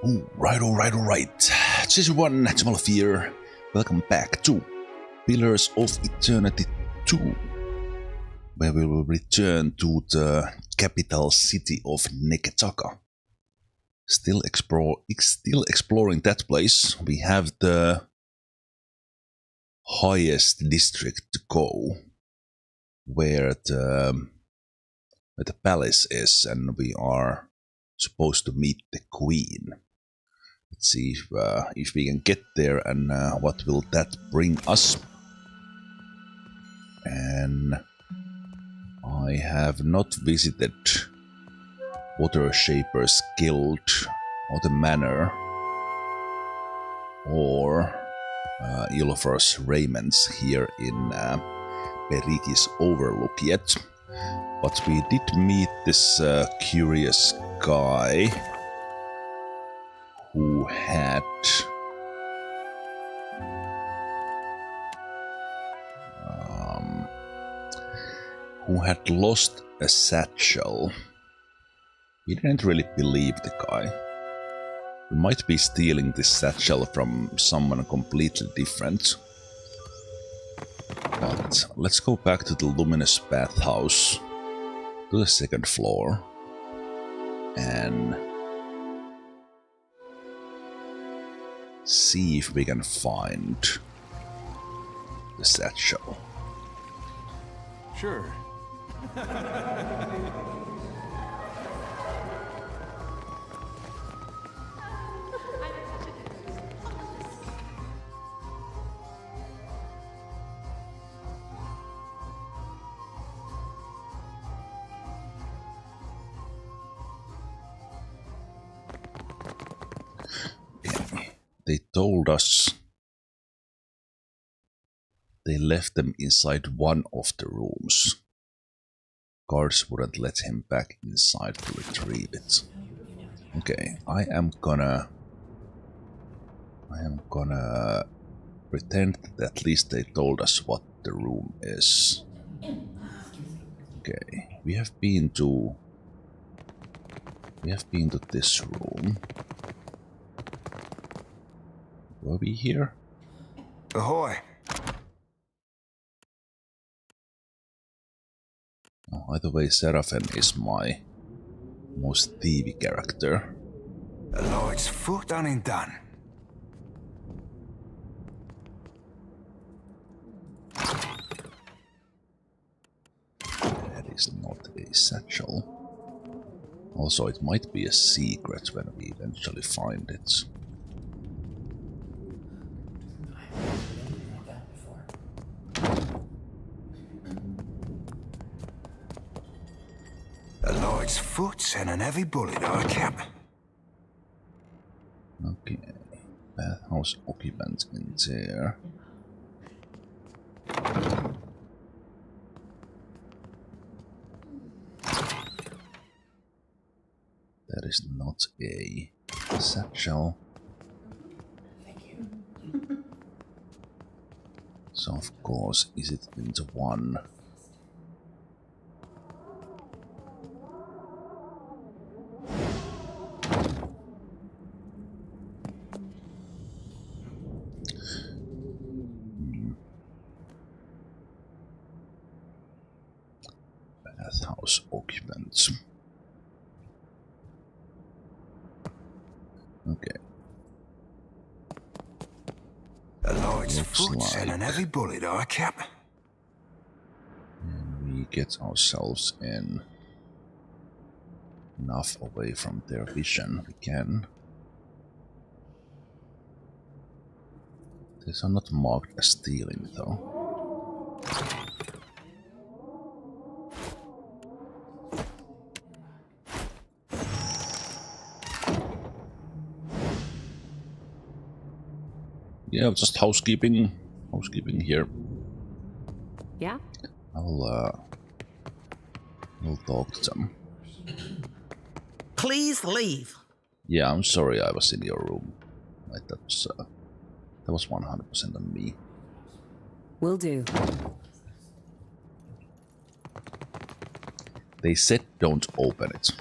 Alright. Season 1, Zemalf here. Welcome back to Pillars of Eternity 2, where we will return to the capital city of Neketaka. Still exploring that place. We have the highest district to go, where the palace is, and we are supposed to meet the queen. Let's see if we can get there and what will that bring us. And I have not visited Water Shaper's Guild or the Manor or Ilfar's Raiments here in Periki's Overlook yet. But we did meet this curious guy who had lost a satchel. We didn't really believe the guy. We might be stealing this satchel from someone completely different. But let's go back to the luminous bathhouse, to the second floor, and see if we can find the satchel. Sure. They told us they left them inside one of the rooms. Guards wouldn't let him back inside to retrieve it. Okay, I am gonna pretend that at least they told us what the room is. Okay, we have been to this room. Were we here? Ahoy! Oh, either way, Serpent is my most thievy character. The Lord's foot done and done. That is not a satchel. Also, it might be a secret when we eventually find it. Foot and an heavy bullet or a cap. Okay, bathhouse occupant in there. That is not a satchel. Thank you. So of course, is it into one? Bathhouse occupants. Okay. The Lord's Looks foot like and an heavy bullet or a cap. And we get ourselves in enough away from their vision we can. These are not marked as stealing though. Yeah, just housekeeping here. Yeah? I'll talk to them. Please leave. Yeah, I'm sorry I was in your room. Like that was 100% on me. Will do. They said don't open it.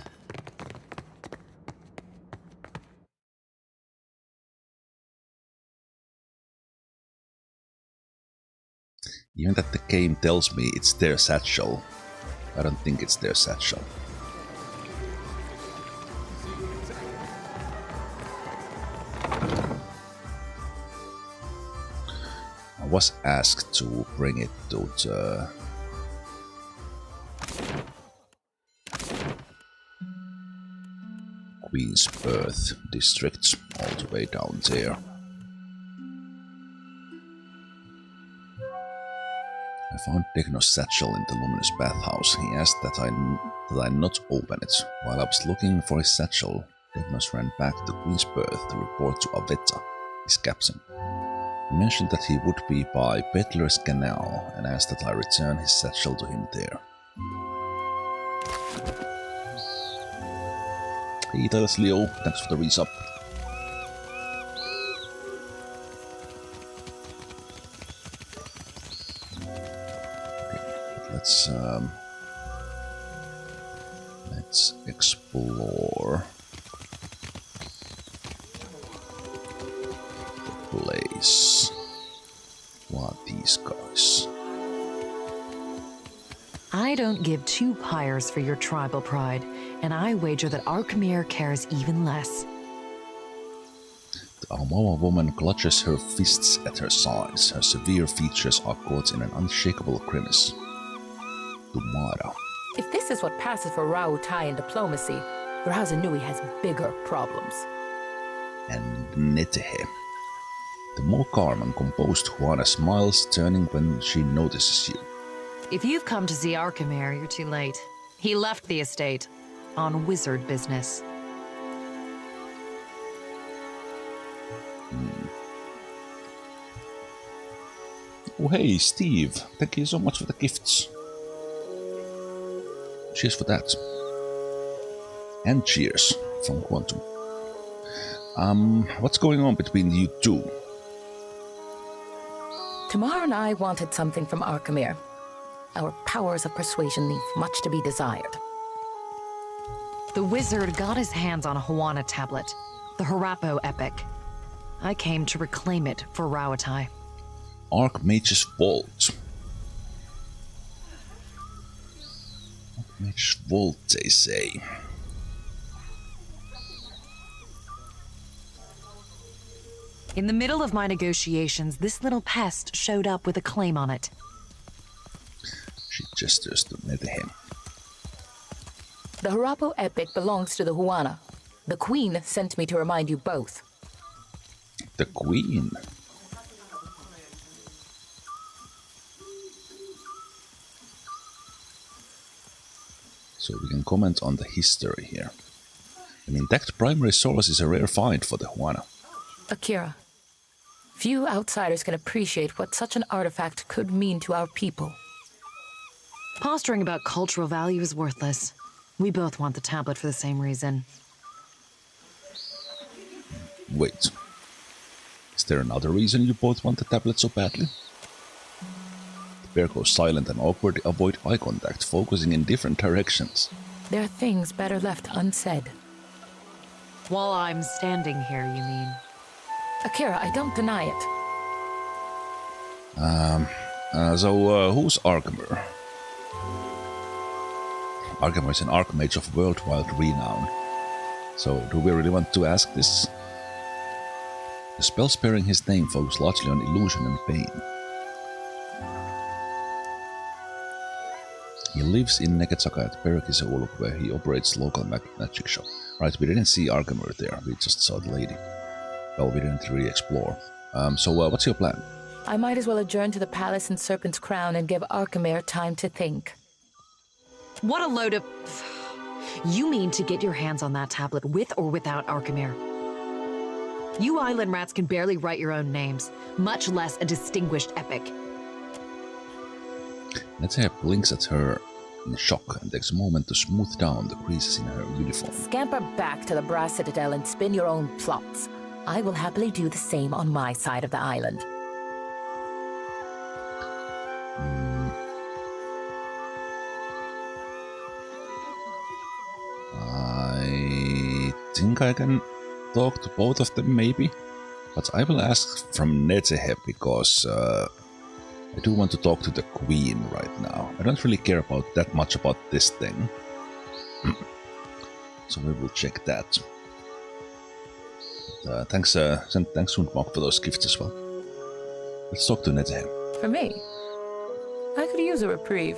Even that the game tells me it's their satchel, I don't think it's their satchel. I was asked to bring it to the Queen's Birth district, all the way down there. I found Tekno's satchel in the luminous bathhouse. He asked that I not open it. While I was looking for his satchel, Teknos ran back to Queen's Birth to report to Avetta, his captain. He mentioned that he would be by Peddler's Canal and asked that I return his satchel to him there. Hey, thanks Leo, thanks for the resub. Let's explore the place. What are these guys? I don't give two pyres for your tribal pride, and I wager that Arkemir cares even less. The Aumaua woman clutches her fists at her sides. Her severe features are caught in an unshakable grimace. Tumara. If this is what passes for Rautai in diplomacy, Rauzanui has bigger problems. And Netehe. The more calm and composed Juana smiles, turning when she notices you. If you've come to see Arkemir, you're too late. He left the estate on wizard business. Oh hey, Steve. Thank you so much for the gifts. Cheers for that. And cheers from Quantum. What's going on between you two? Tamar and I wanted something from Arkemir. Our powers of persuasion leave much to be desired. The wizard got his hands on a Huana tablet, the Harapo epic. I came to reclaim it for Rautai. Archmage's Vault. Archmage's Vault, they say. In the middle of my negotiations, this little pest showed up with a claim on it. She gestures to Netehe. The Harapo epic belongs to the Huana. The Queen sent me to remind you both. The Queen? So we can comment on the history here. An intact primary source is a rare find for the Huana. Akira, few outsiders can appreciate what such an artifact could mean to our people. Posturing about cultural value is worthless. We both want the tablet for the same reason. Wait. Is there another reason you both want the tablet so badly? The pair goes silent and awkwardly avoid eye contact, focusing in different directions. There are things better left unsaid. While I'm standing here, you mean? Akira, I don't deny it. So who's Arkemir? Arkemir is an archmage of worldwide renown. So, do we really want to ask this? The spells bearing his name focus largely on illusion and pain. He lives in Neketaka at Perikiseuluk, where he operates local magic shop. Right, we didn't see Arkemir there, we just saw the lady. Well, we didn't really explore. So what's your plan? I might as well adjourn to the palace in Serpent's Crown and give Arkemir time to think. What a load of... You mean to get your hands on that tablet with or without Arkemir? You island rats can barely write your own names, much less a distinguished epic. Netehe blinks at her in shock and takes a moment to smooth down the creases in her uniform. Scamper back to the Brass Citadel and spin your own plots. I will happily do the same on my side of the island. I think I can talk to both of them, maybe. But I will ask from Netehe because, I do want to talk to the Queen right now. I don't really care about that much about this thing. So we will check that. Thanks Sundmark for those gifts as well. Let's talk to Neketaka. For me? I could use a reprieve.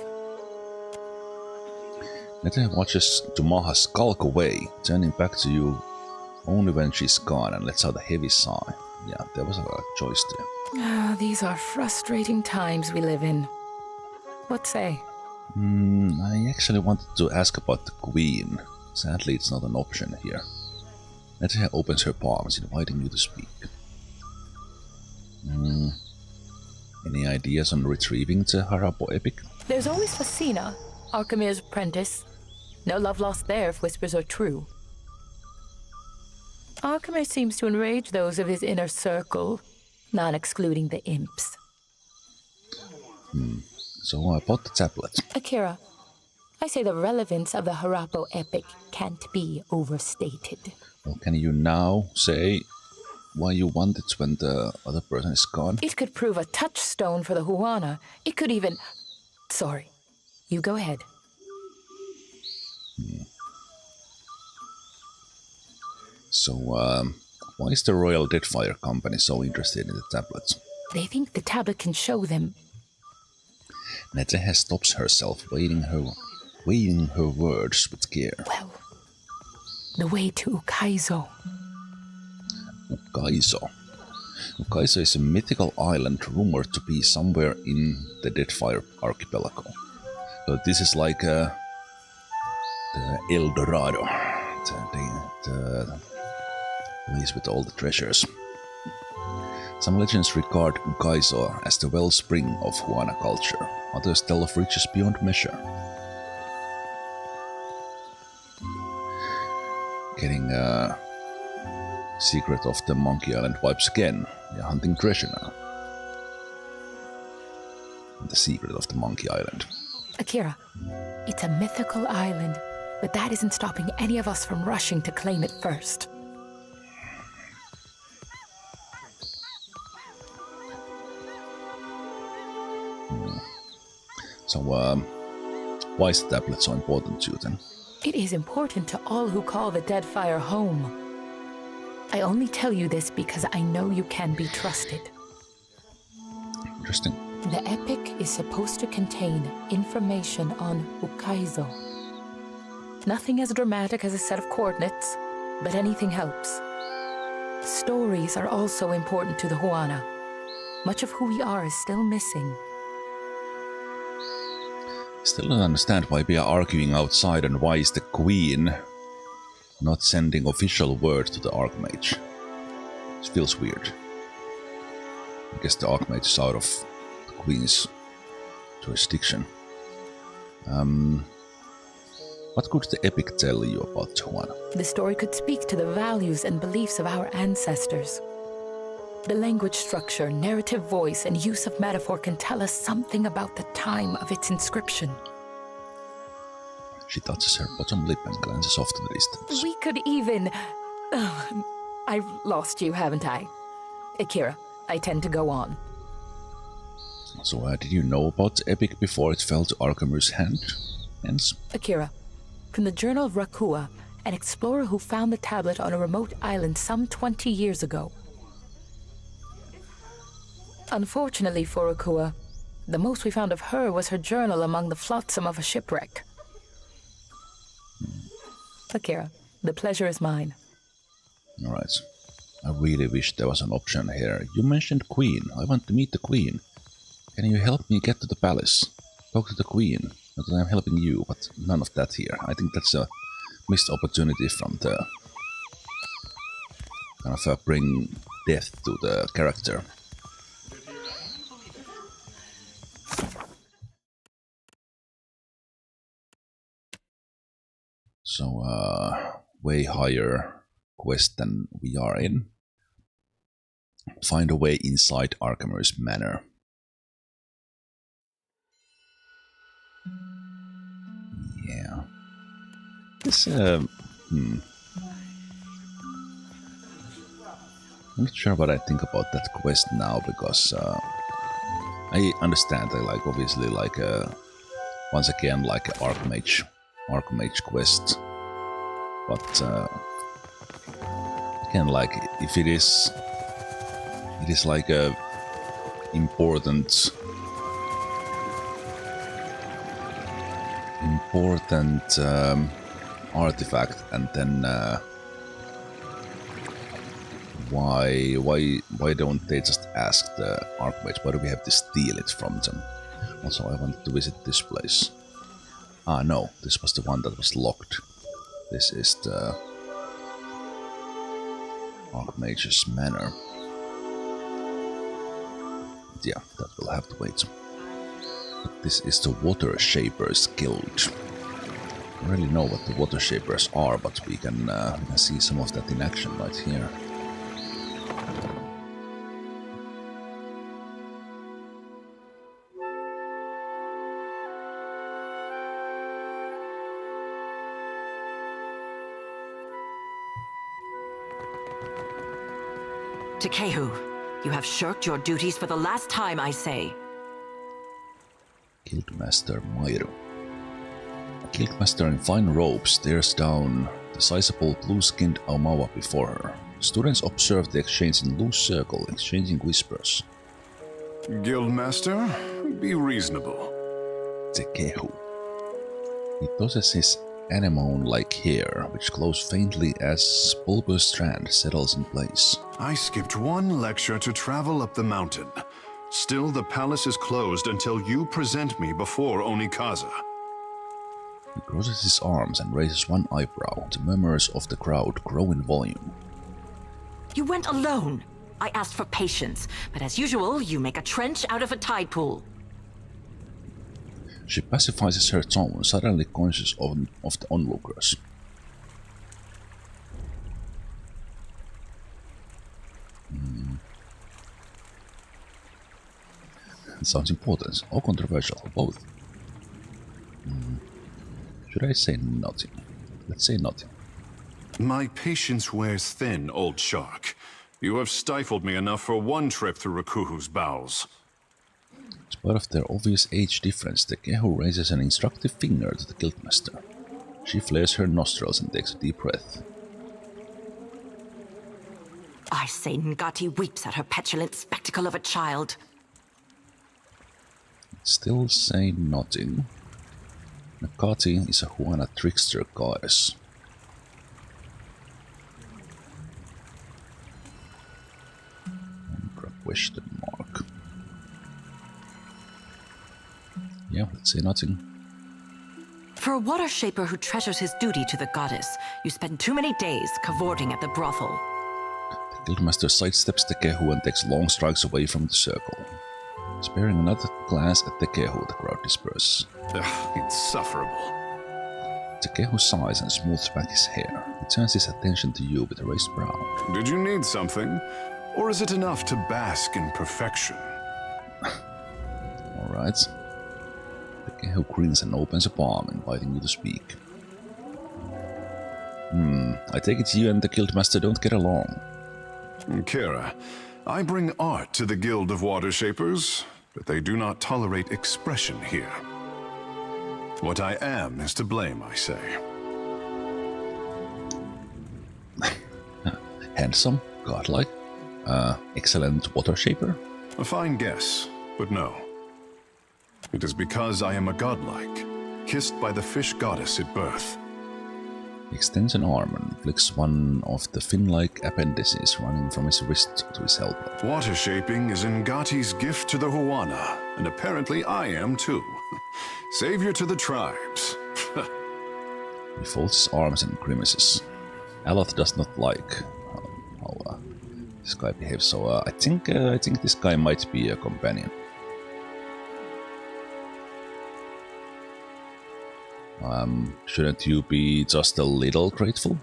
Neketaka watches Dumaha skulk away, turning back to you only when she's gone, and lets out a heavy sigh. Yeah, there was a choice there. Ah, these are frustrating times we live in. What say? I actually wanted to ask about the Queen. Sadly, it's not an option here. Neketaka opens her palms, inviting you to speak. Any ideas on retrieving the Harappo epic? There's always Facina, Archimede's apprentice. No love lost there if whispers are true. Archimede seems to enrage those of his inner circle, not excluding the imps. So about the tablet. Akira, I say the relevance of the Harappo epic can't be overstated. Well, can you now say why you want it when the other person is gone? It could prove a touchstone for the Huana. It could even... Sorry. You go ahead. So, why is the Royal Deadfire Company so interested in the tablets? They think the tablet can show them. Neketaka stops herself, weighing her words with care. Well, the way to Ukaizo. Ukaizo. Ukaizo is a mythical island rumored to be somewhere in the Deadfire archipelago. So this is like the El Dorado, the place with all the treasures. Some legends regard Ukaizo as the wellspring of Huana culture. Others tell of riches beyond measure. Getting Secret of the Monkey Island vibes again. We are hunting treasure now. The Secret of the Monkey Island. Akira, it's a mythical island, but that isn't stopping any of us from rushing to claim it first. So, why is the tablet so important to you then? It is important to all who call the Deadfire home. I only tell you this because I know you can be trusted. Interesting. The epic is supposed to contain information on Ukaizo. Nothing as dramatic as a set of coordinates, but anything helps. Stories are also important to the Huana. Much of who we are is still missing. Still don't understand why we are arguing outside and why is the Queen not sending official word to the Archmage. It feels weird. I guess the Archmage is out of the Queen's jurisdiction. What could the epic tell you about Huana? The story could speak to the values and beliefs of our ancestors. The language structure, narrative voice, and use of metaphor can tell us something about the time of its inscription. She touches her bottom lip and glances off to the distance. We could even... Oh, I've lost you, haven't I? Akira, I tend to go on. So, did you know about the epic before it fell to Archimede's hands? Akira, from the Journal of Rakua, an explorer who found the tablet on a remote island some 20 years ago. Unfortunately for Rakua, the most we found of her was her journal among the flotsam of a shipwreck. Akira, the pleasure is mine. Alright. I really wish there was an option here. You mentioned Queen. I want to meet the Queen. Can you help me get to the palace? Talk to the Queen. Not that I'm helping you, but none of that here. I think that's a missed opportunity from the... kind of bring death to the character. So, way higher quest than we are in. Find a way inside Archimede's manor. Yeah. This, I'm not sure what I think about that quest now, because I understand that, like, obviously, like, once again, like, Archmage quest. But, again, like, if it is like a important artifact, and then why don't they just ask the Archmage? Why do we have to steal it from them? Also, I want to visit this place. Ah, no, this was the one that was locked. This is the Archmage's manor. Yeah, that will have to wait. But this is the Water Shapers Guild. I don't really know what the Water Shapers are, but we can see some of that in action right here. Tekēhu, you have shirked your duties for the last time, I say. Guildmaster Maia Rua. A guildmaster in fine robes stares down the sizable blue-skinned Aumaua before her. Students observe the exchange in loose circle, exchanging whispers. Guildmaster, be reasonable. Tekēhu. He possesses anemone-like hair, which glows faintly as bulbous strand settles in place. I skipped one lecture to travel up the mountain. Still, the palace is closed until you present me before Onekaza. He crosses his arms and raises one eyebrow. The murmurs of the crowd grow in volume. You went alone. I asked for patience, but as usual, you make a trench out of a tide pool. She pacifies her tone, suddenly conscious of the onlookers. It sounds important, or controversial, both. Should I say nothing? Let's say nothing. My patience wears thin, old shark. You have stifled me enough for one trip through Rakuhu's bowels. In spite of their obvious age difference, Tekēhu raises an instructive finger to the guildmaster. She flares her nostrils and takes a deep breath. I say Ngati weeps at her petulant spectacle of a child. Still say nothing. Neketaka is a Huana trickster goddess. Question mark. Yeah, let's say nothing. For a water shaper who treasures his duty to the goddess, you spend too many days cavorting at the brothel. The guildmaster sidesteps Tekēhu and takes long strides away from the circle. Sparing another glance at Tekēhu, the crowd disperses. Ugh, insufferable. Tekēhu sighs and smooths back his hair. He turns his attention to you with a raised brow. Did you need something? Or is it enough to bask in perfection? Alright. Tekēhu grins and opens a palm, inviting you to speak. I take it you and the guildmaster don't get along. Kira, I bring art to the Guild of Water Shapers, but they do not tolerate expression here. What I am is to blame, I say. Handsome, godlike, excellent water shaper? A fine guess, but no. It is because I am a godlike, kissed by the fish goddess at birth. He extends an arm and flicks one of the fin-like appendices running from his wrist to his elbow. Water shaping is Ngati's gift to the Huana, and apparently I am too. Savior to the tribes. He folds his arms and grimaces. Aloth does not like how this guy behaves, so I think this guy might be a companion. Shouldn't you be just a little grateful?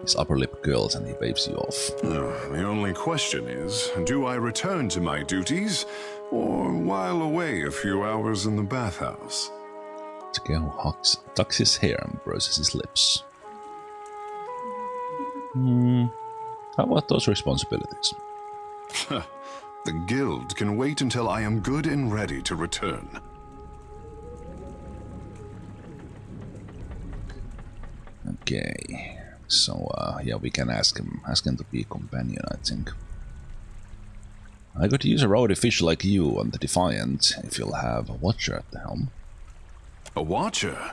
His upper lip curls and he waves you off. The only question is, do I return to my duties, or while away a few hours in the bathhouse? Tekēhu tucks his hair and purses his lips. How about those responsibilities? The guild can wait until I am good and ready to return. Okay, so yeah, we can ask him to be a companion, I think. I could use a rowdy fish like you on the Defiant if you'll have a watcher at the helm. A watcher?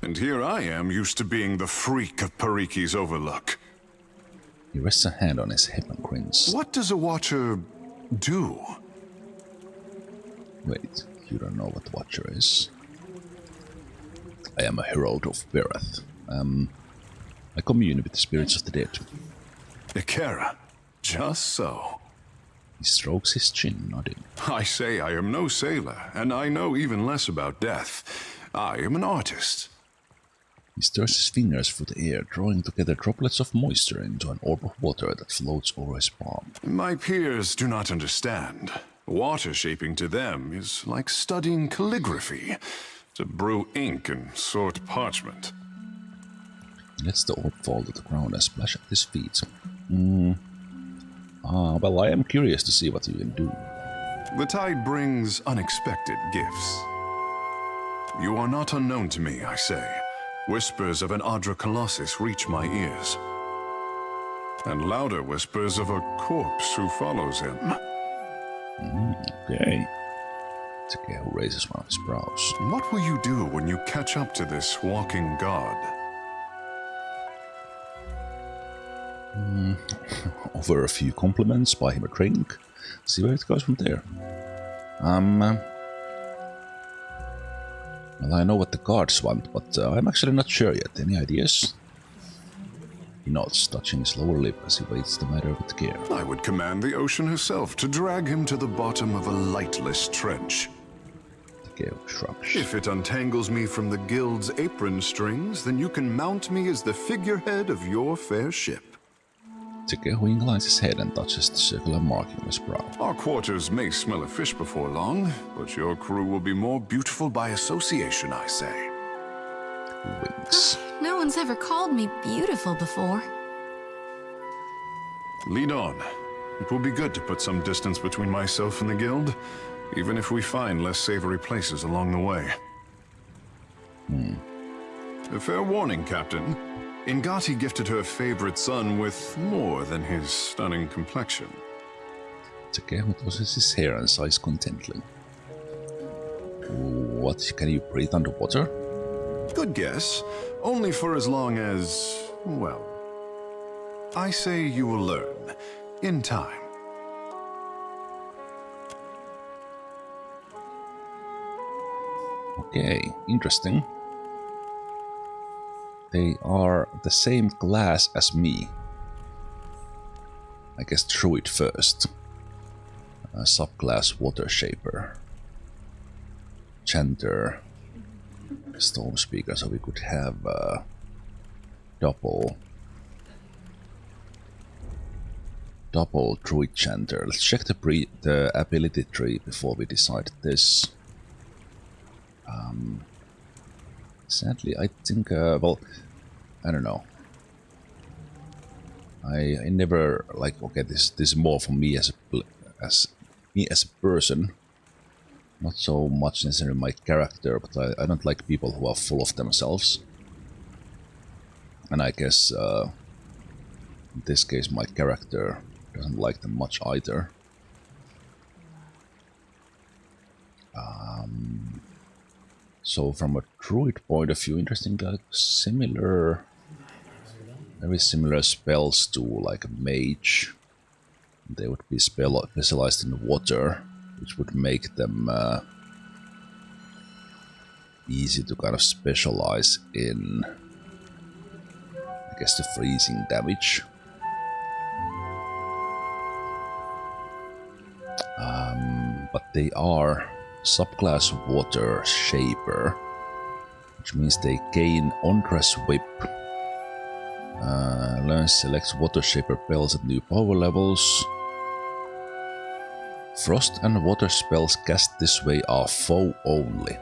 And here I am, used to being the freak of Pariki's overlook. He rests a hand on his hip and grins. What does a watcher do? Wait, you don't know what watcher is? I am a herald of Bereth. I commune with the spirits of the dead. Ikera. Just so. He strokes his chin, nodding. I say I am no sailor, and I know even less about death. I am an artist. He stirs his fingers through the air, drawing together droplets of moisture into an orb of water that floats over his palm. My peers do not understand. Water shaping to them is like studying calligraphy. To brew ink and sort parchment. He lets the orb fall to the ground and splash at his feet. Well, I am curious to see what you can do. The tide brings unexpected gifts. You are not unknown to me, I say. Whispers of an Adra Colossus reach my ears. And louder whispers of a corpse who follows him. Okay. Tekēhu raises one of his brows. What will you do when you catch up to this walking god? Offer a few compliments, buy him a drink, see where it goes from there. Well, I know what the guards want, but I'm actually not sure yet. Any ideas? He nods, touching his lower lip as he weighs the matter with care. I would command the ocean herself to drag him to the bottom of a lightless trench. Tekēhu shrugs. If it untangles me from the guild's apron strings, then you can mount me as the figurehead of your fair ship. Tekēhu inclines his head and touches the circular marking on his brow. Our quarters may smell of fish before long, but your crew will be more beautiful by association, I say. He winks. No one's ever called me beautiful before. Lead on. It will be good to put some distance between myself and the guild, even if we find less savory places along the way. A fair warning, Captain. Ingati gifted her favorite son with more than his stunning complexion. Tekēhu tosses his hair and sighs contentedly. What, can you breathe underwater? Good guess. Only for as long as, well, I say you will learn. In time. Okay, interesting. They are the same class as me. I guess Druid first. Subclass Water Shaper. Chanter. Storm Speaker, so we could have double Druid Chanter. Let's check the ability tree before we decide this. Sadly, I think, well, I don't know. I never, like, okay, this is more for me as a person. Not so much necessarily my character, but I don't like people who are full of themselves. And I guess, in this case, my character doesn't like them much either. So from a druid point of view, interesting, like similar, very similar spells to like a mage. They would be specialized in water, which would make them easy to kind of specialize in, I guess, the freezing damage. But they are subclass Water Shaper, which means they gain Ondra's Whip, learn select Water Shaper spells at new power levels. Frost and water spells cast this way are foe only.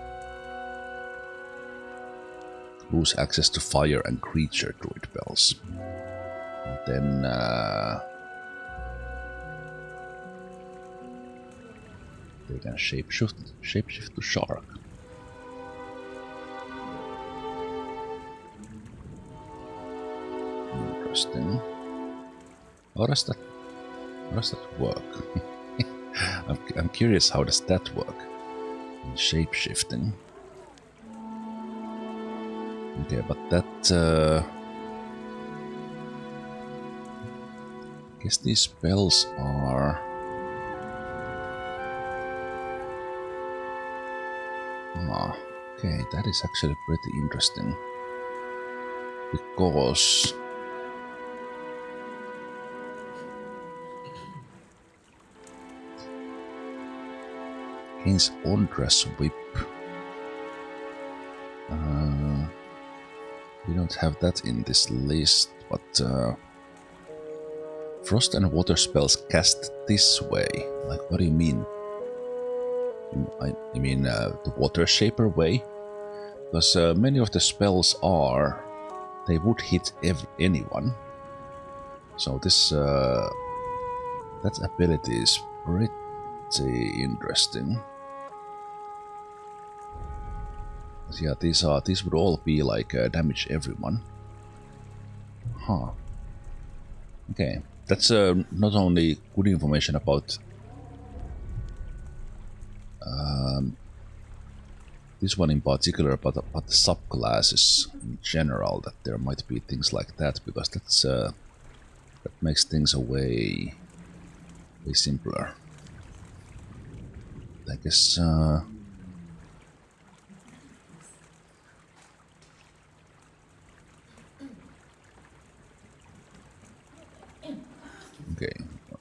Lose access to fire and creature druid spells. Then They can shapeshift to shark. Interesting. How does that work? I'm curious, how does that work? Shapeshifting. Okay, but that I guess these spells are okay, that is actually pretty interesting. Because King's Ondra's whip. We don't have that in this list, but frost and water spells cast this way. Like, what do you mean? I mean the water shaper way? Because many of the spells are, they would hit anyone. So this that ability is pretty interesting. So yeah, these would all be like damage everyone. Huh. Okay, that's not only good information about this one in particular, but about the subclasses in general, that there might be things like that, because that's that makes things way simpler. I guess okay,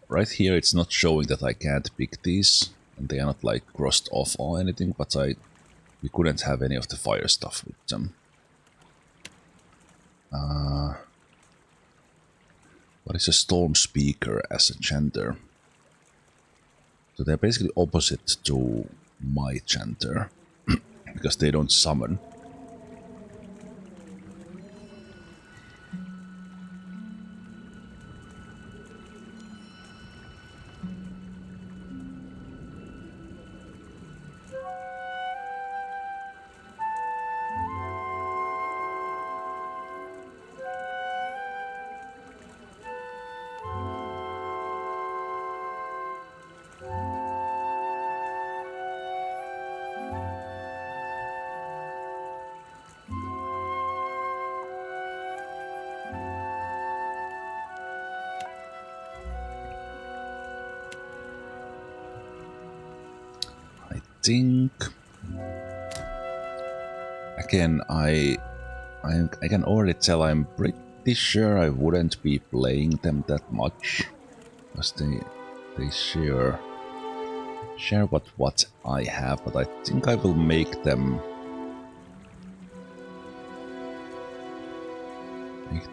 right here it's not showing that I can't pick these, and they are not like crossed off or anything, but we couldn't have any of the fire stuff with them. What is a storm speaker as a chanter? So they're basically opposite to my chanter, because they don't summon. Think again, I can already tell I'm pretty sure I wouldn't be playing them that much, because they share what I have, but I think I will make them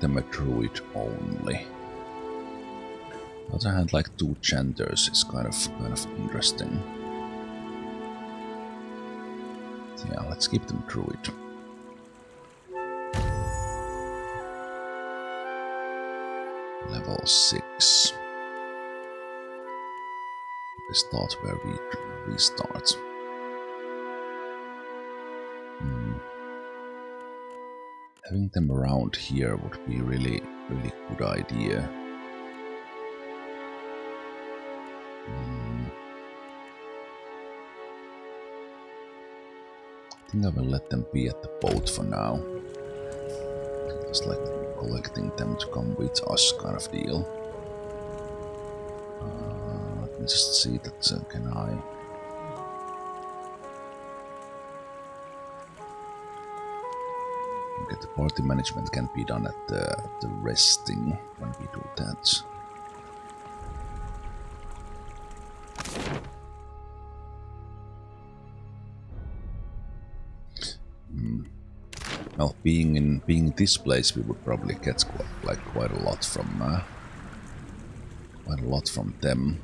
a druid only. On the other hand, like 2 chanters is kind of interesting. Yeah, let's keep them druid. Level 6. We start where we start. Having them around here would be really good idea. I think I will let them be at the boat for now. Just like collecting them to come with us kind of deal. Let me just see that can I... Okay, the party management can be done at the resting when we do that. Well, being in this place, we would probably get quite a lot from them.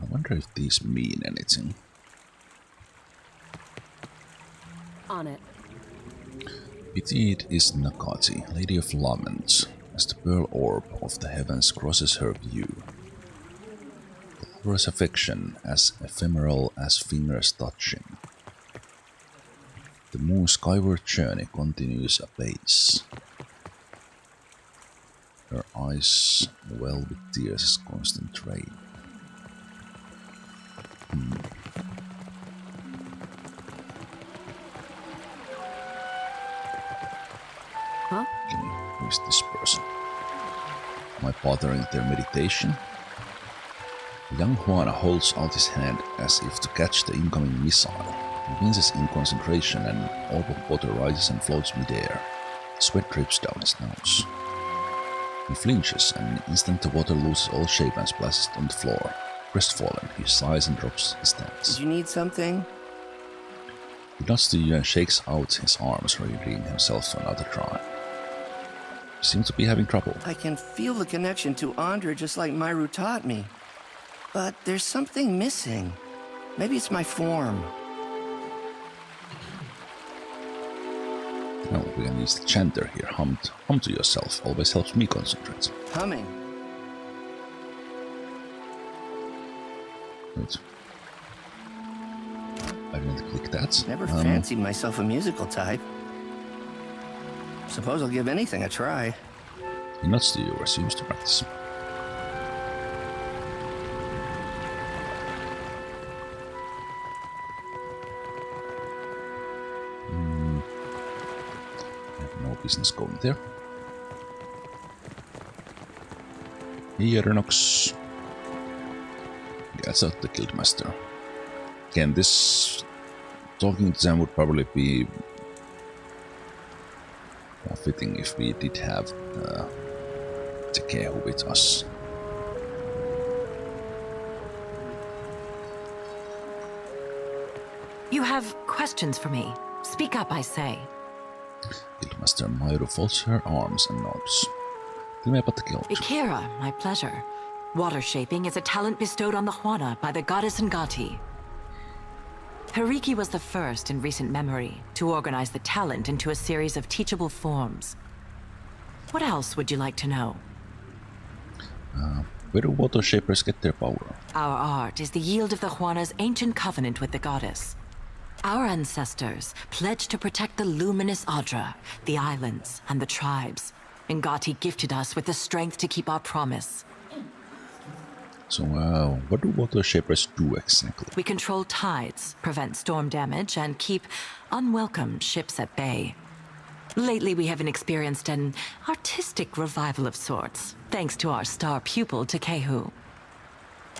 I wonder if these mean anything. On it. Pitied is Nakati, Lady of Lament, as the pearl orb of the heavens crosses her view. The lover's affection as ephemeral as fingers touching. The moon's skyward journey continues apace. Her eyes well with tears' constant rain. Huh? Okay, who is this person? Am I bothering their meditation? Young Juana holds out his hand as if to catch the incoming missile. He winces in concentration and an orb of water rises and floats midair. Sweat drips down his nose. He flinches, and in an instant the water loses all shape and splashes on the floor. Crestfallen, he sighs and drops his stance. Did you need something? He nods to you and shakes out his arms, readying himself for another try. You seem to be having trouble. I can feel the connection to Andra just like Myru taught me. But there's something missing. Maybe it's my form. No, we can use the chanter here. Hum to yourself. Always helps me concentrate. Humming. Good. I didn't click that. Never fancied myself a musical type. Suppose I'll give anything a try. He nods to you, resumes to practice. I have no business going there. Here, Nox. Gets out the Guildmaster. Again, this talking to them would probably be more fitting if we did have Tekēhu with us. You have questions for me. Speak up, I say. Guildmaster Maia Rua folds her arms and nods. Tell me about the guild. Ikira, my pleasure. Water shaping is a talent bestowed on the Juana by the goddess Ngati. Hariki was the first in recent memory to organize the talent into a series of teachable forms. What else would you like to know? Where do water shapers get their power? Our art is the yield of the Juana's ancient covenant with the goddess. Our ancestors pledged to protect the luminous Adra, the islands, and the tribes. Ngati gifted us with the strength to keep our promise. So, what do water shapers do exactly? We control tides, prevent storm damage, and keep unwelcome ships at bay. Lately, we have experienced an artistic revival of sorts, thanks to our star pupil, Tekēhu.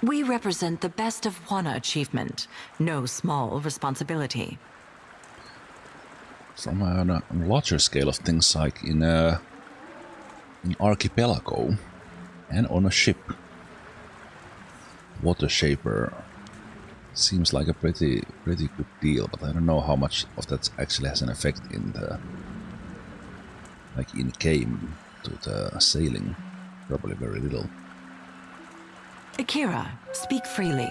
We represent the best of Juana achievement, no small responsibility. From a larger scale of things, like in archipelago and on a ship, water shaper seems like a pretty good deal, but I don't know how much of that actually has an effect in the in game to the sailing. Probably very little. Ikira, speak freely.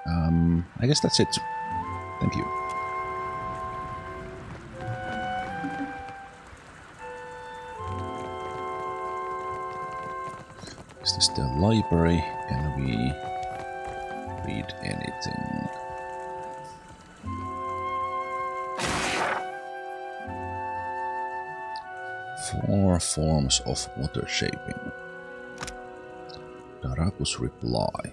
I guess that's it. Thank you. Is this the library? Can we read anything? Four forms of water shaping. Daraku's reply.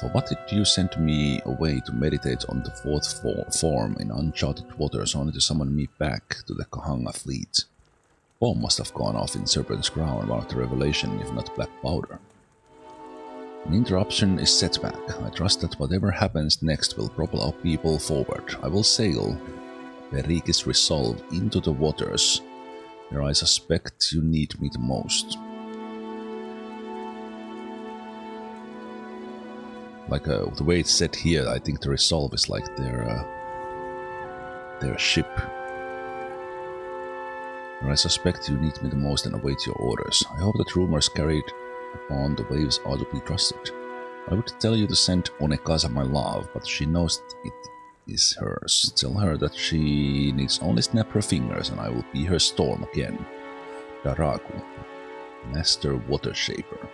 For what did you send me away to meditate on the fourth form in uncharted waters only to summon me back to the Kahanga fleet? Bomb must have gone off in Serpent's crown, one of the revelation, if not black powder. An interruption is setback. I trust that whatever happens next will propel our people forward. I will sail Veriki's resolve into the waters, where I suspect you need me the most. Like the way it's said here, I think the resolve is like their ship. Where I suspect you need me the most and await your orders. I hope that rumors carried upon the waves are to be trusted. I would tell you to send Onekaza my love, but she knows it is hers. Tell her that she needs only snap her fingers and I will be her storm again. Daraku, Master Water Shaper.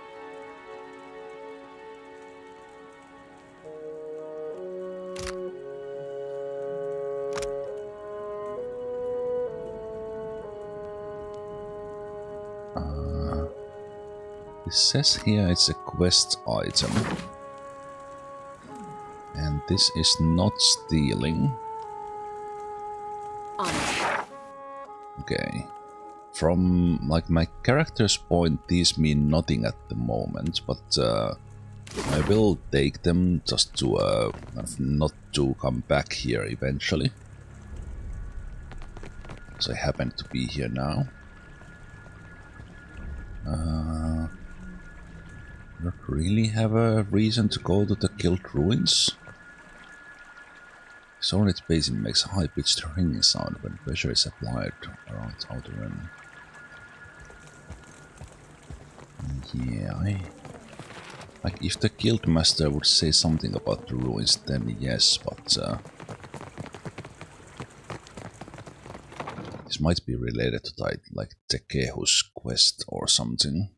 It says here it's a quest item. And this is not stealing. Okay. From like my character's point, these mean nothing at the moment, but I will take them just to not to come back here eventually. So I happen to be here now. Don't really have a reason to go to the Guild Ruins. Sonnet basin makes a high-pitched ringing sound when pressure is applied around the outer rim. Yeah, like if the Guildmaster would say something about the ruins, then yes, but this might be related to like Tekēhu's quest or something.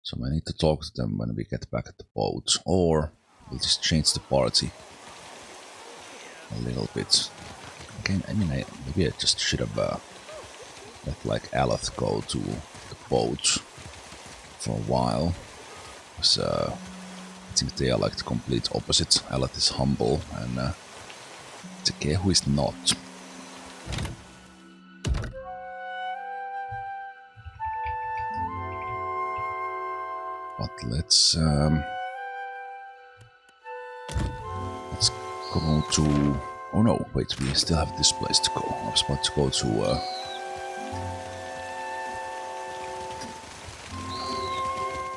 So I need to talk to them when we get back at the boat, or we'll just change the party a little bit. Again, I mean, maybe I just should have let like Aleth go to the boat for a while. Because I think they are like the complete opposite. Aleth is humble and Tekēhu is not. But let's go to... Oh no, wait, we still have this place to go. I was about to go to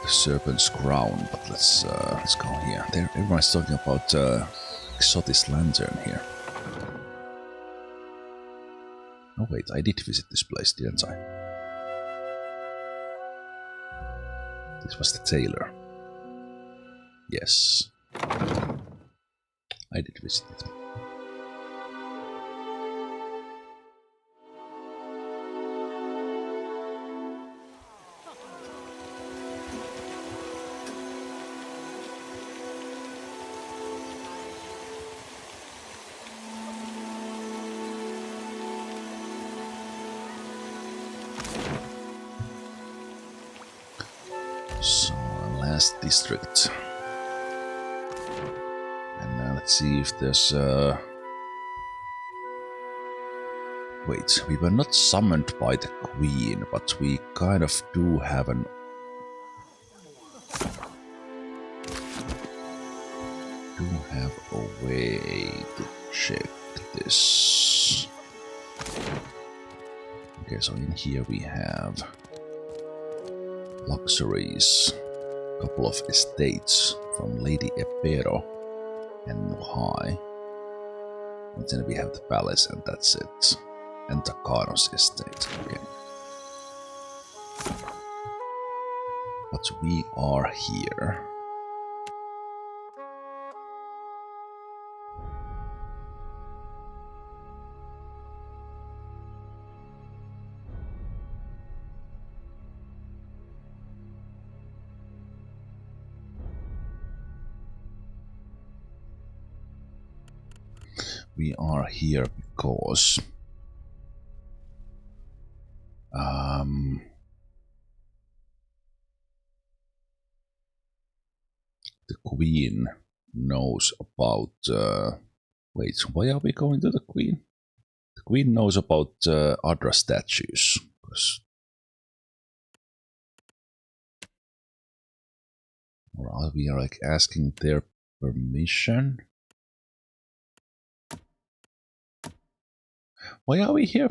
the Serpent's crown, but let's go here. There, everyone's talking about Xotis Lantern here. Oh wait, I did visit this place, didn't I? This was the tailor. Yes. I did visit it. So, last district. And now let's see if there's wait, we were not summoned by the Queen, but we kind of do have an... a way to check this. Okay, so in here we have luxuries, a couple of estates from Lady Epero and Muhai. And then we have the palace and that's it. And Takano's estate again. But we are here. We are here because the Queen knows about... wait, why are we going to the Queen? The Queen knows about Adra statues. Or are we like asking their permission? Why are we here?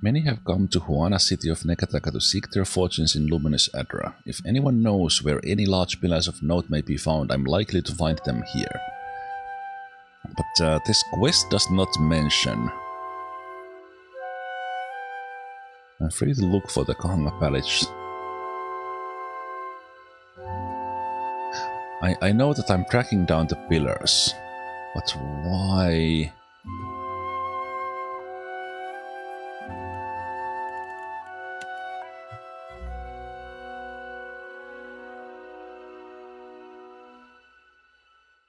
Many have come to Huana city of Neketaka to seek their fortunes in luminous Adra. If anyone knows where any large pillars of note may be found, I'm likely to find them here. But this quest does not mention. I'm free to look for the Kahanga Palace. I know that I'm tracking down the pillars, but why?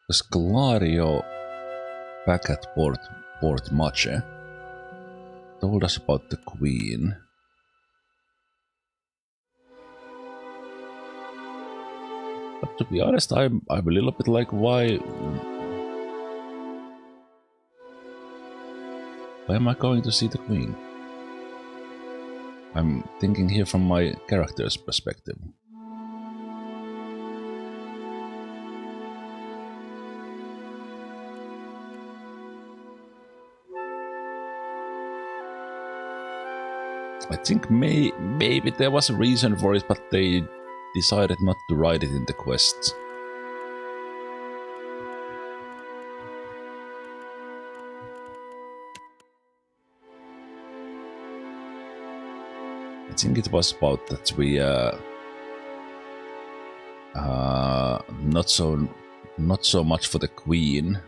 Because Glario back at Port Mache told us about the Queen. But to be honest, I'm a little bit like, why am I going to see the Queen? I'm thinking here from my character's perspective. I think maybe there was a reason for it, but they decided not to write it in the quest. I think it was about that we not so much for the Queen,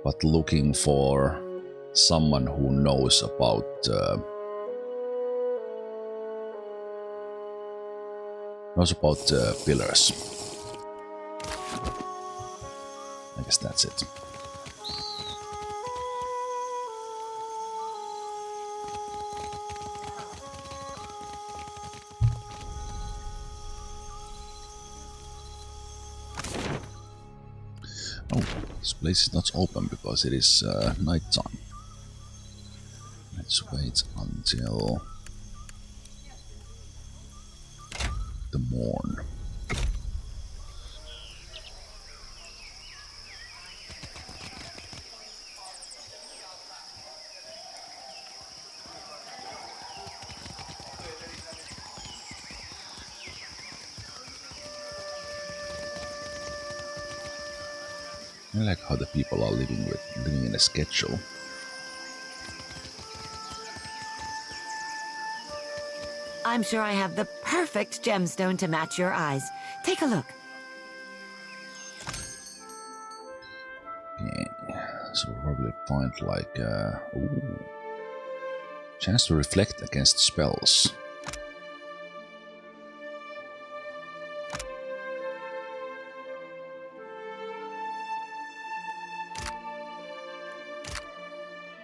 but looking for someone who knows about pillars. I guess that's it. Oh, this place is not open because it is night time. Let's wait until the morn. I like how the people are living in a schedule. I'm sure I have the perfect gemstone to match your eyes. Take a look. Yeah, so we'll probably find like ooh, chance to reflect against spells.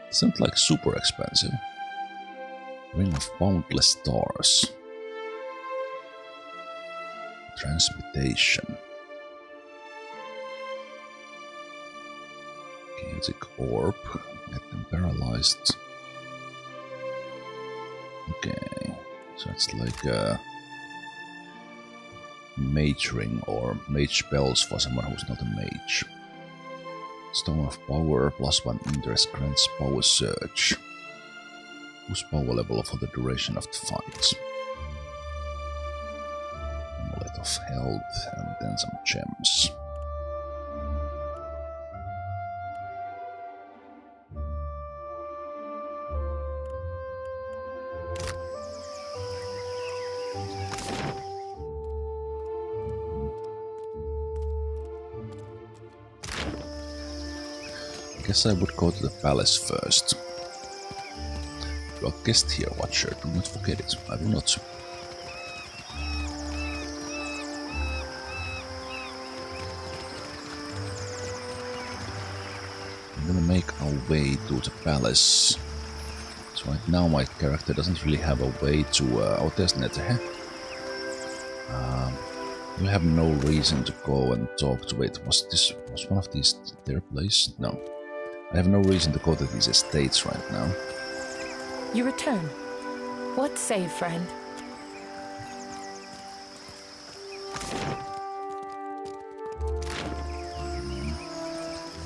Isn't like super expensive. Ring of Boundless Stars. Transmutation. Chaotic Orb. Get them paralyzed. Okay. So it's like a mage ring or mage spells for someone who's not a mage. Stone of Power, +1 interest grants power surge. Boost power level for the duration of the fight. Amulet of Health, and then some gems. I guess I would go to the palace first. You are guest here, Watcher. Do not forget it. I will not. I'm gonna make our way to the palace. So right now my character doesn't really have a way to... oh, there's Netehe. We have no reason to go and talk to it. Was one of these their place? No. I have no reason to go to these estates right now. You return. What say, friend?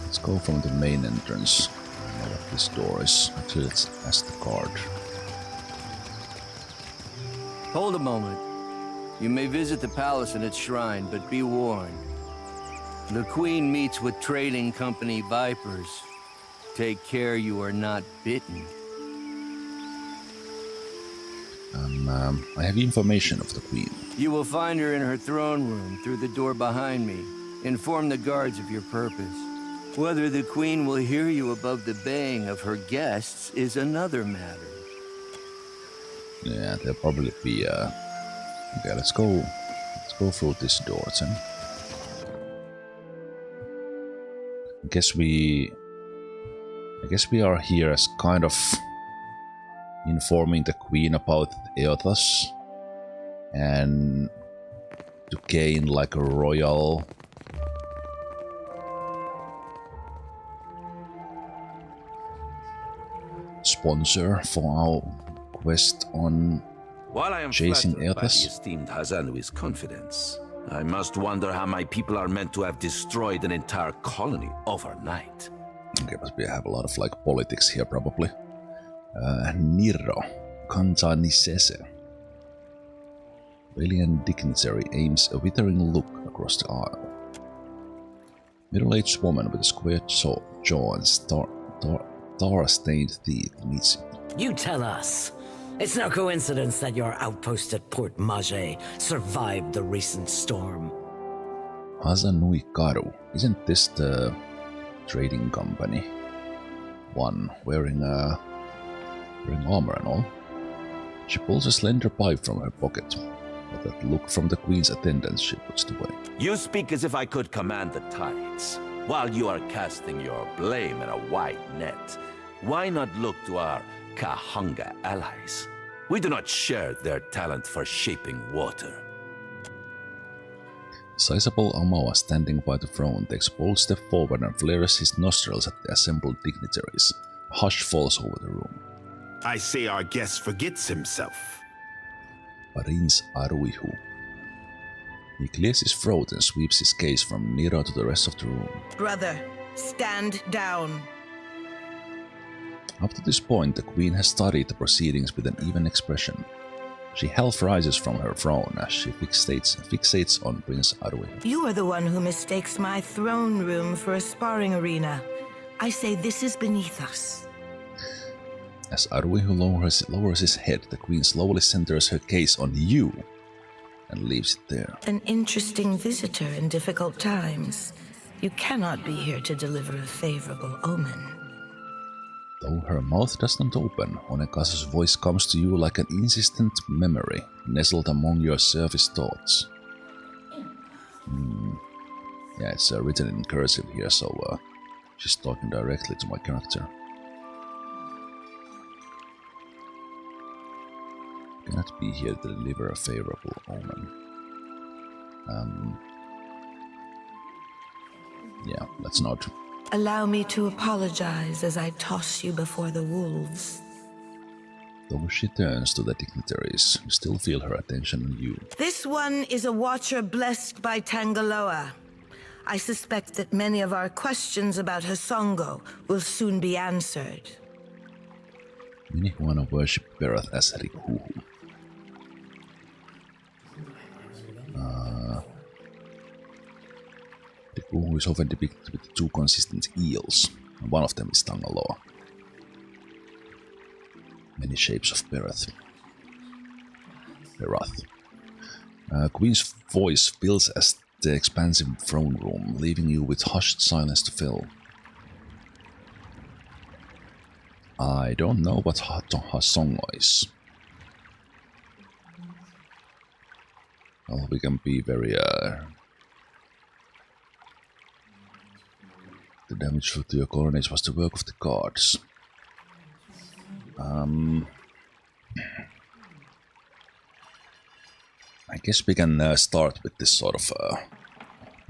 Let's go from the main entrance. I know what this door is. Actually, let's ask the guard. Hold a moment. You may visit the palace and its shrine, but be warned. The Queen meets with trading company vipers. Take care you are not bitten. I have information of the Queen. You will find her in her throne room through the door behind me. Inform the guards of your purpose. Whether the Queen will hear you above the baying of her guests is another matter. Yeah, there'll probably be okay, let's go through this door then. I guess we are here as kind of informing the Queen about Eothas and to gain like a royal sponsor for our quest on While I am chasing flattered by the Eothas. esteemed Hazanui's confidence, I must wonder how my people are meant to have destroyed an entire colony overnight. Okay, but we have a lot of like politics here probably. Niro Kantanisese. Valiant dignitary aims a withering look across the aisle. Middle-aged woman with a square jaw and tar-stained teeth meets him. You tell us. It's no coincidence that your outpost at Port Mage survived the recent storm. Hazanui Karu. Isn't this the trading company? One wearing armor and all. She pulls a slender pipe from her pocket. But that look from the Queen's attendants she puts away. You speak as if I could command the tides. While you are casting your blame in a wide net, why not look to our Kahanga allies? We do not share their talent for shaping water. Sizable Amawa standing by the throne takes a bold step forward and flares his nostrils at the assembled dignitaries. A hush falls over the room. I say our guest forgets himself. Parins Aruihu. He clears his throat and sweeps his gaze from Nero to the rest of the room. Brother, stand down. Up to this point, the Queen has studied the proceedings with an even expression. She half rises from her throne as she fixates on Prince Aruihu. You are the one who mistakes my throne room for a sparring arena. I say this is beneath us. As Aruihu lowers his head, the Queen slowly centers her gaze on you and leaves it there. An interesting visitor in difficult times. You cannot be here to deliver a favorable omen. Though her mouth does not open, Onekaza's voice comes to you like an insistent memory, nestled among your surface thoughts. Yeah, it's written in cursive here, so she's talking directly to my character. Cannot be here to deliver a favorable omen. Yeah, let's not. Allow me to apologize as I toss you before the wolves. Though she turns to the dignitaries, you still feel her attention on you. This one is a watcher blessed by Tangaloa. I suspect that many of our questions about Hasongo will soon be answered. Many wanna worship Berath as Rikuhu. Rikuhu is often depicted with two consistent eels, and one of them is Tangaloa. Many shapes of Berath. Queen's voice fills as the expansive throne room, leaving you with hushed silence to fill. I don't know what Hasongo is. Well, we can be very the damage to your colonies was the work of the gods. I guess we can start with this sort of...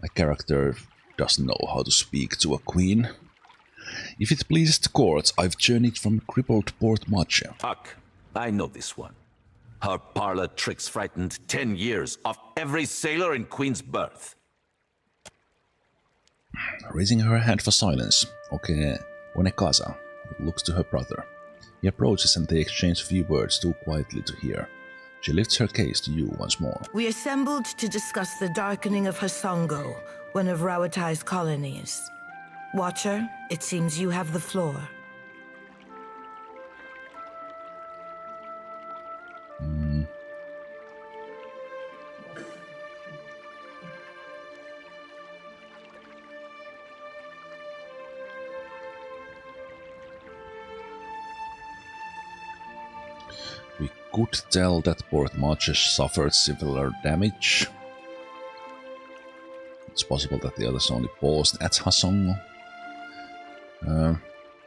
my character doesn't know how to speak to a queen. If it pleases the court, I've journeyed from crippled Port Mache. Huck, I know this one. Her parlor tricks frightened 10 years of every sailor in Queen's berth. Raising her hand for silence, Queen Onekaza looks to her brother. He approaches and they exchange a few words too quietly to hear. She lifts her gaze to you once more. We assembled to discuss the darkening of Hasongo, one of Rauatai's colonies. Watcher, it seems you have the floor. We could tell that Port Marches suffered similar damage. It's possible that the others only paused at Hasongo.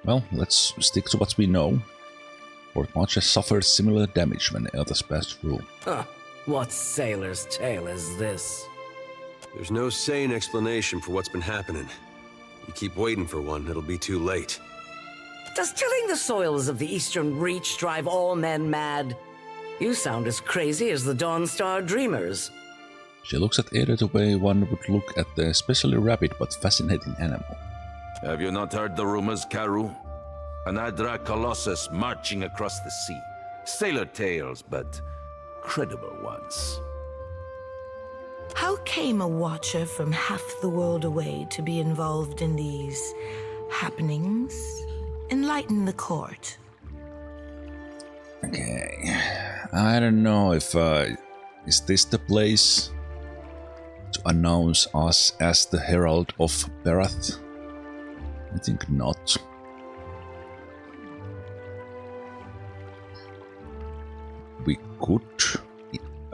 Well, let's stick to what we know. Port Marches suffered similar damage when the others passed through. Huh. What sailor's tale is this? There's no sane explanation for what's been happening. You keep waiting for one, it'll be too late. Does tilling the soils of the Eastern Reach drive all men mad? You sound as crazy as the Dawnstar Dreamers. She looks at Ada the way one would look at the especially rabid but fascinating animal. Have you not heard the rumors, Karu? An Adra Colossus marching across the sea. Sailor tales, but credible ones. How came a Watcher from half the world away to be involved in these happenings? Enlighten the court. Okay, I don't know if is this the place to announce us as the Herald of Berath? I think not. We could.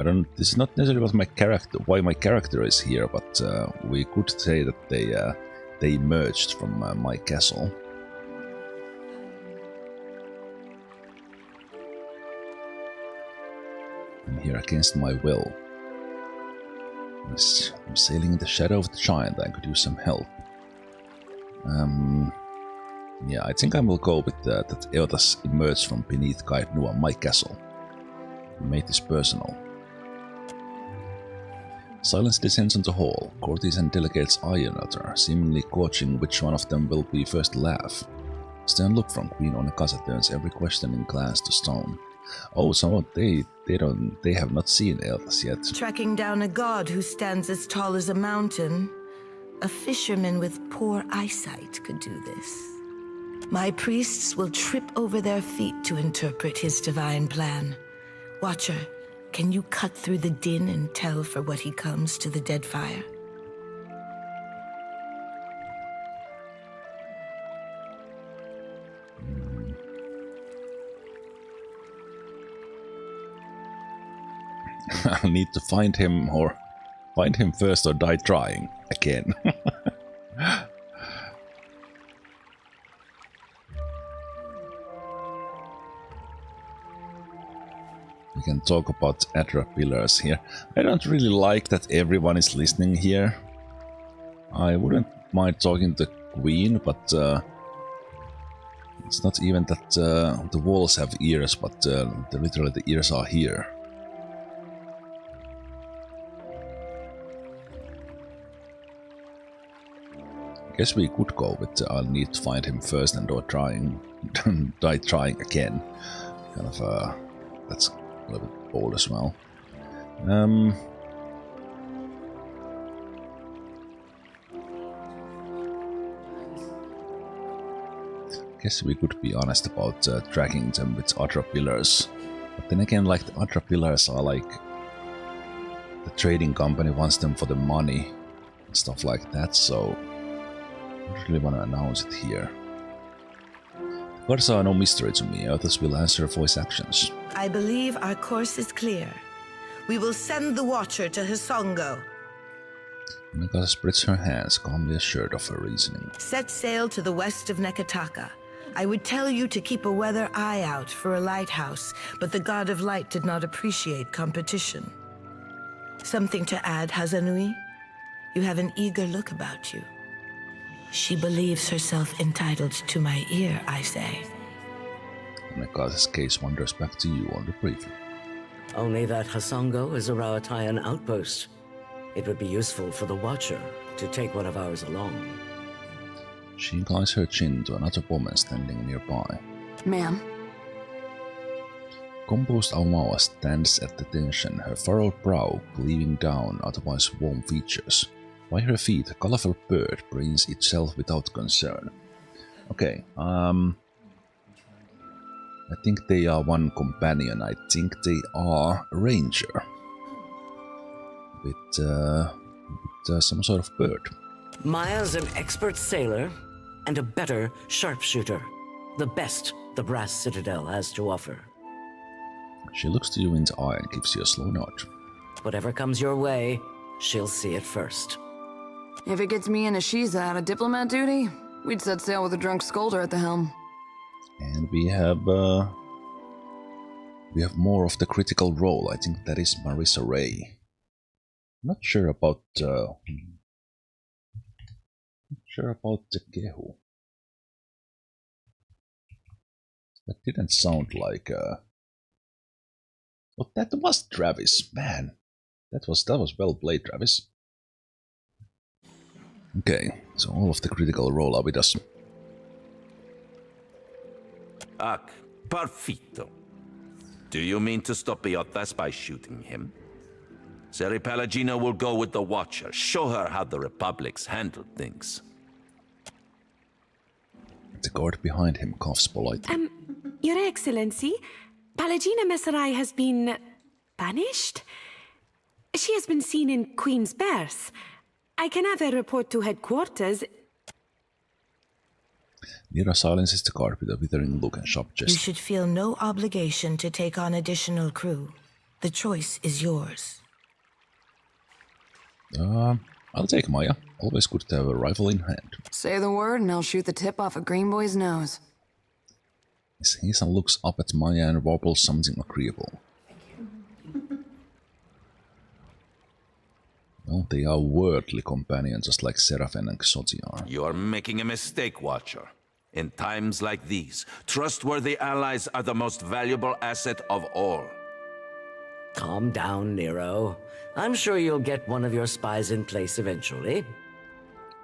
I don't. This is not necessarily what my character. Why my character is here, but we could say that they emerged from my castle. I'm here against my will. I'm sailing in the shadow of the giant. I could use some help. Yeah, I think I will go with that Eodas emerged from beneath Kaidnua, my castle. We made this personal. Silence descends on the hall. Courtiers and delegates eye another, seemingly coaching which one of them will be first to laugh. Stern look from Queen Onekaza turns every questioning glance to stone. Oh, so they have not seen Eodas yet. Tracking down a god who stands as tall as a mountain. A fisherman with poor eyesight could do this. My priests will trip over their feet to interpret his divine plan. Watcher, can you cut through the din and tell for what he comes to the Deadfire? I'll need to find him first or die trying again. We can talk about Adra pillars here. I don't really like that everyone is listening here. I wouldn't mind talking to the Queen, but it's not even that the walls have ears, but literally the ears are here. Guess we could go with I'll need to find him first and or die trying again. Kind of that's a little bit bold as well. Guess we could be honest about tracking them with Adra pillars. But then again, like the Adra pillars are like the trading company wants them for the money and stuff like that, so I don't really want to announce it here. The gods are no mystery to me, others will answer voice actions. I believe our course is clear. We will send the Watcher to Hasongo. Onekaza spreads her hands, calmly assured of her reasoning. Set sail to the west of Neketaka. I would tell you to keep a weather eye out for a lighthouse, but the God of Light did not appreciate competition. Something to add, Hazanui? You have an eager look about you. She believes herself entitled to my ear, I say. Onekaza's gaze wanders back to you on the briefing. Only that Hasongo is a Rauataian outpost. It would be useful for the Watcher to take one of ours along. She inclines her chin to another woman standing nearby. Ma'am? composed Aumaua stands at attention, her furrowed brow cleaving down otherwise warm features. By her feet, a colorful bird preens itself without concern. Okay, I think they are one companion. I think they are a ranger. With some sort of bird. Maya's an expert sailor and a better sharpshooter. The best the Brass Citadel has to offer. She looks to you in the eye and gives you a slow nod. Whatever comes your way, she'll see it first. If it gets me and Ashiza out of diplomat duty, we'd set sail with a drunk scolder at the helm. And we have more of the critical role. I think that is Marissa Ray. Not sure about Tekēhu. That didn't sound like oh, that was Travis, man. That was well played, Travis. Okay, so all of the critical role are with us. Ac, perfecto. Do you mean to stop Biotas by shooting him? Seri Palagina will go with the Watcher, show her how the Republic's handled things. The guard behind him coughs politely. Your Excellency, Palagina Messerai has been banished? She has been seen in Queen's Berth. I can have a report to headquarters. Mira silences the guard with a withering look and sharp gesture. You should feel no obligation to take on additional crew. The choice is yours. I'll take Maia. Always good to have a rifle in hand. Say the word and I'll shoot the tip off a green boy's nose. Hisa looks up at Maia and warbles something agreeable. Well, they are worldly companions just like Seraphen and Xoti are. You are making a mistake, Watcher. In times like these, trustworthy allies are the most valuable asset of all. Calm down, Nero. I'm sure you'll get one of your spies in place eventually.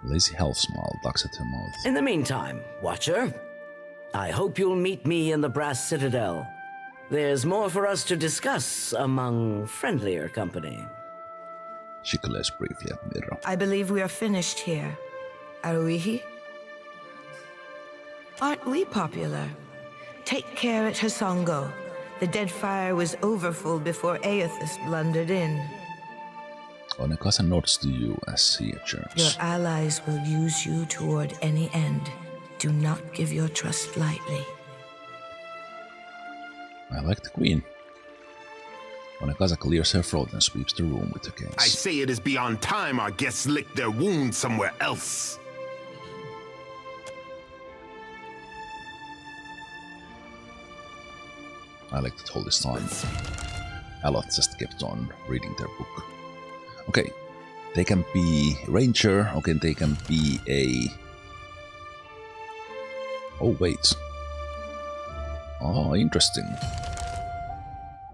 Lazy half smile ducks at her mouth. In the meantime, Watcher, I hope you'll meet me in the Brass Citadel. There's more for us to discuss among friendlier company. She glares briefly at Mira. I believe we are finished here. Aruihi? Aren't we popular? Take care at Hasongo. The Deadfire was overfull before Aethys blundered in. Onekaza nods to you as he adjourns. Your allies will use you toward any end. Do not give your trust lightly. I like the Queen. Onekaza clears her throat and sweeps the room with her gaze. I say it is beyond time our guests lick their wounds somewhere else. I like that all this time. Aloth just kept on reading their book. Okay, they can be ranger, okay, they can be a... Oh, wait. Oh, interesting.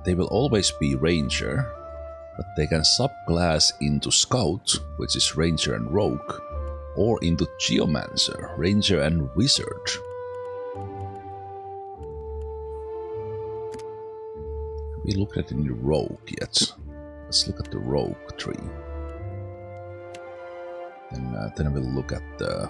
They will always be ranger, but they can subclass into scout, which is ranger and rogue, or into geomancer, ranger and wizard. We looked at any rogue yet. Let's look at the rogue tree. And then we'll look at the...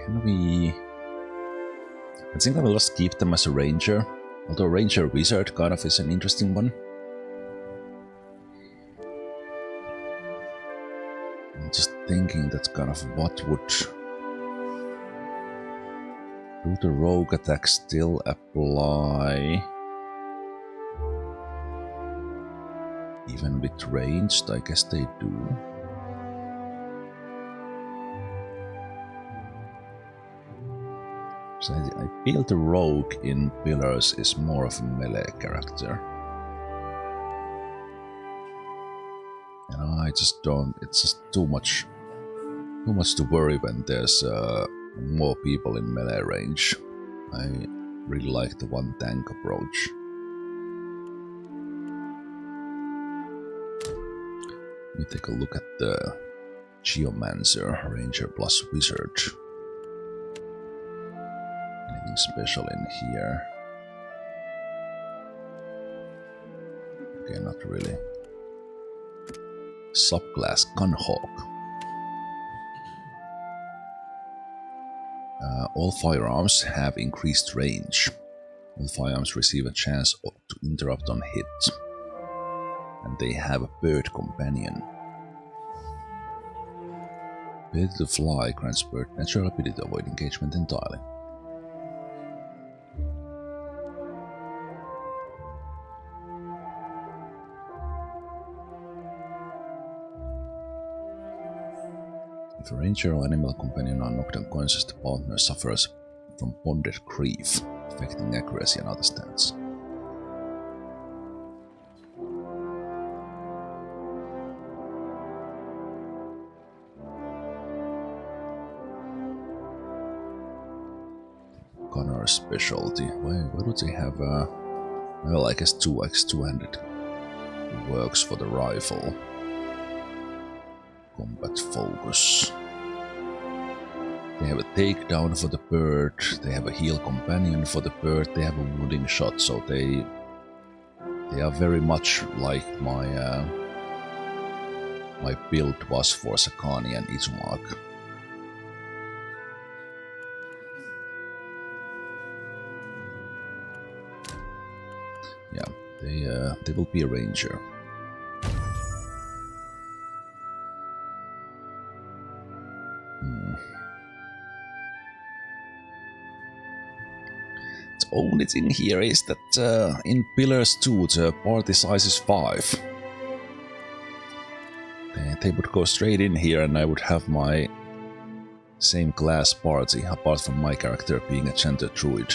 Can we... I think I will just keep them as a ranger. Although ranger wizard kind of is an interesting one. I'm just thinking that kind of what would... Do the rogue attacks still apply? Even with ranged? I guess they do. So I feel the rogue in Pillars is more of a melee character. And I just don't, it's just too much to worry when there's more people in melee range. I really like the one tank approach. Let me take a look at the Geomancer, Ranger plus Wizard. Anything special in here? Okay, not really. Subclass Gunhawk. All firearms have increased range. All firearms receive a chance to interrupt on hit. And they have a bird companion. Ability to fly grants bird natural ability to avoid engagement entirely. If a ranger or animal companion are knocked unconscious, the partner suffers from bonded grief, affecting accuracy and other stats. Gunner specialty. Why would they have well, I guess two-handed works for the rifle. Combat focus. They have a takedown for the bird, they have a heal companion for the bird, they have a wounding shot, so they are very much like my my build was for Sakani and Izumak. Yeah, they will be a ranger. The only thing here is that in Pillars 2 the party size is 5. They would go straight in here and I would have my same class party, apart from my character being a Chanter Druid.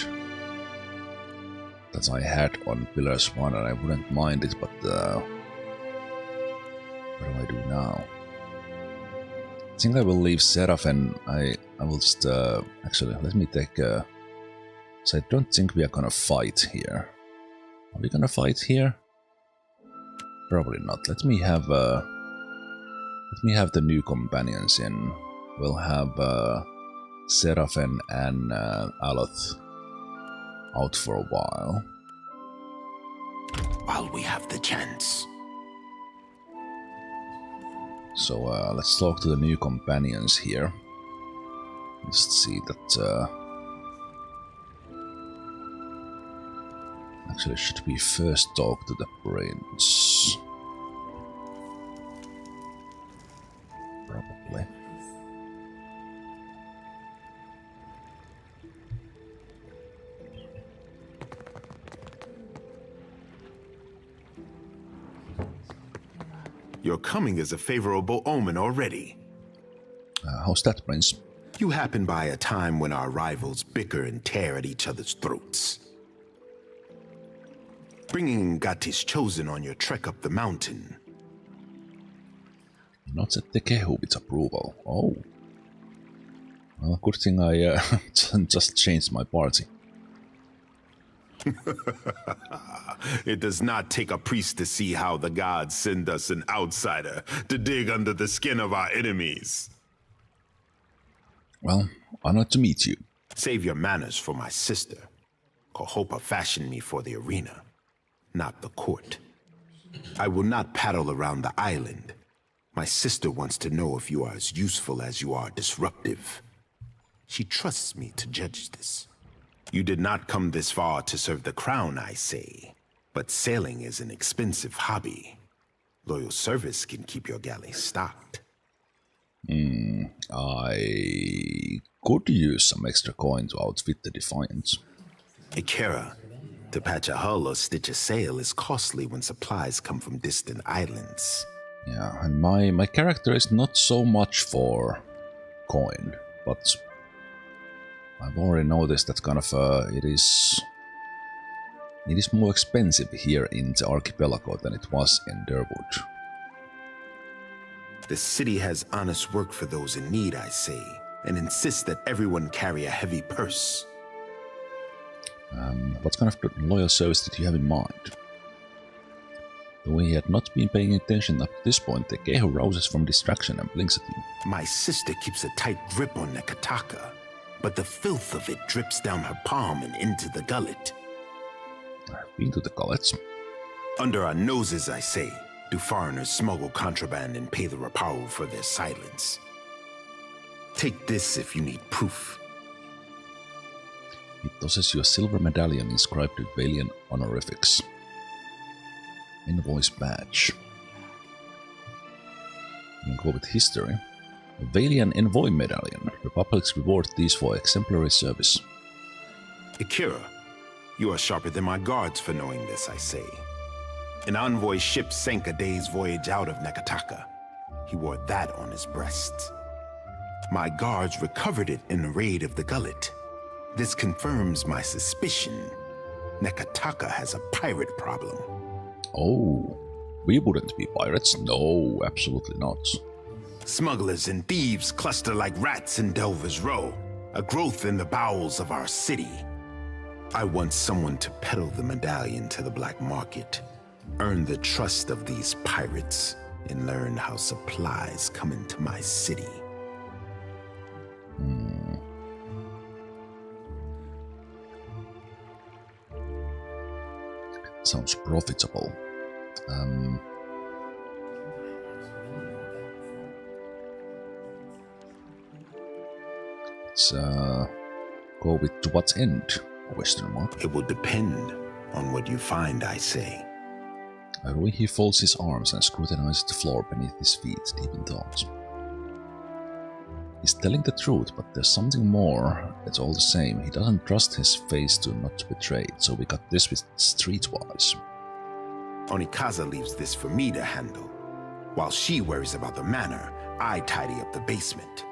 That I had on Pillars 1 and I wouldn't mind it, but what do I do now? I think I will leave Seraph and I will just actually let me take so I don't think we are gonna fight here. Are we gonna fight here? Probably not. Let me have the new companions in. We'll have Seraphen and Aloth out for a while. While we have the chance. So let's talk to the new companions here. Just see that. Actually, should we first talk to the prince? Probably. Your coming is a favorable omen already. How's that, Prince? You happen by a time when our rivals bicker and tear at each other's throats. Bringing Ngati's chosen on your trek up the mountain. Not at Tekēhu with approval. Oh. Well, good thing I just changed my party. It does not take a priest to see how the gods send us an outsider to dig under the skin of our enemies. Well, honored to meet you. Save your manners for my sister. Kohopa fashioned me for the arena, not the court. I will not paddle around the island. My sister wants to know if you are as useful as you are disruptive. She trusts me to judge this. You did not come this far to serve the crown, I say. But sailing is an expensive hobby. Loyal service can keep your galley stocked. I could use some extra coin to outfit the Defiant. Ikera, to patch a hull or stitch a sail is costly when supplies come from distant islands. Yeah, and my character is not so much for coin, but I've already noticed that kind of it is more expensive here in the archipelago than it was in Durwood. The city has honest work for those in need, I say, and insists that everyone carry a heavy purse. What kind of loyal service did you have in mind? Though he had not been paying attention up to this point, Tekēhu rouses from distraction and blinks at you. My sister keeps a tight grip on Neketaka, but the filth of it drips down her palm and into the gullet. I've been to the gullets. Under our noses, I say, do foreigners smuggle contraband and pay the Rapau for their silence. Take this if you need proof. He tosses you a silver medallion inscribed with Valiant honorifics. Invoice badge. You can go with history. A Valiant Envoy medallion. Republics reward these for exemplary service. Akira, you are sharper than my guards for knowing this, I say. An envoy ship sank a day's voyage out of Neketaka. He wore that on his breast. My guards recovered it in a raid of the gullet. This confirms my suspicion. Neketaka has a pirate problem. Oh, we wouldn't be pirates. No, absolutely not. Smugglers and thieves cluster like rats in Delver's Row, a growth in the bowels of our city. I want someone to peddle the medallion to the black market, earn the trust of these pirates, and learn how supplies come into my city. Sounds profitable. Let's go with to what end? Question mark. It will depend on what you find, I say. Rui, he folds his arms and scrutinizes the floor beneath his feet, deep in thought. He's telling the truth, but there's something more. It's all the same. He doesn't trust his face to not to betray it, so we got this with streetwise. Onekaza leaves this for me to handle. While she worries about the manor, I tidy up the basement.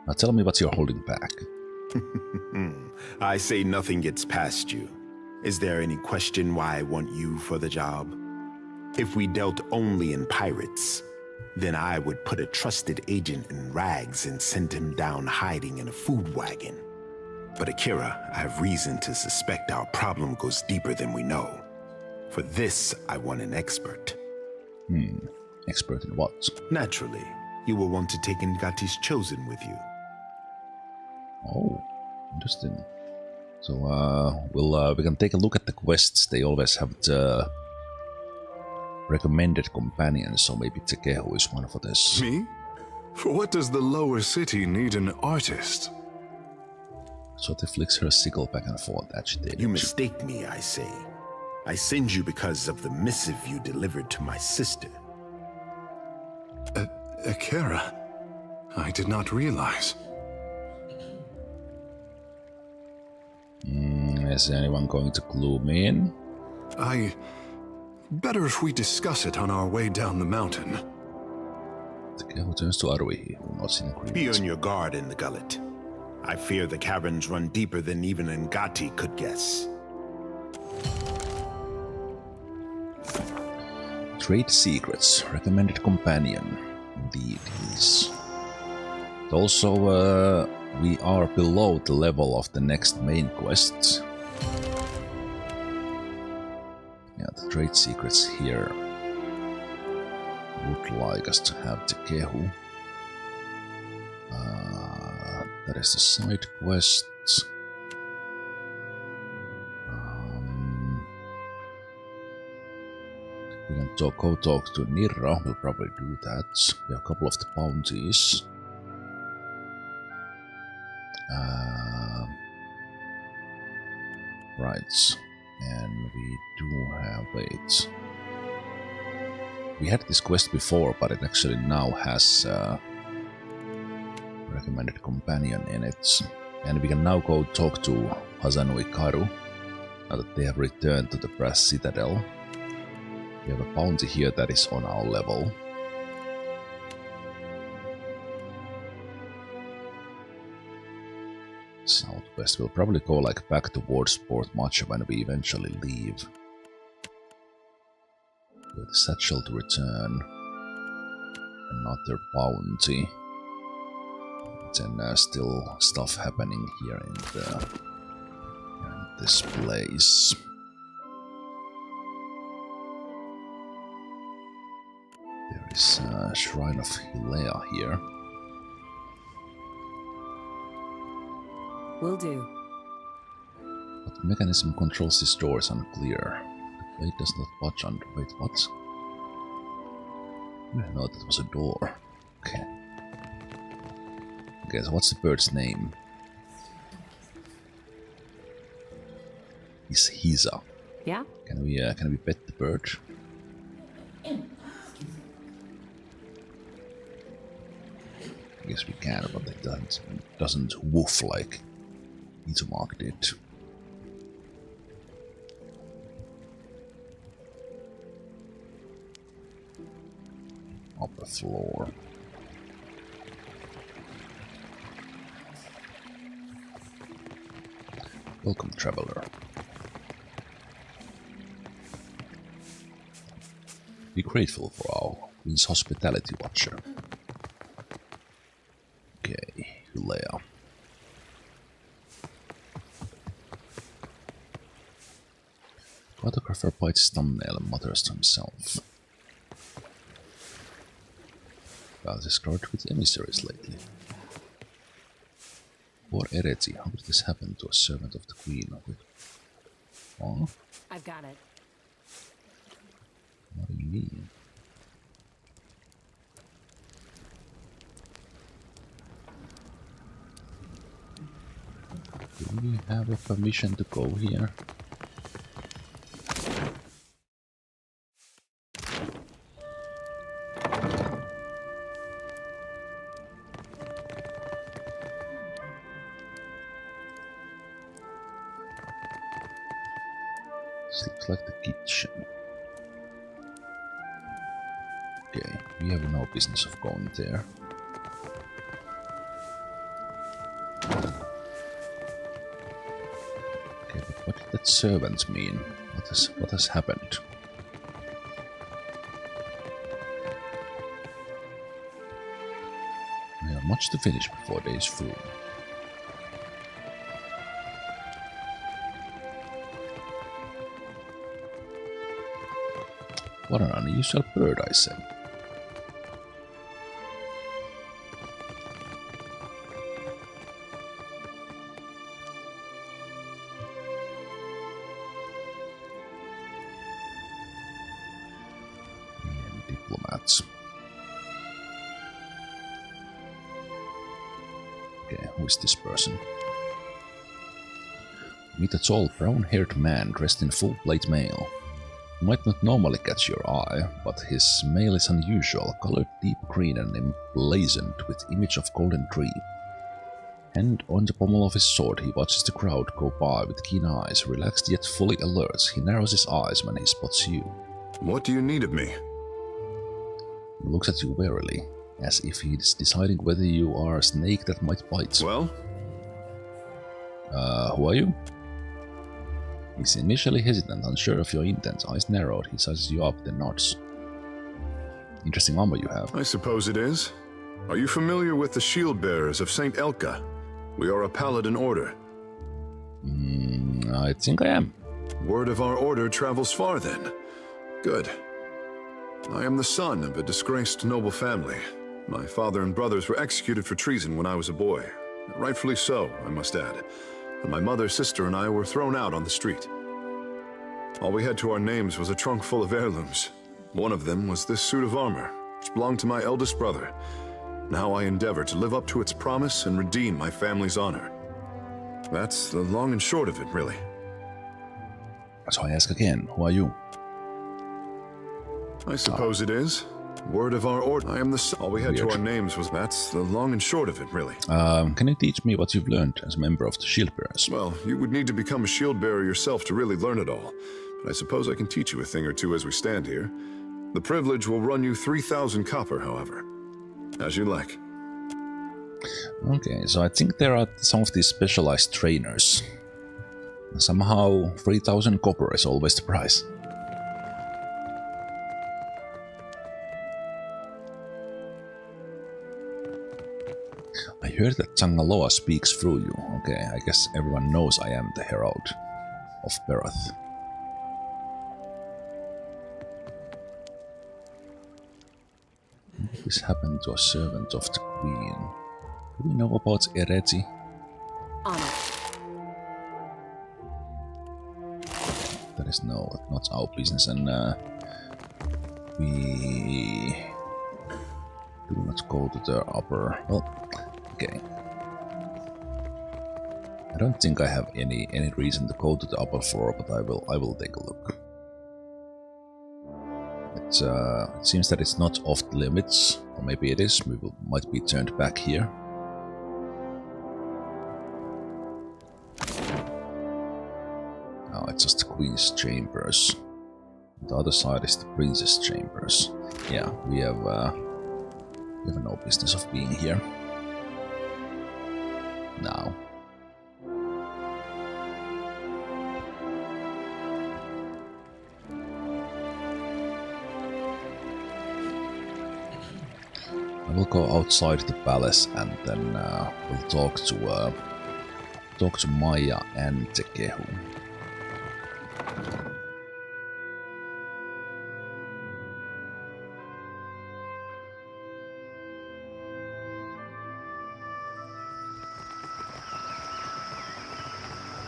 Now tell me what you're holding back. I say nothing gets past you. Is there any question why I want you for the job? If we dealt only in pirates, then I would put a trusted agent in rags and send him down hiding in a food wagon. But Akira, I have reason to suspect our problem goes deeper than we know. For this, I want an expert. Expert in what? Naturally, you will want to take Ngati's chosen with you. Oh, interesting. So we can take a look at the quests. They always have the recommended companions, so maybe Tekēhu is one for this. Me? For what does the lower city need an artist? Soti flicks her sickle back and forth, agitated. You mistake me, I say. I send you because of the missive you delivered to my sister. Akira, I did not realize. Is anyone going to clue me in? Better if we discuss it on our way down the mountain. Tekēhu turns to Arui, who nods in agreement. Be on your guard in the gullet. I fear the caverns run deeper than even Ngati could guess. Trade secrets, recommended companion. Indeed, is. Also, we are below the level of the next main quests. Yeah, the trade secrets here would like us to have Tekēhu. That is the side quest. We can go talk to Nirra, we'll probably do that. We have a couple of the bounties. Right, and we do have, wait. We had this quest before, but it actually now has recommended companion in it. And we can now go talk to Hazanui Karu, now that they have returned to the Brass Citadel. We have a bounty here that is on our level. Southwest. We'll probably go like back towards Port Macho when we eventually leave. With the satchel to return. Another bounty. Then still stuff happening here in this place. There is a Shrine of Hilea here. Will do. What mechanism controls this door is unclear. The blade does not budge under. Wait, what? No, that was a door. Okay. Okay, so what's the bird's name? It's Hisa. Yeah? Can we pet the bird? I guess we can, but it doesn't woof like Izumak did. Upper floor. Welcome, traveler. Be grateful for our Queen's hospitality, Watcher. Okay, Hilea. Photographer bites his thumbnail and mutters to himself. Well, this crowd with emissaries lately. What heresy? How did this happen to a servant of the Queen? Oh? I've got it. What do you mean? Do we have a permission to go here? This looks like the kitchen. Okay, we have no business of going there. Okay, but what did that servant mean? What has happened? We have much to finish before day is through. What an unusual bird, I say. Diplomats. Okay, who is this person? Meet a tall, brown-haired man dressed in full plate mail. He might not normally catch your eye, but his mail is unusual, colored deep green and emblazoned with image of golden tree. And on the pommel of his sword he watches the crowd go by with keen eyes, relaxed yet fully alert. He narrows his eyes when he spots you. What do you need of me? He looks at you warily, as if he is deciding whether you are a snake that might bite. Well? Who are you? He's initially hesitant, unsure of your intent. Eyes narrowed, he sizes you up, then nods. Interesting armor you have. I suppose it is. Are you familiar with the shield bearers of St. Elka? We are a paladin order. I think I am. Word of our order travels far then. Good. I am the son of a disgraced noble family. My father and brothers were executed for treason when I was a boy. Rightfully so, I must add. And my mother, sister, and I were thrown out on the street. All we had to our names was a trunk full of heirlooms. One of them was this suit of armor, which belonged to my eldest brother. Now I endeavor to live up to its promise and redeem my family's honor. That's the long and short of it, really. So I ask again, who are you? I suppose it is. Word of our order. I am the son. All we had to our names was... That's the long and short of it, really. Can you teach me what you've learned as a member of the Shield Bearers? Well, you would need to become a shield bearer yourself to really learn it all. But I suppose I can teach you a thing or two as we stand here. The privilege will run you 3,000 copper, however. As you like. Okay, so I think there are some of these specialized trainers. Somehow 3,000 copper is always the price. I heard that Tangaloa speaks through you. Okay, I guess everyone knows I am the Herald. of birth. This happened to a servant of the Queen. Do we know about Ereti? On it. That is not our business, and we do not go to the upper. Well, okay. I don't think I have any reason to go to the upper floor, but I will take a look. It seems that it's not off the limits, or maybe it is. We might be turned back here. Oh, it's just the Queen's chambers. The other side is the Princess' chambers. Yeah, we have no business of being here. Now. We'll go outside the palace and then we'll talk to Maia and Tekēhu.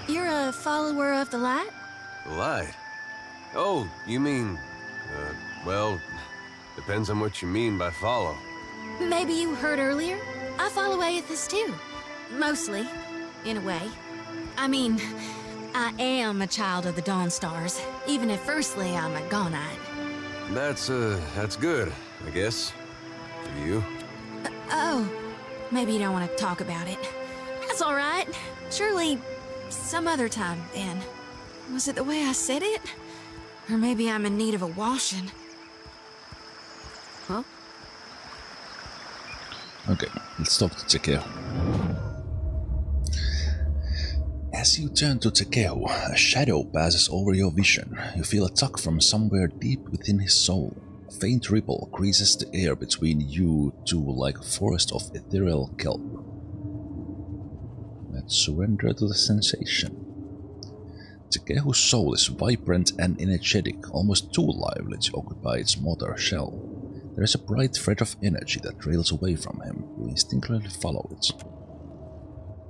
You're a follower of the light? The light? Oh, you mean... well, depends on what you mean by follow. Maybe you heard earlier? I follow Aethys too. Mostly, in a way. I mean, I am a child of the Dawn Stars, even if firstly I'm a Gaunite. That's good, I guess. For you. Oh, maybe you don't want to talk about it. That's all right. Surely, some other time, then. Was it the way I said it? Or maybe I'm in need of a washing. Huh? Okay, let's talk to Tekēhu. As you turn to Tekēhu, a shadow passes over your vision. You feel a tug from somewhere deep within his soul. A faint ripple creases the air between you two like a forest of ethereal kelp. Let's surrender to the sensation. Tekēhu's soul is vibrant and energetic, almost too lively to occupy its mortar shell. There is a bright thread of energy that trails away from him. You instinctively follow it.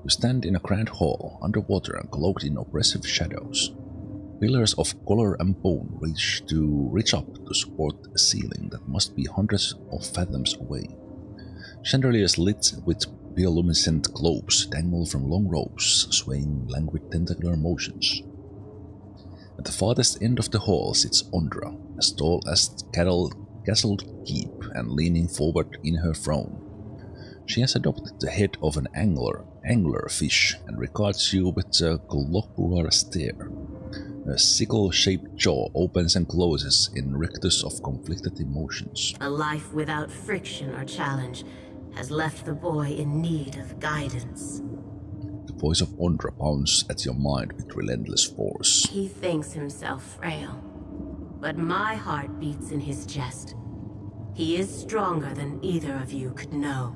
You stand in a grand hall, underwater and cloaked in oppressive shadows. Pillars of color and bone reach up to support a ceiling that must be hundreds of fathoms away. Chandeliers lit with bioluminescent globes dangle from long ropes, swaying languid tentacular motions. At the farthest end of the hall sits Ondra, as tall as castled keep and leaning forward in her throne. She has adopted the head of an angler fish and regards you with a globular stare. Her sickle-shaped jaw opens and closes in rictus of conflicted emotions. A life without friction or challenge has left the boy in need of guidance. The voice of Ondra pounds at your mind with relentless force. He thinks himself frail, but my heart beats in his chest. He is stronger than either of you could know.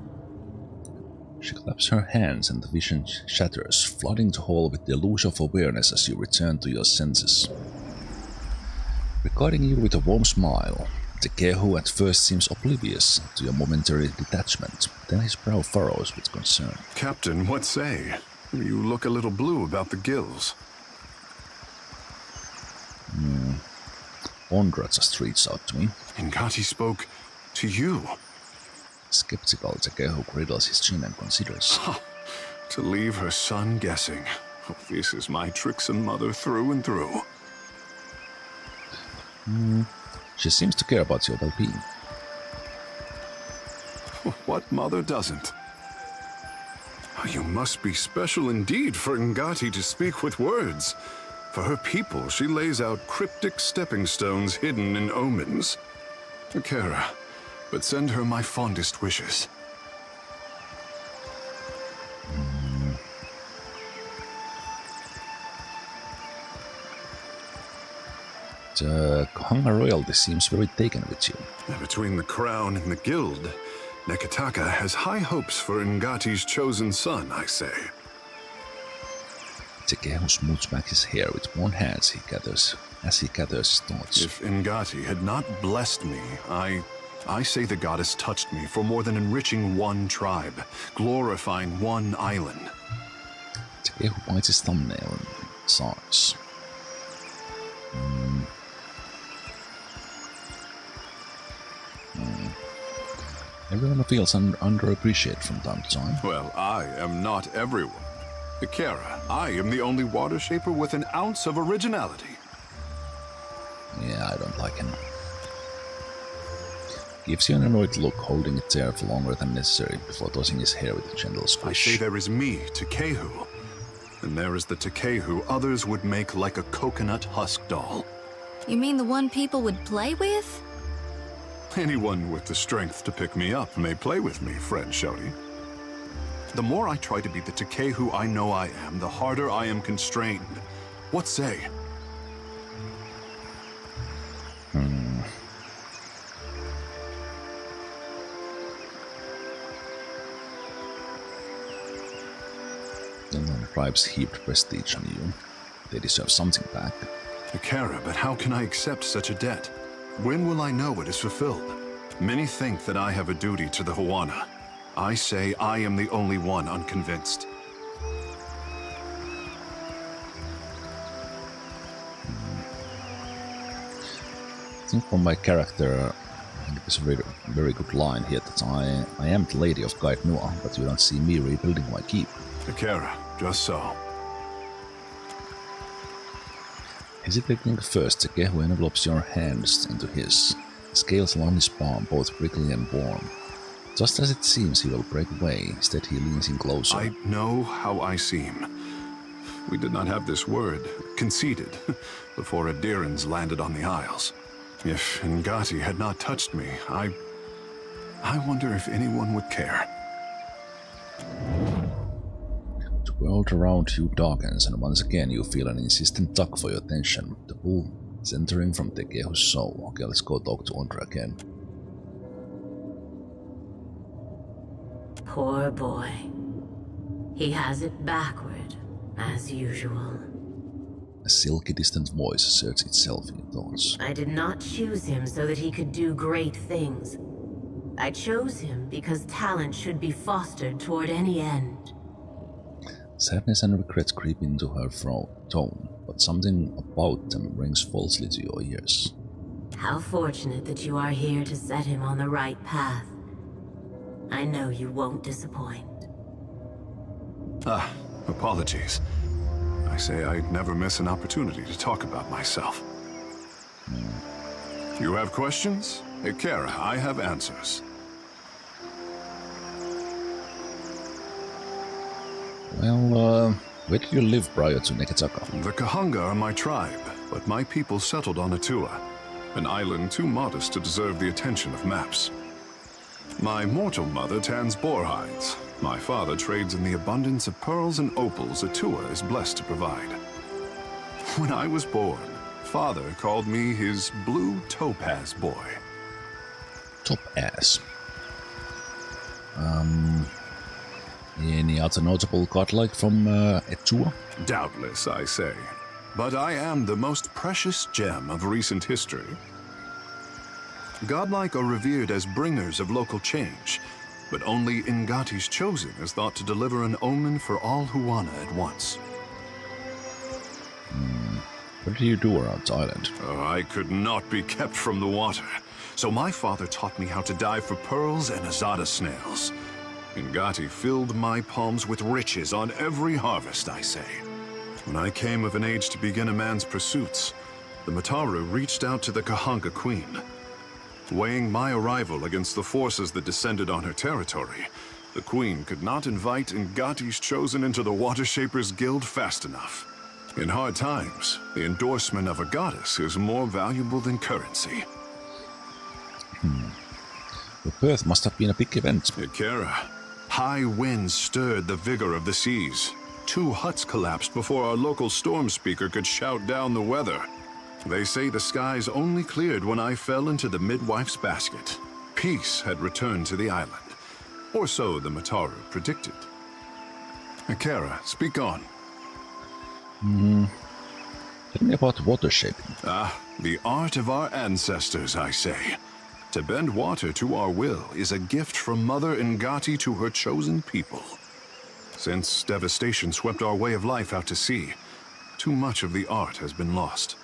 She claps her hands and the vision shatters, flooding the hall with the illusion of awareness as you return to your senses. Regarding you with a warm smile, Tekēhu at first seems oblivious to your momentary detachment, then his brow furrows with concern. Captain, what say? You look a little blue about the gills. Ondra just reached out to me. Ngati spoke to you. Skeptical, Tekēhu cradles his chin and considers. To leave her son guessing. Oh, this is my tricksome mother through and through. She seems to care about your well-being. What mother doesn't? You must be special indeed for Ngati to speak with words. For her people, she lays out cryptic stepping stones hidden in omens. Kara, but send her my fondest wishes. The Kahanga royalty seems very taken with you. Between the crown and the guild, Neketaka has high hopes for Ngati's chosen son, I say. Tekēhu smooths back his hair with one hand as he gathers his thoughts. If Ngati had not blessed me, I say the goddess touched me for more than enriching one tribe, glorifying one island. Tekēhu bites his thumbnail and sighs. Everyone feels underappreciated from time to time. Well, I am not everyone. Kara, I am the only water shaper with an ounce of originality. Yeah, I don't like him. Gives you an annoyed look, holding it there for longer than necessary before tossing his hair with a gentle squish. I say there is me, Tekēhu, and there is the Tekēhu others would make like a coconut husk doll. You mean the one people would play with? Anyone with the strength to pick me up may play with me, friend Shouty. The more I try to be the Tekēhu I know I am, the harder I am constrained. What say? The non-tribes heaped prestige on you. They deserve something back. Kara, but how can I accept such a debt? When will I know it is fulfilled? Many think that I have a duty to the Huana. I say I am the only one unconvinced. I think from my character, I think it's a very good line here that I am the Lady of Guide Nua, but you don't see me rebuilding my keep. Kara, just so. Hesitating first, Tekēhu envelopes your hands into his. Scales along his palm, both prickly and warm. Just as it seems he will break away, instead he leans in closer. I know how I seem. We did not have this word, conceded, before Adirans landed on the Isles. If Ngati had not touched me, I wonder if anyone would care. The world around you darkens, and once again you feel an insistent tug for your attention. The pull is entering from Tekēhu's soul. Okay, let's go talk to Ondra again. Poor boy. He has it backward, as usual. A silky distant voice asserts itself in your thoughts. I did not choose him so that he could do great things. I chose him because talent should be fostered toward any end. Sadness and regret creep into her tone, but something about them rings falsely to your ears. How fortunate that you are here to set him on the right path. I know you won't disappoint. Apologies. I say I'd never miss an opportunity to talk about myself. You have questions? Kara, I have answers. Well, where did you live prior to Neketaka? The Kahanga are my tribe, but my people settled on Atua, an island too modest to deserve the attention of maps. My mortal mother tans boar hides. My father trades in the abundance of pearls and opals Atua is blessed to provide. When I was born, father called me his blue topaz boy. Topaz. Any other notable godlike from Atua? Doubtless, I say. But I am the most precious gem of recent history. Godlike are revered as bringers of local change, but only Ngati's chosen is thought to deliver an omen for all Huana at once. What do you do around the island? Oh, I could not be kept from the water, so my father taught me how to dive for pearls and azada snails. Ngati filled my palms with riches on every harvest, I say. When I came of an age to begin a man's pursuits, the Mataru reached out to the Kahanga Queen. Weighing my arrival against the forces that descended on her territory, the Queen could not invite Ngati's chosen into the Water Shapers Guild fast enough. In hard times, the endorsement of a goddess is more valuable than currency. Your birth must have been a big event. Kara, high winds stirred the vigor of the seas. 2 huts collapsed before our local storm speaker could shout down the weather. They say the skies only cleared when I fell into the midwife's basket. Peace had returned to the island. Or so the Mataru predicted. Kara, speak on. Tell me about water shaping. The art of our ancestors, I say. To bend water to our will is a gift from Mother Ngati to her chosen people. Since devastation swept our way of life out to sea, too much of the art has been lost.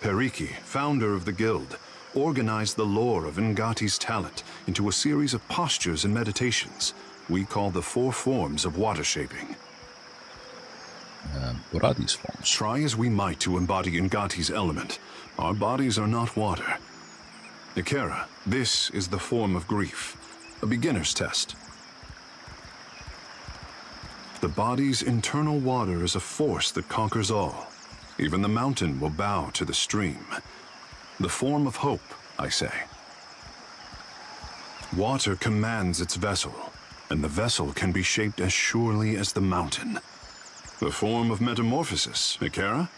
Periki, founder of the guild, organized the lore of Ngati's talent into a series of postures and meditations we call the 4 forms of water shaping. What are these forms? Try as we might to embody Ngati's element, our bodies are not water. Nekera, this is the form of grief, a beginner's test. The body's internal water is a force that conquers all. Even the mountain will bow to the stream. The form of hope, I say. Water commands its vessel, and the vessel can be shaped as surely as the mountain. The form of metamorphosis, Nekera?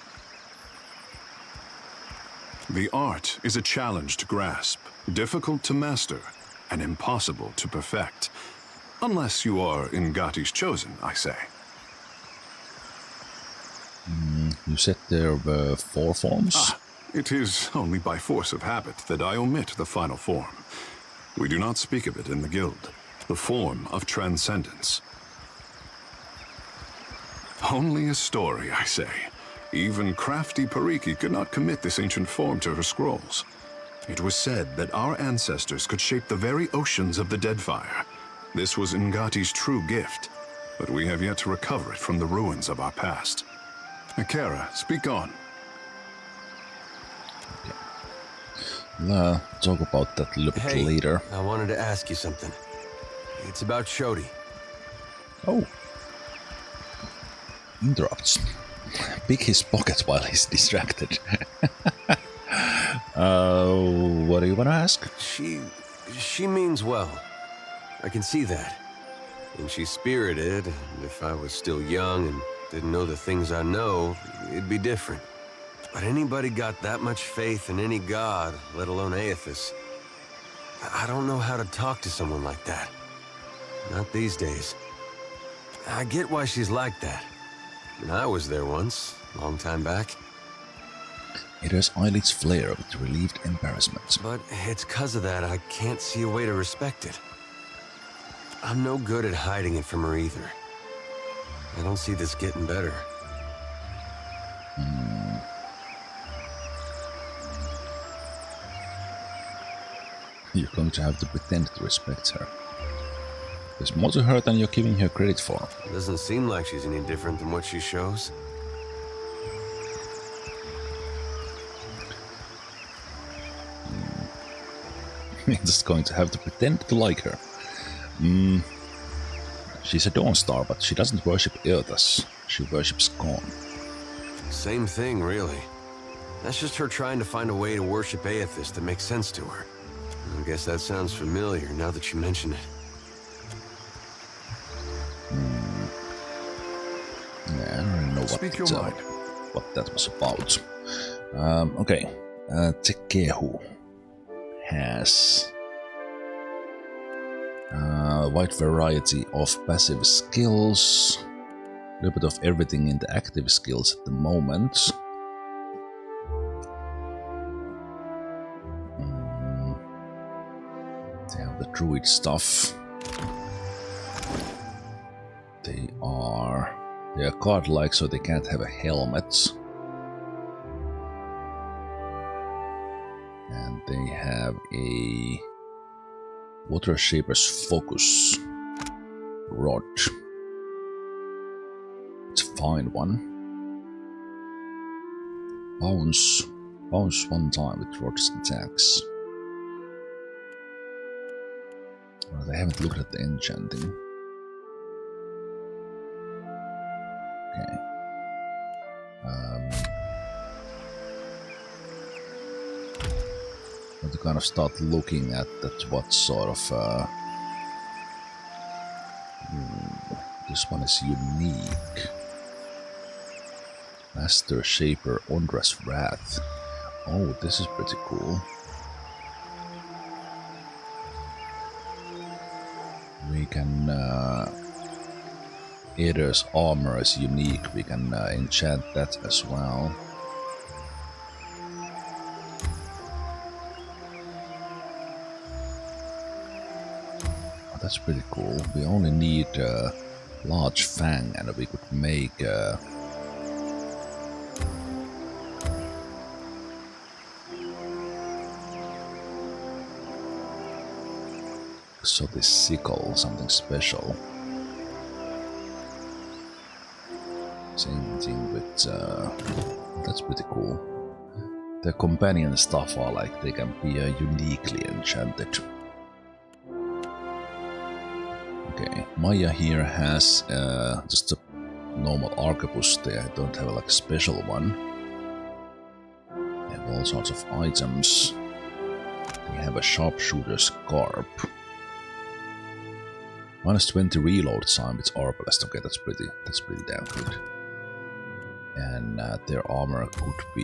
The art is a challenge to grasp, difficult to master, and impossible to perfect. Unless you are Ngati's chosen, I say. You said there were 4 forms? It is only by force of habit that I omit the final form. We do not speak of it in the guild. The form of transcendence. Only a story, I say. Even crafty Periki could not commit this ancient form to her scrolls. It was said that our ancestors could shape the very oceans of the Deadfire. This was Ngati's true gift, but we have yet to recover it from the ruins of our past. Nekera, speak on. Okay. Talk about that a little bit later. I wanted to ask you something. It's about Shodi. Oh. Interrupts. Pick his pocket while he's distracted. What do you want to ask? She means well. I can see that. And she's spirited, and if I was still young and didn't know the things I know, it'd be different. But anybody got that much faith in any god, let alone Aethys? I don't know how to talk to someone like that. Not these days. I get why she's like that. And I was there once, a long time back. It has eyelids flare with relieved embarrassment. But it's 'cause of that I can't see a way to respect it. I'm no good at hiding it from her either. I don't see this getting better. You're going to have to pretend to respect her. There's more to her than you're giving her credit for. It doesn't seem like she's any different than what she shows. You're just going to have to pretend to like her. She's a Dawn Star, but she doesn't worship Aethys. She worships Gorn. Same thing, really. That's just her trying to find a way to worship Aethys that makes sense to her. I guess that sounds familiar now that you mention it. Yeah, I don't really know what that was about. Okay. Tekēhu has a wide variety of passive skills. A little bit of everything in the active skills at the moment. They have the druid stuff. They are godlike, so they can't have a helmet. And they have a Water Shaper's Focus rod. It's a fine one. Bounce 1 time with rod's attacks. Well, they haven't looked at the enchanting. Okay. To kind of start looking at what sort of this one is unique. Master Shaper Ondra's Wrath. Oh, this is pretty cool. We can Eder's armor is unique, we can enchant that as well. Oh, that's pretty cool. We only need a large fang and we could make so this sickle, something special. Same thing with that's pretty cool. The companion stuff are like they can be uniquely enchanted. Okay, Maia here has just a normal arquebus. They don't have like a special one. They have all sorts of items. They have a sharpshooter's garb. -20 reload time with arbalest. Okay, that's pretty damn good. And their armor could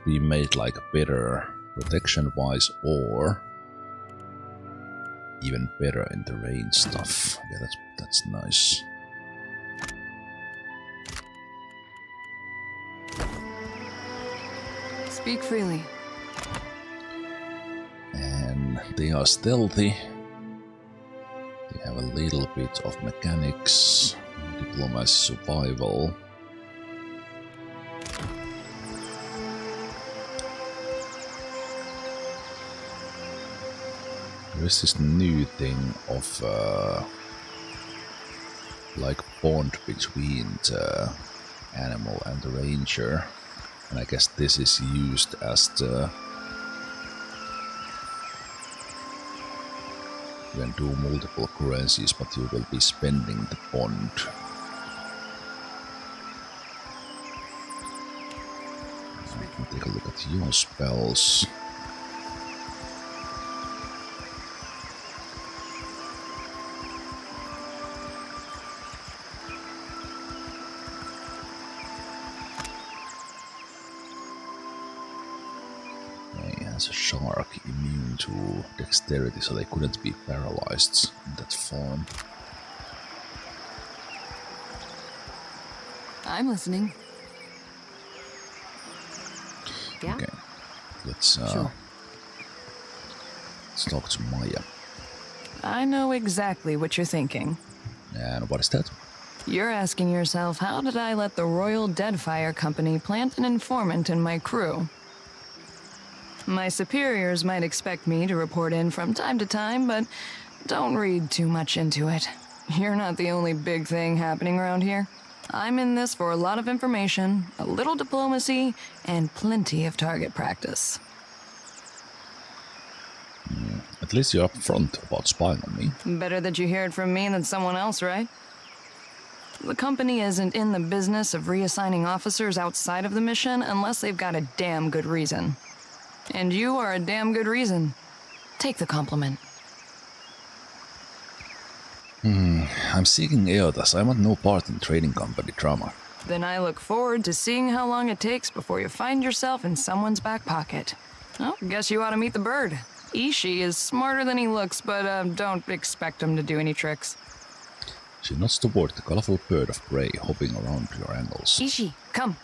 be made like better protection wise, or even better in the range stuff. Okay, that's nice. Speak freely. And they are stealthy. They have a little bit of mechanics, diplomacy, survival. There is this new thing of like bond between the animal and the ranger, and I guess this is used as the you can do multiple currencies, but you will be spending the bond. We can take a look at your spells. As a shark, immune to dexterity, so they couldn't be paralyzed in that form. I'm listening. Yeah. Okay, let's talk to Maia. I know exactly what you're thinking. And what is that? You're asking yourself, how did I let the Royal Deadfire Company plant an informant in my crew? My superiors might expect me to report in from time to time, but don't read too much into it. You're not the only big thing happening around here. I'm in this for a lot of information, a little diplomacy, and plenty of target practice. At least you're upfront about spying on me. Better that you hear it from me than someone else, right? The company isn't in the business of reassigning officers outside of the mission unless they've got a damn good reason. And you are a damn good reason. Take the compliment. I'm seeking Eodas. I want no part in trading company drama. Then I look forward to seeing how long it takes before you find yourself in someone's back pocket. Oh, guess you ought to meet the bird. Ishi is smarter than he looks, but don't expect him to do any tricks. She nods toward the colorful bird of prey hopping around your ankles. Ishi, come.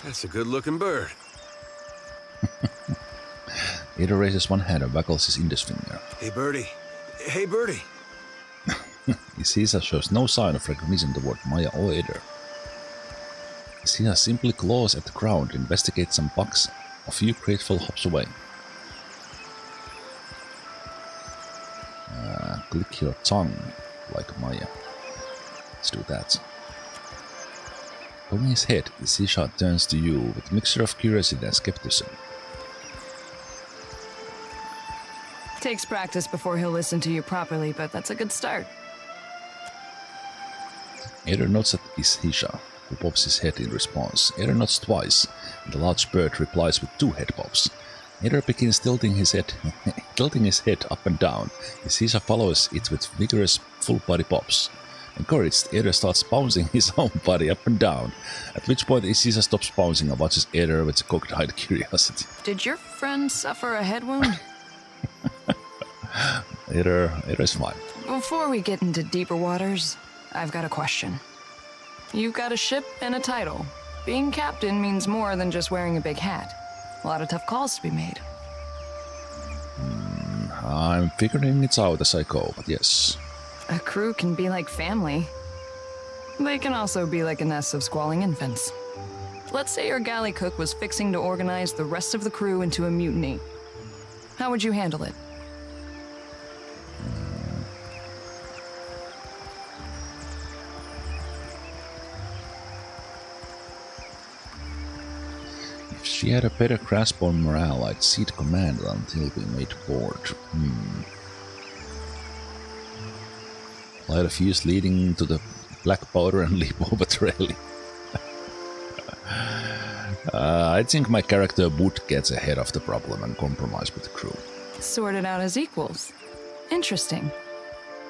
That's a good-looking bird. Eder raises one hand and waggles his index finger. Hey, birdie. Hey, birdie. Isisa shows no sign of recognition toward Maia or Eder. Isisa simply claws at the ground, investigates some bugs, a few grateful hops away. Click your tongue, like Maia. Let's do that. Holding his head, Isisa turns to you with a mixture of curiosity and skepticism. Takes practice before he'll listen to you properly, but that's a good start. Eder nods at Isisa, who pops his head in response. Eder nods twice, and the large bird replies with 2 head pops. Eder begins tilting his head up and down. Isisa follows it with vigorous full-body pops. Encouraged, Eder starts bouncing his own body up and down, at which point Isisa stops bouncing and watches Eder with cockeyed curiosity. Did your friend suffer a head wound? Eder is fine. Before we get into deeper waters, I've got a question. You've got a ship and a title. Being captain means more than just wearing a big hat. A lot of tough calls to be made. I'm figuring it out as I go, but yes. A crew can be like family. They can also be like a nest of squalling infants. Let's say your galley cook was fixing to organize the rest of the crew into a mutiny. How would you handle it? If she had a better grasp on morale, I'd cede command until we made port. Light a fuse leading to the black powder and leap over the railing. I think my character would get ahead of the problem and compromise with the crew. Sort it out as equals. Interesting.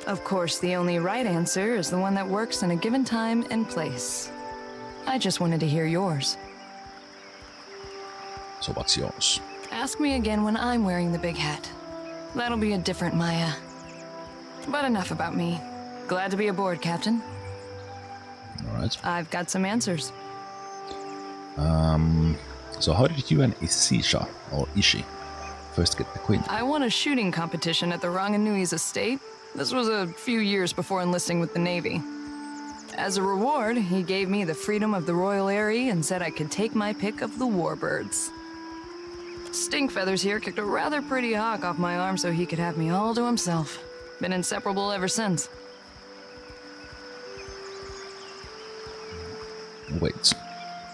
Of course, the only right answer is the one that works in a given time and place. I just wanted to hear yours. So what's yours? Ask me again when I'm wearing the big hat. That'll be a different Maya. But enough about me. Glad to be aboard, Captain. Alright. I've got some answers. So how did you and Isisha, or Ishi, first get acquainted? I won a shooting competition at the Ranganui's estate. This was a few years before enlisting with the Navy. As a reward, he gave me the freedom of the Royal Eyrie and said I could take my pick of the warbirds. Stinkfeathers here kicked a rather pretty hawk off my arm so he could have me all to himself. Been inseparable ever since. Wait,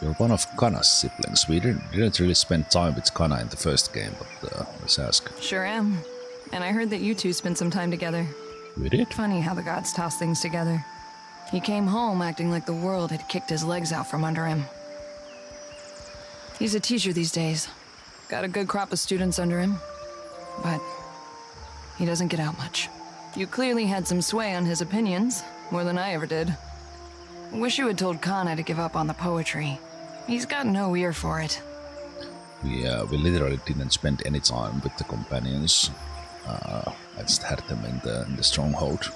you're one of Kana's siblings. We didn't really spend time with Kana in the first game, but let's ask. Sure am. And I heard that you two spent some time together. We did? Funny how the gods toss things together. He came home acting like the world had kicked his legs out from under him. He's a teacher these days. Got a good crop of students under him. But he doesn't get out much. You clearly had some sway on his opinions, more than I ever did. Wish you had told Kana to give up on the poetry. He's got no ear for it. We literally didn't spend any time with the companions. I just had them in the stronghold.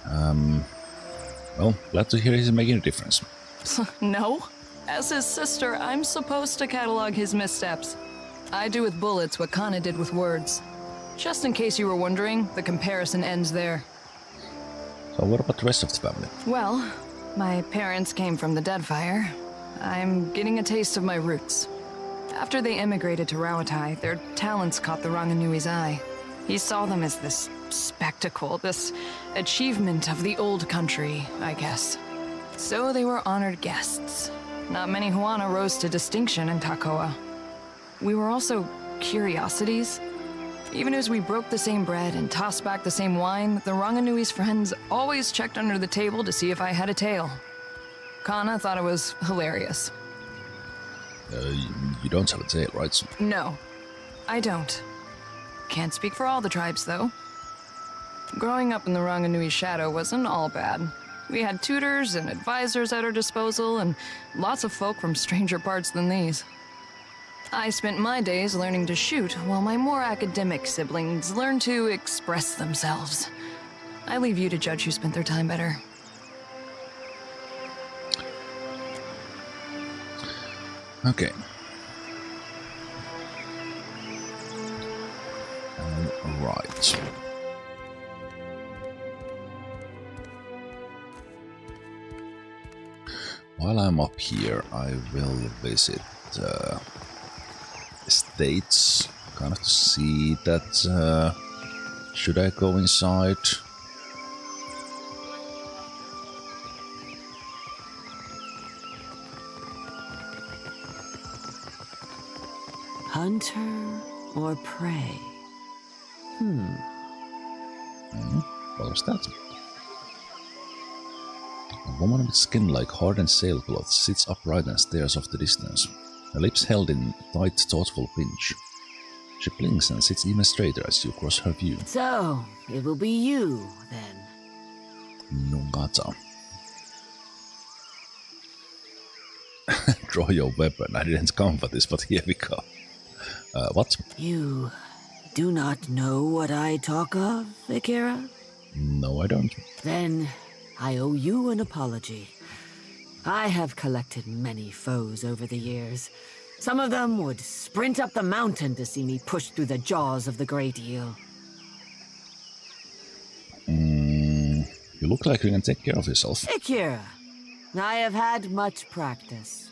Well, glad to hear he's making a difference. No. As his sister, I'm supposed to catalog his missteps. I do with bullets what Kana did with words. Just in case you were wondering, the comparison ends there. So what about the rest of the family? Well, my parents came from the Deadfire. I'm getting a taste of my roots. After they emigrated to Rawatai, their talents caught the Ranganui's eye. He saw them as this spectacle, this achievement of the old country, I guess. So they were honored guests. Not many Huana rose to distinction in Takoa. We were also curiosities. Even as we broke the same bread and tossed back the same wine, the Ranganui's friends always checked under the table to see if I had a tail. Kana thought it was hilarious. You don't have a tail, right? No, I don't. Can't speak for all the tribes, though. Growing up in the Ranganui's shadow wasn't all bad. We had tutors and advisors at our disposal, and lots of folk from stranger parts than these. I spent my days learning to shoot, while my more academic siblings learned to express themselves. I leave you to judge who spent their time better. Okay. Right. While I'm up here, I will visit estates, kind of to see that. Should I go inside? Hunter or prey? What was that? A woman with skin like hardened sailcloth sits upright and stares off the distance, her lips held in tight, thoughtful pinch. She blinks and sits even straighter as you cross her view. So, it will be you, then. Nungata. Draw your weapon. I didn't come for this, but here we go. What? You do not know what I talk of, Akira? No, I don't. Then I owe you an apology. I have collected many foes over the years. Some of them would sprint up the mountain to see me push through the jaws of the Great Eel. You look like you can take care of yourself. Akira, I have had much practice.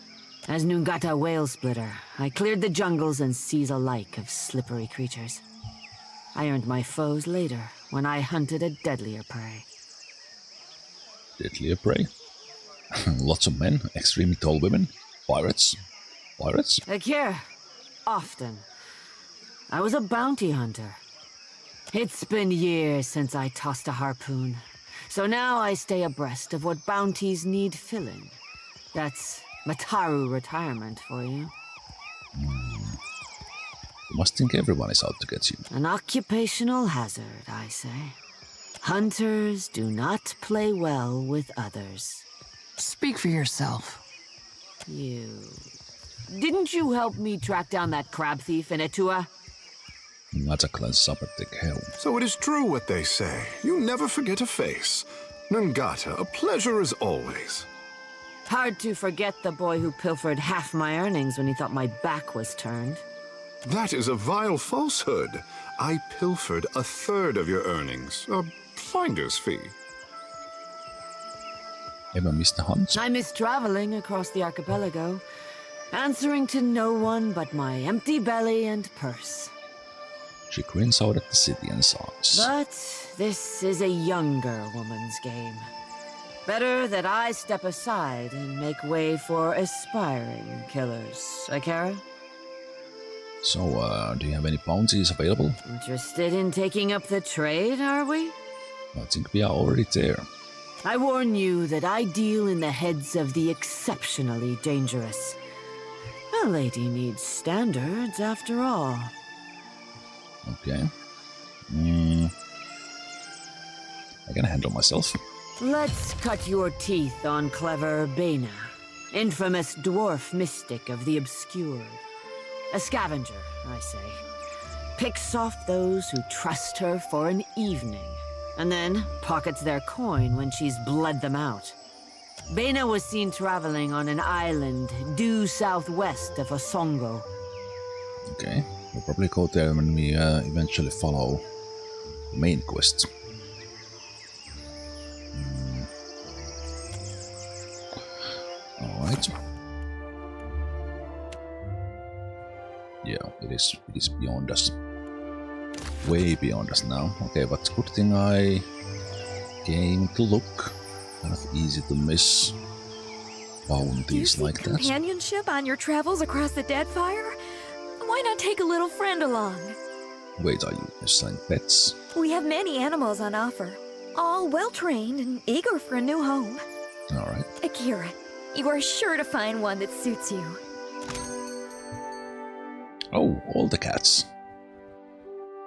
As Nungata Whale Splitter, I cleared the jungles and seas alike of slippery creatures. I earned my foes later, when I hunted a deadlier prey. Deadlier prey? Lots of men, extremely tall women, pirates. Pirates? Akira, often. I was a bounty hunter. It's been years since I tossed a harpoon, so now I stay abreast of what bounties need filling. That's Mataru retirement for you. You must think everyone is out to get you. An occupational hazard, I say. Hunters do not play well with others. Speak for yourself. You... Didn't you help me track down that crab thief in Etua? That's a cleanse up at Tekēhu. So it is true what they say. You never forget a face. Nungata, a pleasure as always. Hard to forget the boy who pilfered half my earnings when he thought my back was turned. That is a vile falsehood. I pilfered a third of your earnings. A finder's fee. Ever missed the hunt? I miss traveling across the archipelago, answering to no one but my empty belly and purse. She grins out at the city and sighs. But this is a younger woman's game. Better that I step aside and make way for aspiring killers, Akira? So, do you have any bounties available? Interested in taking up the trade, are we? I think we are already there. I warn you that I deal in the heads of the exceptionally dangerous. A lady needs standards, after all. Okay. I can handle myself. Let's cut your teeth on clever Bena, infamous dwarf mystic of the obscured. A scavenger, I say. Picks off those who trust her for an evening, and then pockets their coin when she's bled them out. Bena was seen traveling on an island due southwest of Osongo. Okay, we'll probably go there when we eventually follow the main quest. Alright. Yeah, it is beyond us. Way beyond us now. Okay, but good thing I came to look. Kind of easy to miss bounties like that. Companionship on your travels across the Deadfire? Why not take a little friend along? Wait, are you selling pets? We have many animals on offer, all well-trained and eager for a new home. Alright. Akira, you are sure to find one that suits you. Oh, all the cats.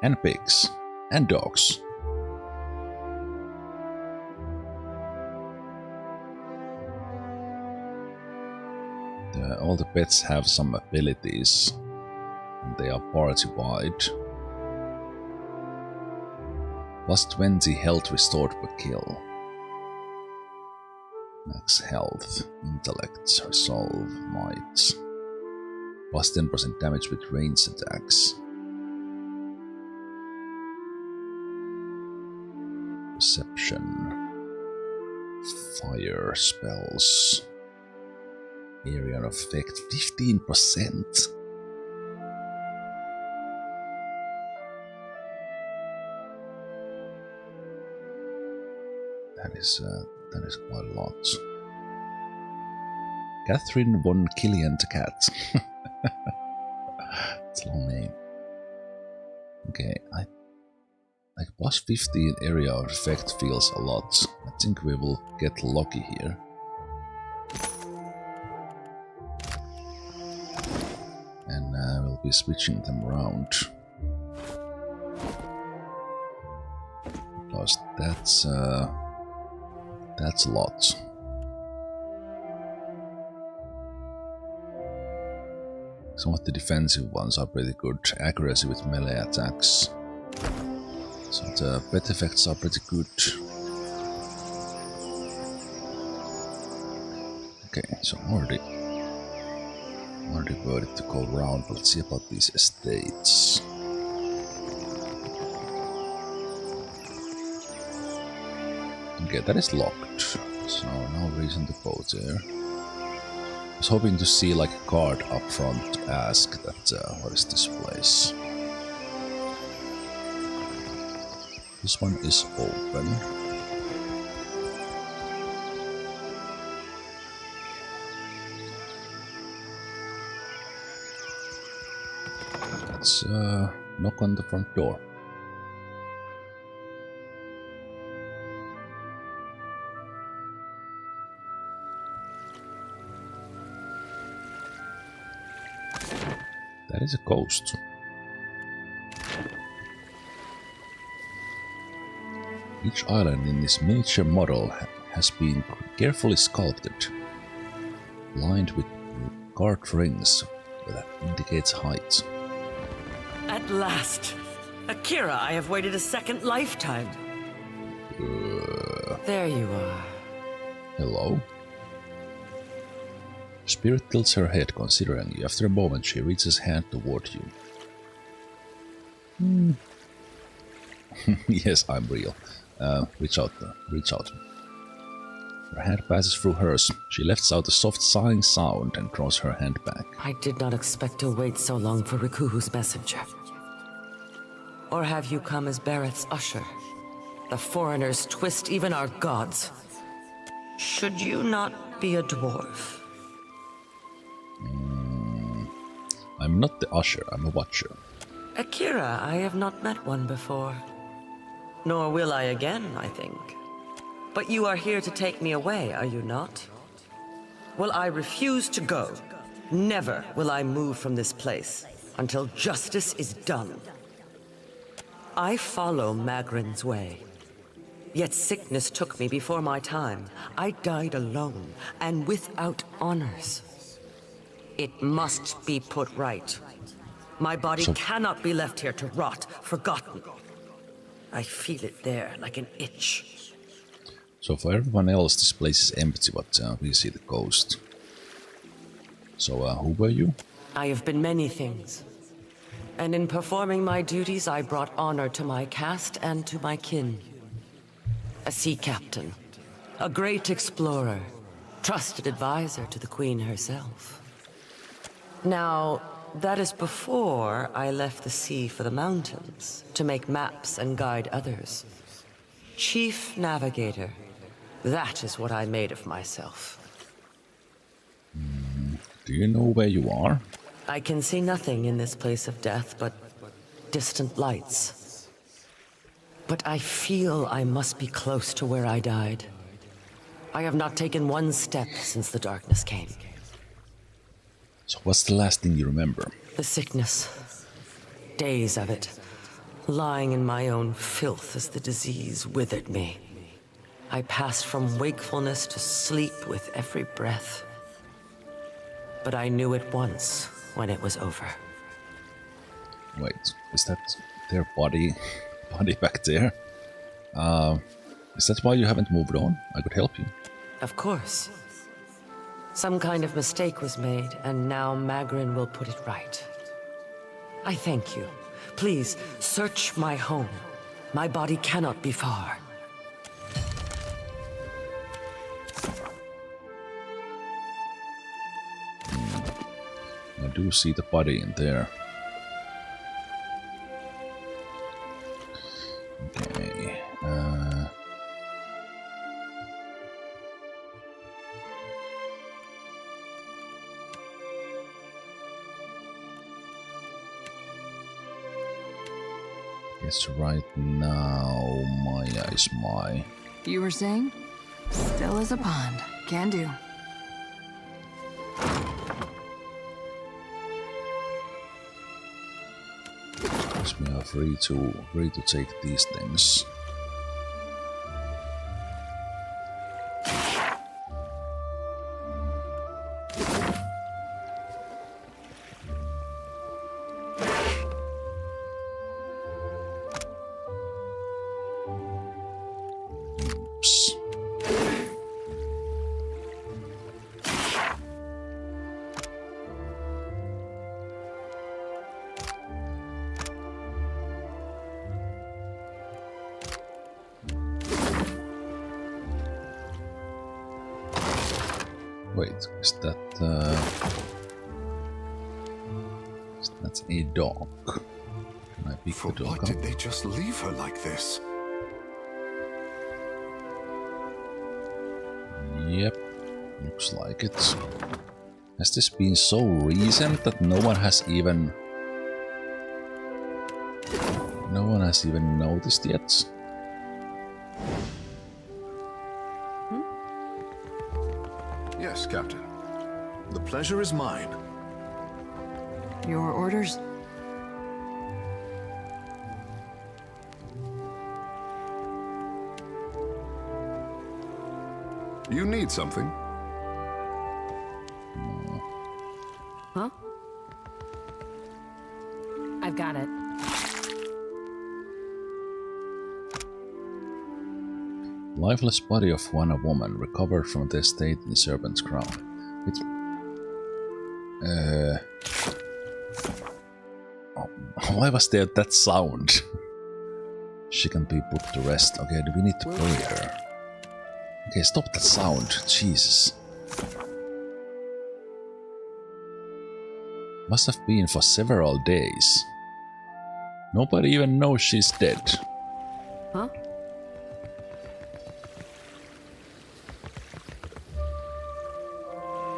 And pigs. And dogs. All the pets have some abilities. And they are party-wide. Plus 20 health restored per kill. Max health, intellect, resolve, might. Plus 10% damage with ranged attacks. Perception. Fire spells. Area of effect 15%. That is quite a lot. Catherine von Killian the Cat. It's a long name. Okay, like plus 15 area of effect feels a lot. I think we will get lucky here. And we'll be switching them around. Because that's a lot. Some of the defensive ones are pretty good. Accuracy with melee attacks. So the pet effects are pretty good. Okay, so I'm already voted to go around, but let's see about these estates. Okay, that is locked. So no reason to go there. I was hoping to see like a card up front to ask that what is this place. This one is open. Let's knock on the front door. That is a ghost. Each island in this miniature model has been carefully sculpted, lined with carved rings that indicates height. At last! Akira, I have waited a second lifetime. There you are. Hello? Spirit tilts her head, considering you. After a moment, she reaches hand toward you. Yes, I'm real. Reach out. Her hand passes through hers. She lets out a soft sighing sound and draws her hand back. I did not expect to wait so long for Rikuhu's messenger. Or have you come as Barrett's usher? The foreigners twist even our gods. Should you not be a dwarf? I'm not the usher, I'm a watcher. Akira, I have not met one before. Nor will I again, I think. But you are here to take me away, are you not? Well, I refuse to go. Never will I move from this place until justice is done. I follow Magrin's way. Yet sickness took me before my time. I died alone and without honors. It must be put right. My body cannot be left here to rot, forgotten. I feel it there like an itch. So for everyone else, this place is empty, but we see the ghost. So who were you? I have been many things. And in performing my duties, I brought honor to my caste and to my kin. A sea captain, a great explorer, trusted advisor to the Queen herself. Now, that is before I left the sea for the mountains to make maps and guide others. Chief navigator, that is what I made of myself. Do you know where you are? I can see nothing in this place of death but distant lights. But I feel I must be close to where I died. I have not taken one step since the darkness came. So what's the last thing you remember? The sickness. Days of it. Lying in my own filth as the disease withered me. I passed from wakefulness to sleep with every breath. But I knew it once when it was over. Wait, is that their body back there? Is that why you haven't moved on? I could help you. Of course. Some kind of mistake was made, and now Magrin will put it right. I thank you. Please, search my home. My body cannot be far. I do see the body in there. Okay. Guess right now Maya is my... You were saying? Still as a pond. Can do. We are free to take these things. Wait, is that that's a dog? Can I pick the dog Why up? did they just leave her like this? Yep, looks like it. Has this been so recent that no one has even noticed yet? Yes, Captain. The pleasure is mine. Your orders? You need something? Huh? I've got it. Lifeless body of one woman recovered from the estate in Serpent's crown. It... why was there that sound? She can be put to rest. Okay, do we need to bury her? Okay, stop that sound. Jesus. Must have been for several days. Nobody even knows she's dead. Huh?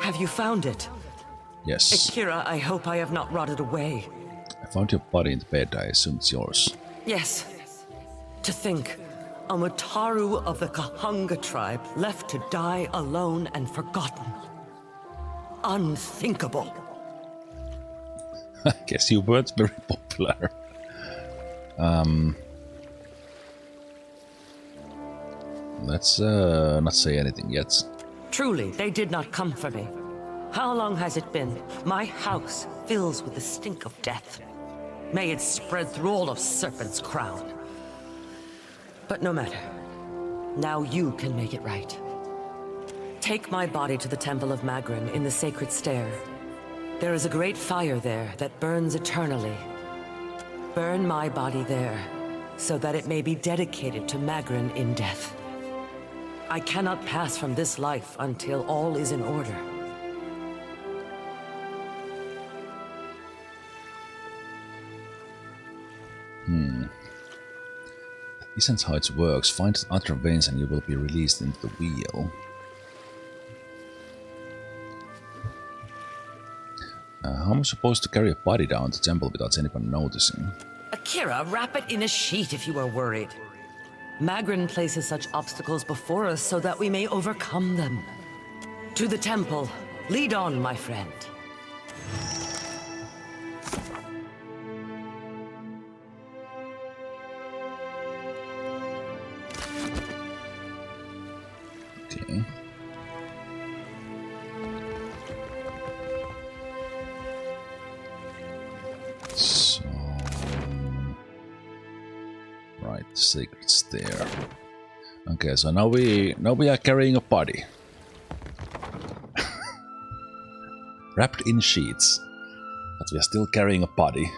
Have you found it? Yes. Akira, I hope I have not rotted away. I found your body in the bed. I assume it's yours. Yes. To think, a Mutaru of the Kahunga tribe left to die alone and forgotten. Unthinkable. I guess you weren't very popular. Let's not say anything yet. Truly, they did not come for me. How long has it been? My house fills with the stink of death. May it spread through all of Serpent's crown. But no matter. Now you can make it right. Take my body to the Temple of Magrin in the Sacred Stair. There is a great fire there that burns eternally. Burn my body there, so that it may be dedicated to Magrin in death. I cannot pass from this life until all is in order. Isn't how it works. Find other veins and you will be released into the wheel. How am I supposed to carry a body down the temple without anyone noticing? Akira, wrap it in a sheet if you are worried. Magrin places such obstacles before us so that we may overcome them. To the temple. Lead on, my friend. Okay. So... right, sacred stair. Okay, so now we are carrying a body. Wrapped in sheets. But we are still carrying a body.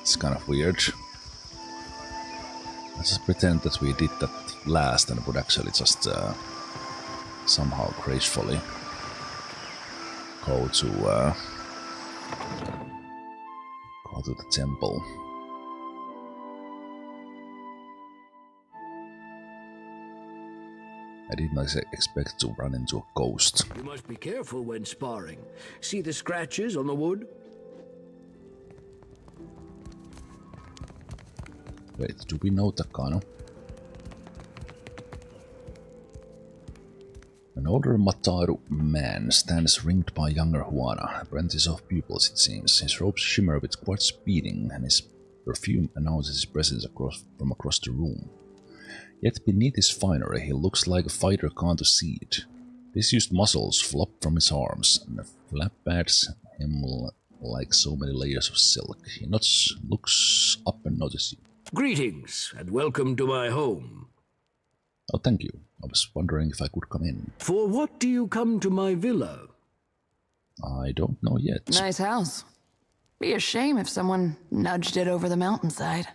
It's kind of weird. Let's just pretend that we did that last and would actually just somehow gracefully go to the temple. I did not expect to run into a ghost. You must be careful when sparring. See the scratches on the wood? Wait, do we know Takano? An older Mataru man stands ringed by younger Huana, apprentice of pupils it seems. His robes shimmer with quartz beading, and his perfume announces his presence from across the room. Yet beneath his finery he looks like a fighter gone to seed. Disused muscles flop from his arms, and the flap pads him like so many layers of silk. He nods, looks up and notices you. Greetings, and welcome to my home. Oh, thank you. I was wondering if I could come in. For what do you come to my villa? I don't know yet. Nice house. Be a shame if someone nudged it over the mountainside.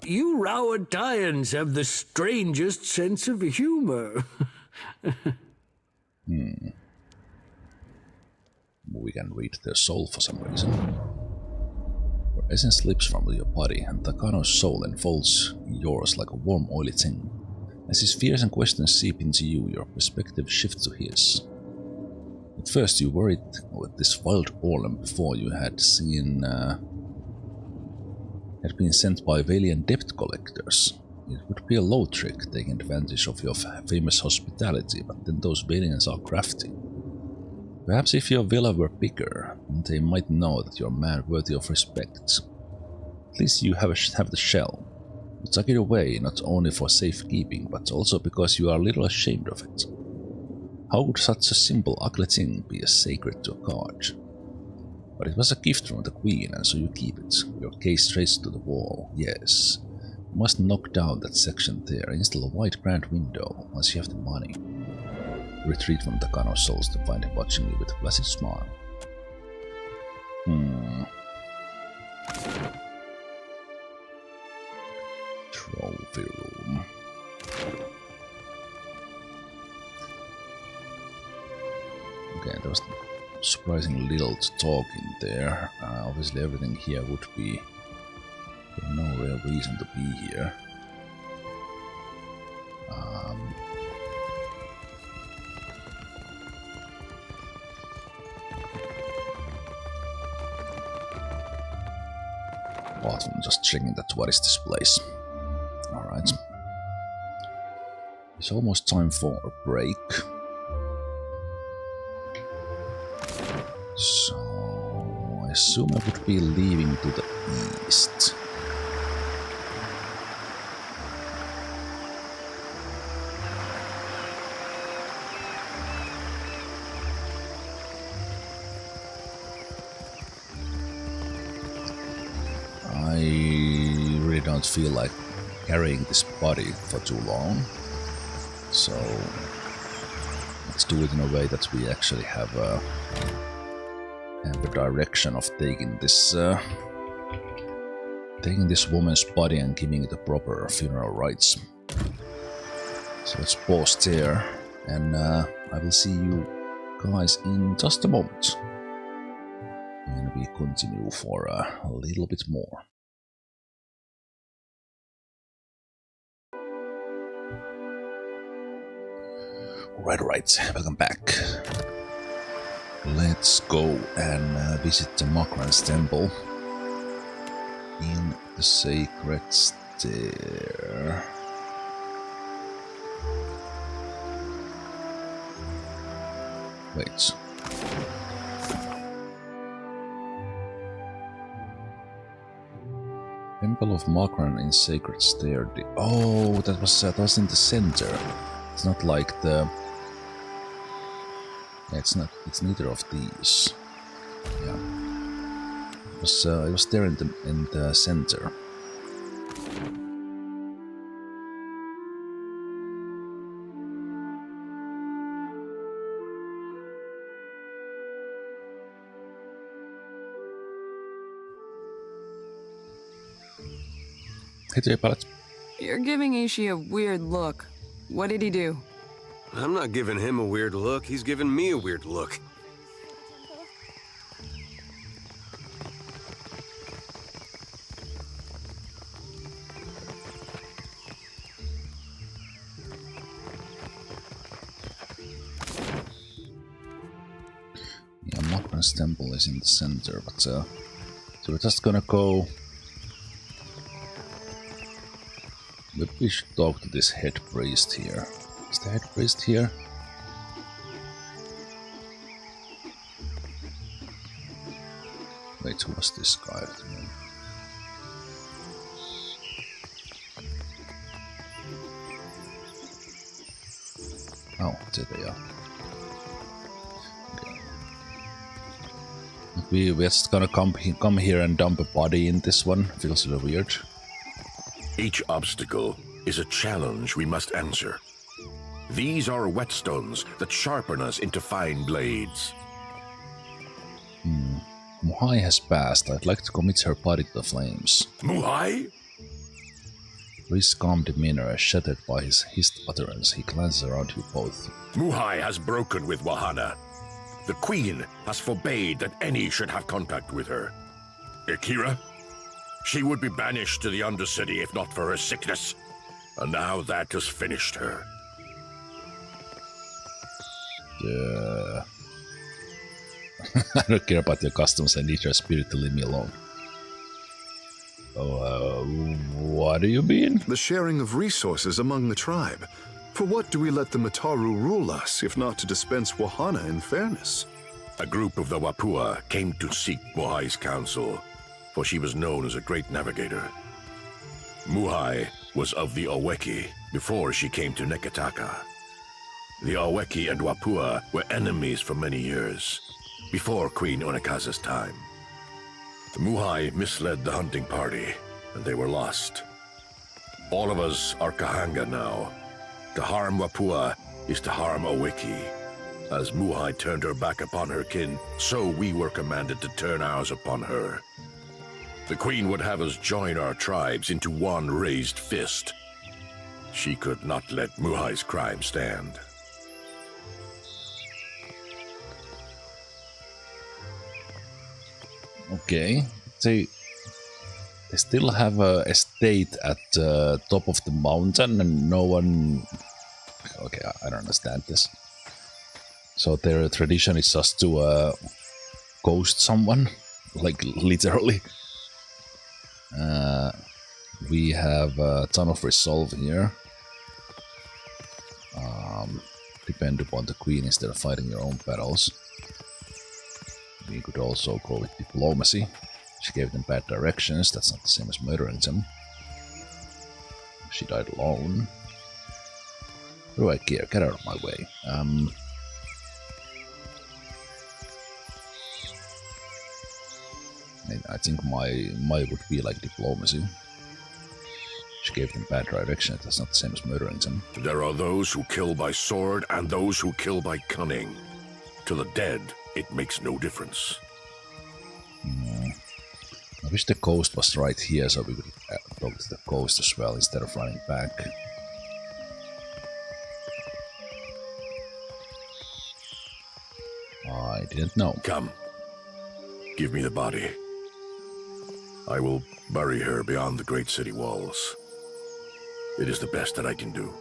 You Rauataians have the strangest sense of humor. We can read their soul for some reason. Your essence slips from your body, and Takano's soul enfolds yours like a warm, oily thing. As his fears and questions seep into you, your perspective shifts to his. At first you worried with this wild Orlem before you had seen... had been sent by Valiant debt collectors. It would be a low trick taking advantage of your famous hospitality, but then those Valiants are crafty. Perhaps if your villa were bigger, they might know that you're a man worthy of respect. At least you have the shell. You tuck it away not only for safekeeping, but also because you are a little ashamed of it. How could such a simple, ugly thing be as sacred to a god? But it was a gift from the Queen, and so you keep it. Your case traced to the wall, yes. You must knock down that section there, install a wide grand window, once you have the money. Retreat from Takano's souls to find him watching you with a placid smile. Trophy room. Okay, there was surprisingly little to talk in there. Obviously everything here would be... There's no real reason to be here. Apart from just checking that what is this place. Alright. It's almost time for a break. So I assume I would be leaving to the east. I really don't feel like carrying this body for too long, so let's do it in a way that we actually have a direction of taking this woman's body and giving it the proper funeral rites. So let's pause there, and I will see you guys in just a moment. And we continue for a little bit more. Right, welcome back. Let's go and visit the Makran's temple in the sacred stair. Wait. Temple of Makran in sacred stair. Oh, that was in the center. It's not like the... It's not. It's neither of these. Yeah. It was there in the center. Hey, Pallet. You're giving Ishi a weird look. What did he do? I'm not giving him a weird look. He's giving me a weird look. Yeah, Makran's temple is in the center, but so we're just gonna go. Maybe we should talk to this head priest here. Is the head priest here? Wait, who was this guy? Oh, there they are. Okay. We're just gonna come here and dump a body in this one. Feels a little weird. Each obstacle is a challenge we must answer. These are whetstones that sharpen us into fine blades. Muhai has passed. I'd like to commit her body to the flames. Muhai? Rhys' calm demeanor is shattered by his hissed utterance. He glances around you both. Muhai has broken with Wahana. The Queen has forbade that any should have contact with her. Akira? She would be banished to the Undercity if not for her sickness. And now that has finished her. I don't care about your customs. I need your spirit to leave me alone. Oh, what do you mean? The sharing of resources among the tribe. For what do we let the Mataru rule us, if not to dispense Wahana in fairness? A group of the Wapua came to seek Muhai's counsel, for she was known as a great navigator. Muhai was of the Oweki before she came to Neketaka. The Oweki and Wapua were enemies for many years, before Queen Onekaza's time. Muhai misled the hunting party, and they were lost. All of us are Kahanga now. To harm Wapua is to harm Oweki. As Muhai turned her back upon her kin, so we were commanded to turn ours upon her. The Queen would have us join our tribes into one raised fist. She could not let Muhai's crime stand. Okay, they still have a estate at the top of the mountain and no one... Okay, I don't understand this. So their tradition is just to ghost someone, like literally. We have a ton of resolve here. Depend upon the Queen instead of fighting your own battles. We could also go with diplomacy. She gave them bad directions. That's not the same as murdering them. She died alone. What do I care? Get out of my way. I think my would be like diplomacy. She gave them bad direction. That's not the same as murdering them. There are those who kill by sword and those who kill by cunning. To the dead, it makes no difference. I wish the coast was right here so we could talk to the coast as well instead of running back. I didn't know. Come. Give me the body. I will bury her beyond the great city walls. It is the best that I can do.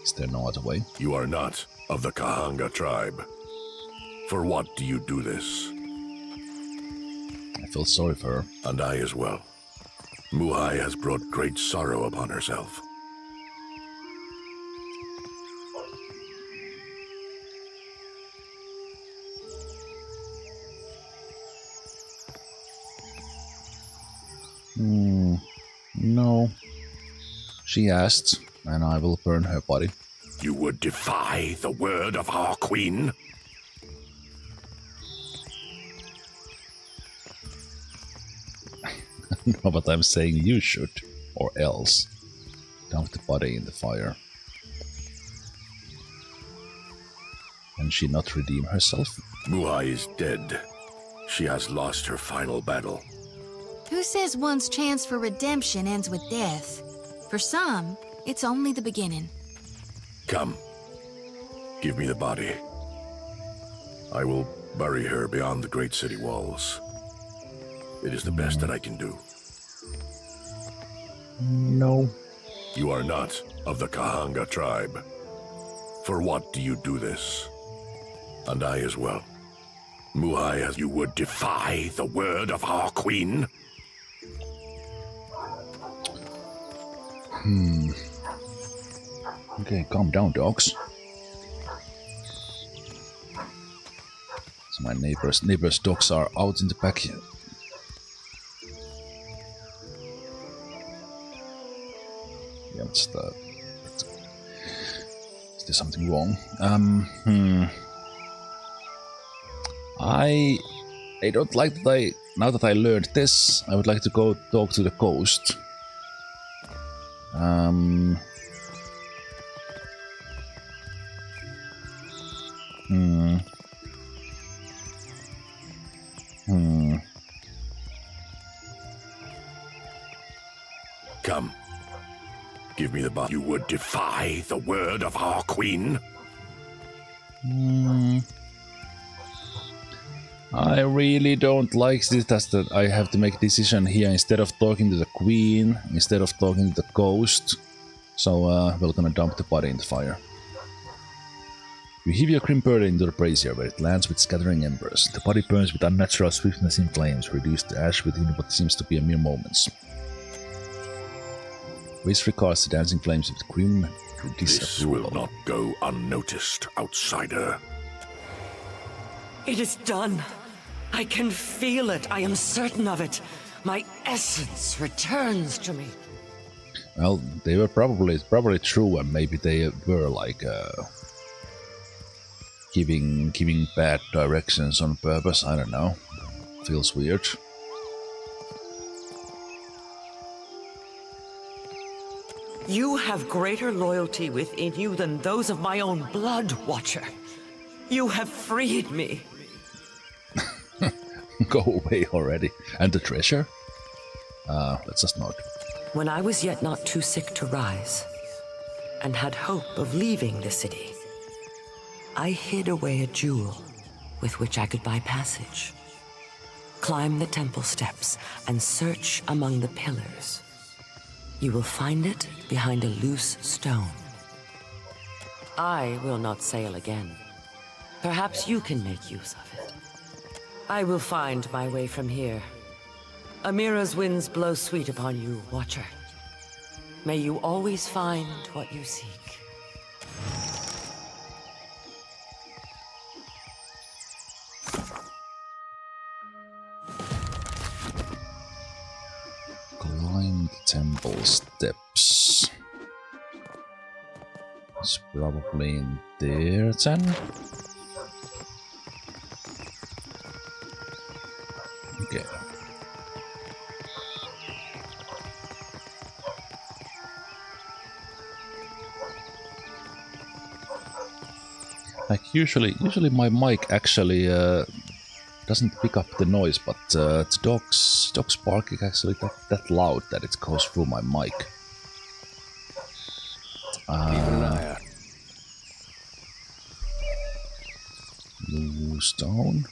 Is there no other way? You are not of the Kahanga tribe. For what do you do this? I feel sorry for her. And I as well. Muhai has brought great sorrow upon herself. No. She asked, and I will burn her body. You would defy the word of our queen? No, but I'm saying you should, or else. Dump the body in the fire. Can she not redeem herself? Muhai is dead. She has lost her final battle. Who says one's chance for redemption ends with death? For some, it's only the beginning. Come. Give me the body. I will bury her beyond the great city walls. It is the best that I can do. No. You are not of the Kahanga tribe. For what do you do this? And I as well. Muhai, as you would defy the word of our queen? Okay, calm down, dogs. So my neighbor's dogs are out in the back here. Yeah, is there something wrong? I don't like that now that I learned this, I would like to go talk to the coast. Come. Give me the bar. You would defy the word of our queen? I really don't like this, that I have to make a decision here instead of talking to the queen, instead of talking to the ghost. So we're gonna dump the body in the fire. You heave your grim burden into the brazier where it lands with scattering embers. The body burns with unnatural swiftness in flames, reduced to ash within what seems to be a mere moments. Waste regards the dancing flames with grim disapproval. This will not go unnoticed, outsider. It is done. I can feel it. I am certain of it. My essence returns to me. Well, they were probably true, and maybe they were like giving bad directions on purpose. I don't know. Feels weird. You have greater loyalty within you than those of my own blood, Watcher. You have freed me. Go away already. And the treasure? Let's just note. When I was yet not too sick to rise, and had hope of leaving the city, I hid away a jewel with which I could buy passage. Climb the temple steps and search among the pillars. You will find it behind a loose stone. I will not sail again. Perhaps you can make use of it. I will find my way from here. Amira's winds blow sweet upon you, Watcher. May you always find what you seek. Climb the temple steps. It's probably in there then. Okay. Like usually my mic actually doesn't pick up the noise, but the dog's barking actually that loud that it goes through my mic. Blue stone.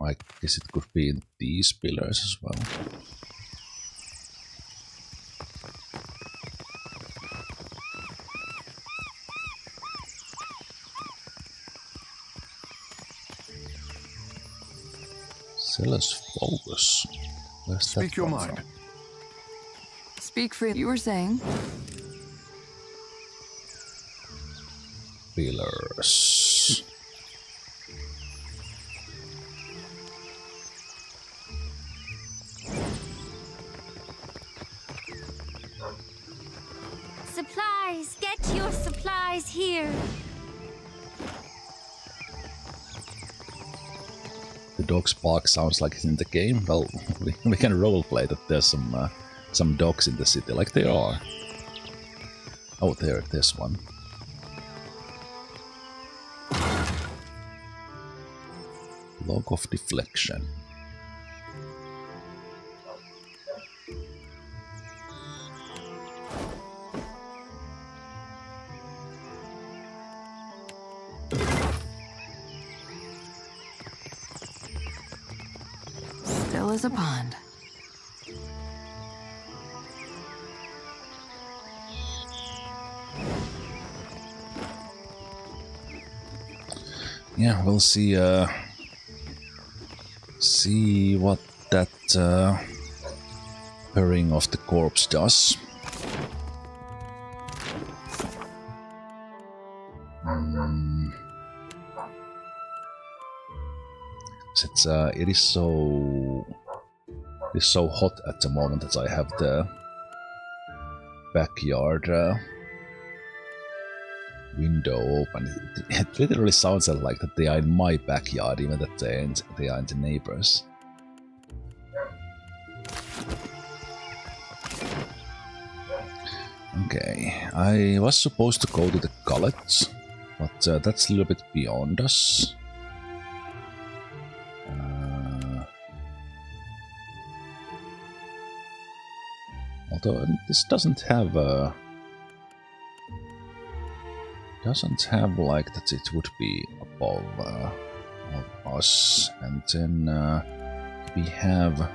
I guess it could be in these pillars as well. Zealous focus. Where's Speak your mind. Speak freely. You were saying? Pillars. Supplies! Get your supplies here! The dog's bark sounds like it's in the game. Well, we can roleplay that there's some dogs in the city, like there are. Oh, there's one. Log of deflection. Still as a pond. Yeah, we'll see. See what that purring of the corpse does. It is so hot at the moment that I have the backyard window open. It literally sounds like that they are in my backyard, even that they are in the neighbors. Okay, I was supposed to go to the college, but that's a little bit beyond us. Although this doesn't have like that it would be above of us, and then we have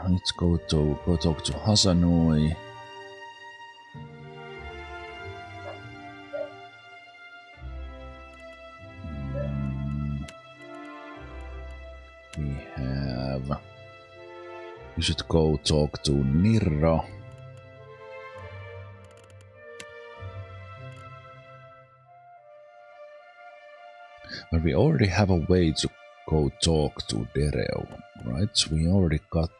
let's go talk to Hasanui. We should go talk to Nirra. But we already have a way to go talk to Dereo, right? We already got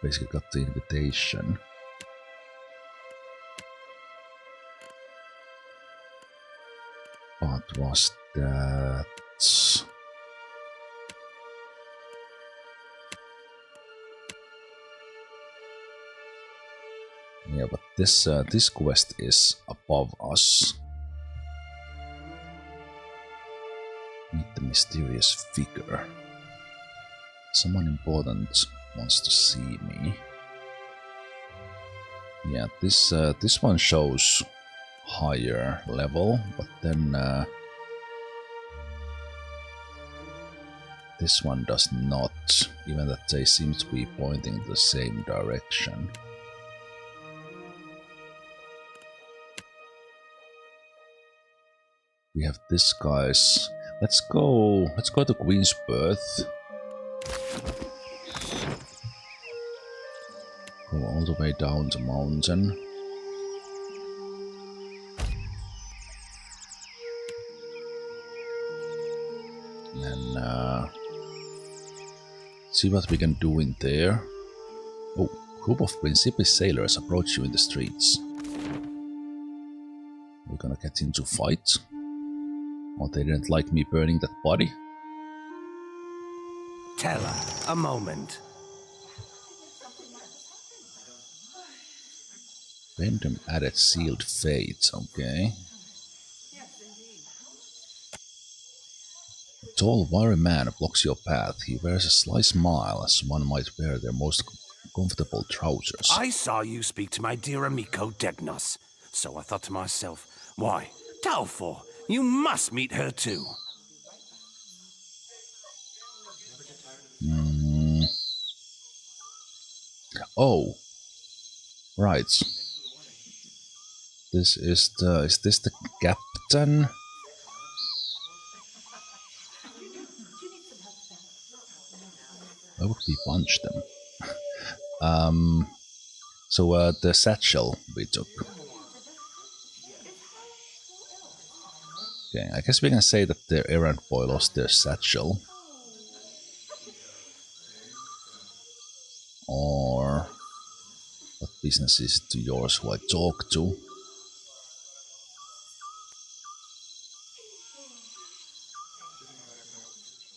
basically got the invitation. What was that? Yeah, but this quest is above us. Meet the mysterious figure. Someone important wants to see me. Yeah, this one shows higher level, but then this one does not, even that they seem to be pointing in the same direction. We have this guy's. Let's go to Queen's Birth. Go all the way down the mountain. And see what we can do in there. Oh, group of Principi sailors approach you in the streets. We're gonna get into fight. Or they didn't like me burning that body. Tell her, a moment. Random added sealed fate, okay. A tall, wiry man blocks your path. He wears a sly smile, as one might wear their most comfortable trousers. I saw you speak to my dear amico Degnos, so I thought to myself, why, Talfor, you must meet her too. Oh, right. This is this the captain? Why would we punch them? So the satchel we took. Okay, I guess we can say that their errand boy lost their satchel. Or what business is it to yours who I talk to?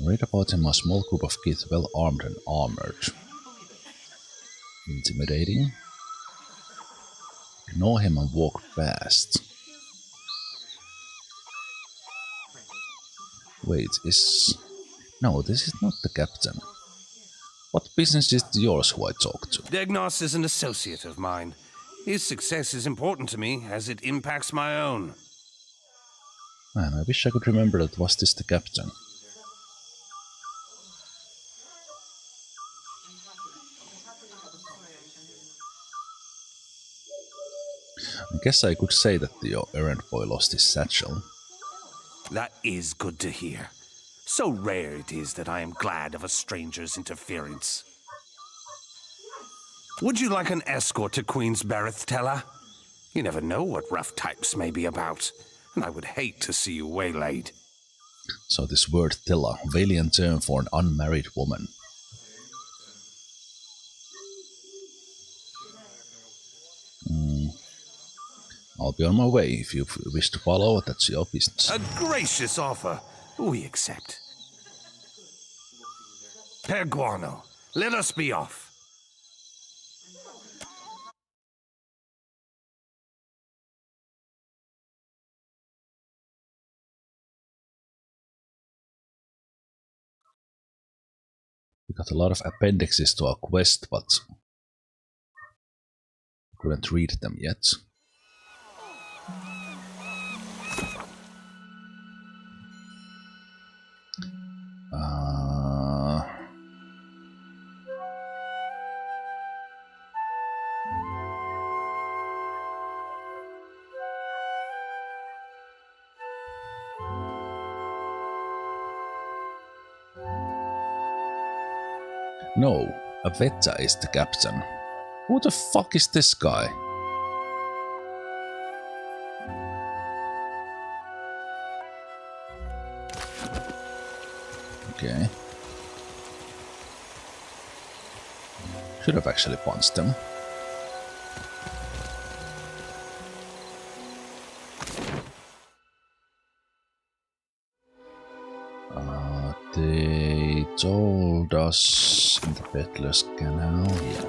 Read about him, a small group of kids well armed and armored. Intimidating. Ignore him and walk past. Wait, no, this is not the captain. What business is yours who I talk to? Degnos is an associate of mine. His success is important to me, as it impacts my own. Man, I wish I could remember that was this the captain. I guess I could say that the errand boy lost his satchel. That is good to hear. So rare it is that I am glad of a stranger's interference. Would you like an escort to Queen's Berth, Tella? You never know what rough types may be about, and I would hate to see you waylaid. So this word Tella, Valiant term for an unmarried woman. I'll be on my way. If you wish to follow, that's your business. A gracious offer. We accept. Per Guano, let us be off. got a lot of appendixes to our quest, but couldn't read them yet. No, Avetta is the captain. Who the fuck is this guy? Okay. Should have actually punched him. They told us in the Peddler's Canal, yeah.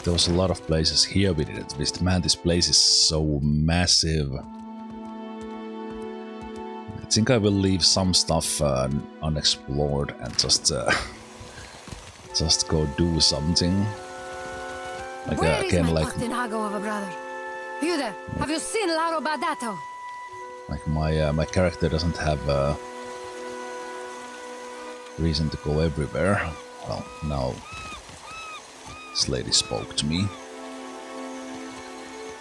There was a lot of places here we didn't visit. Man, this place is so massive. I think I will leave some stuff unexplored and just go do something. Like again, like of a brother? You there? Have you seen Laro Badato? Like my character doesn't have a reason to go everywhere. Well, now this lady spoke to me.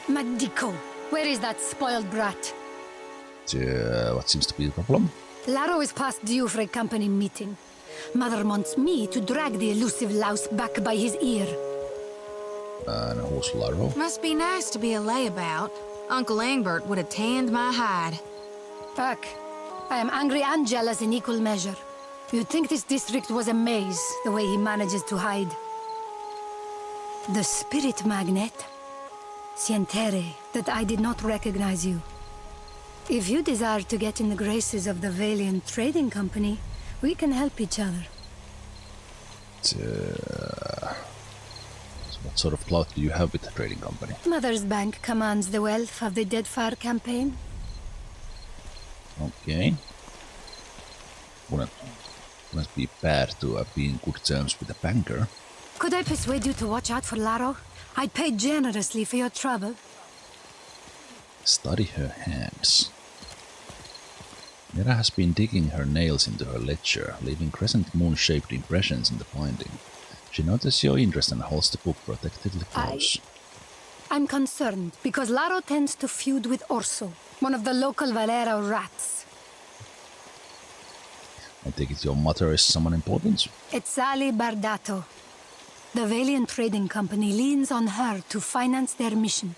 Madiko, where is that spoiled brat? What seems to be the problem? Laro is past due for a company meeting. Mother wants me to drag the elusive louse back by his ear. And who's Laro? Must be nice to be a layabout. Uncle Engbert would have tanned my hide. Fuck. I am angry and jealous in equal measure. You'd think this district was a maze, the way he manages to hide. The spirit magnet. Sientere, that I did not recognize you. If you desire to get in the graces of the Valiant Trading Company, we can help each other. So what sort of clout do you have with the trading company? Mother's bank commands the wealth of the Deadfire campaign. Okay. Wouldn't be bad to be in good terms with a banker. Could I persuade you to watch out for Laro? I'd pay generously for your trouble. Study her hands. Mira has been digging her nails into her ledger, leaving crescent moon-shaped impressions in the binding. She noticed your interest and holds the book protectively close. I'm concerned because Laro tends to feud with Orso, one of the local Valero rats. I take it your mother is someone important? It's Sally Bardato. The Valiant Trading Company leans on her to finance their mission.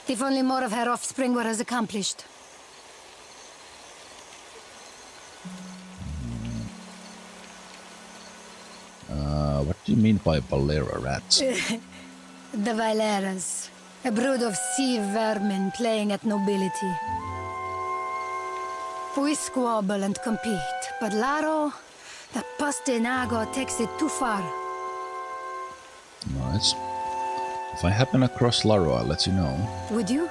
If only more of her offspring were as accomplished. What do you mean by Valera rats? The Valeras. A brood of sea vermin playing at nobility. We squabble and compete, but Laro, the Pastinago, takes it too far. Nice. If I happen across Laro, I'll let you know. Would you?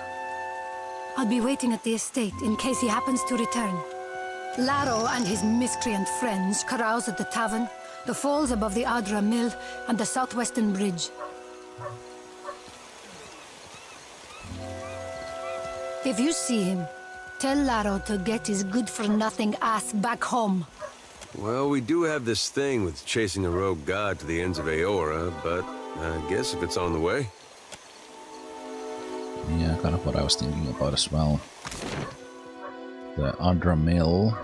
I'll be waiting at the estate in case he happens to return. Laro and his miscreant friends carouse at the tavern, the falls above the Adra Mill, and the southwestern bridge. If you see him, tell Laro to get his good-for-nothing ass back home. Well, we do have this thing with chasing a rogue god to the ends of Aora, but I guess if it's on the way. Yeah, kind of what I was thinking about as well. The Adra Mill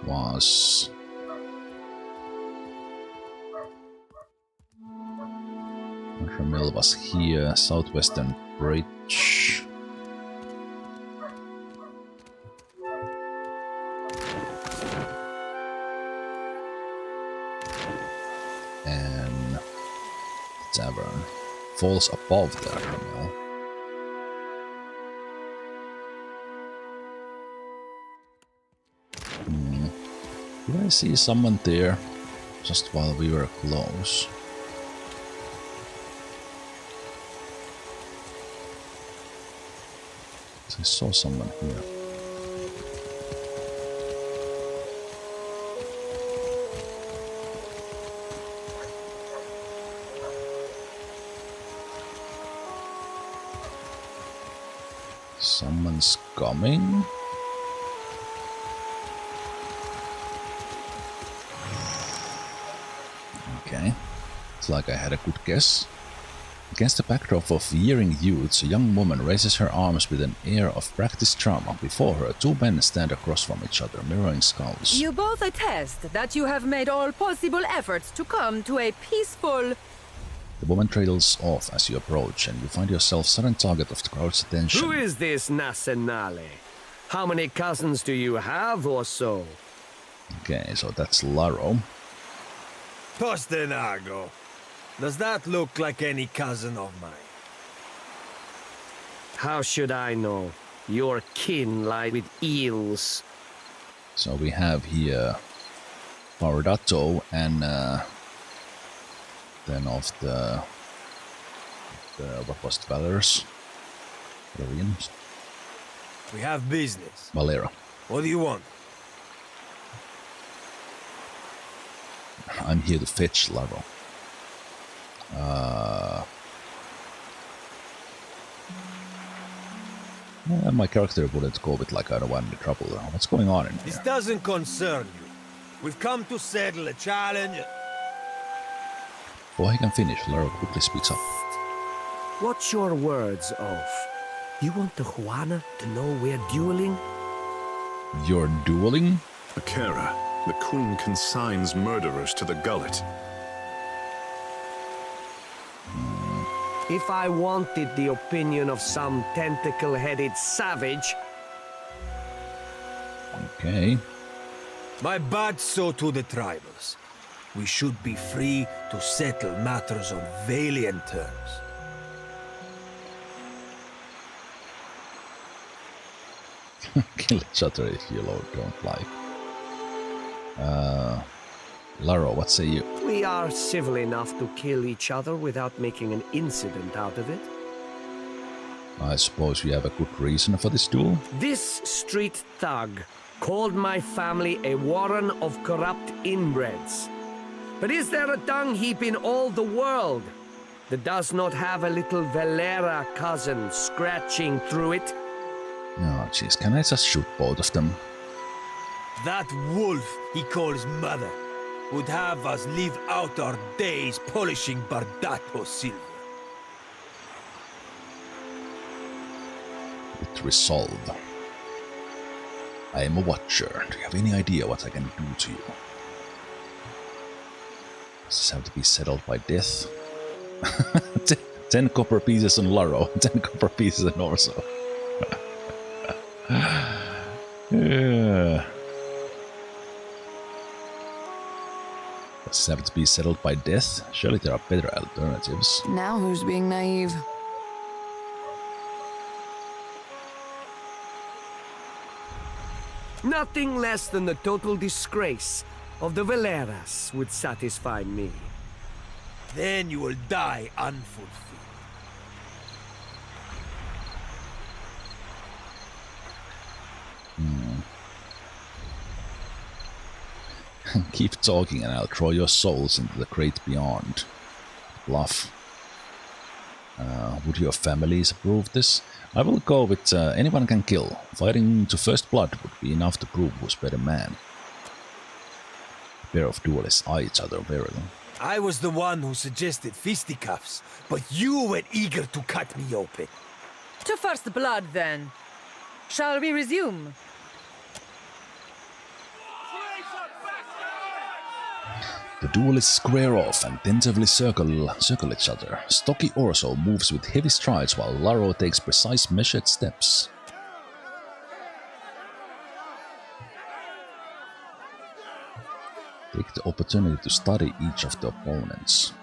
was... Adra Mill was here, southwestern bridge. And the tavern falls above the Adra Mill. Did I see someone there just while we were close? I saw someone here. Someone's coming. Okay. It's like I had a good guess. Against the backdrop of veering youths, a young woman raises her arms with an air of practiced trauma. Before her, two men stand across from each other, mirroring skulls. You both attest that you have made all possible efforts to come to a peaceful... The woman trails off as you approach, and you find yourself sudden target of the crowd's attention. Who is this Nasenale? How many cousins do you have, or so? Okay, so that's Laro. Postenago. Does that look like any cousin of mine? How should I know? Your kin lie with eels. So we have here Pardato and then of the what was it, Valorous? Valerians? We have business. Valera. What do you want? I'm here to fetch Laro. My character wouldn't go with like I don't want any trouble. What's going on in here? This doesn't concern you. We've come to settle a challenge. Before he can finish, Laro quickly speaks up. What's your words of? You want the Juana to know we're dueling? You're dueling? Akira, the Queen consigns murderers to the gullet. If I wanted the opinion of some tentacle-headed savage... Okay. My bad so to the tribals. We should be free to settle matters on valiant terms. Kill each other if you don't like. Laro, what say you? We are civil enough to kill each other without making an incident out of it. I suppose you have a good reason for this duel? This street thug called my family a warren of corrupt inbreds. But is there a dung heap in all the world that does not have a little Valera cousin scratching through it? Oh, jeez, can I just shoot both of them? That wolf he calls mother would have us live out our days polishing Bardato silver. With resolve. I am a watcher. Do you have any idea what I can do to you? Does this have to be settled by death? 10 copper pieces on Laro, 10 copper pieces on Orso. Yeah. Does this have to be settled by death? Surely there are better alternatives. Now who's being naive? Nothing less than the total disgrace of the Valeras would satisfy me. Then you will die unfulfilled. Keep talking and I'll throw your souls into the great beyond. Bluff. Would your families approve this? I will go with anyone can kill. Fighting to first blood would be enough to prove who's better man. A pair of duelists eye each other warily. I was the one who suggested fisticuffs, but you were eager to cut me open. To first blood, then. Shall we resume? The duelists square off and tentatively circle each other. Stocky Orso moves with heavy strides while Laro takes precise measured steps. Take the opportunity to study each of the opponents.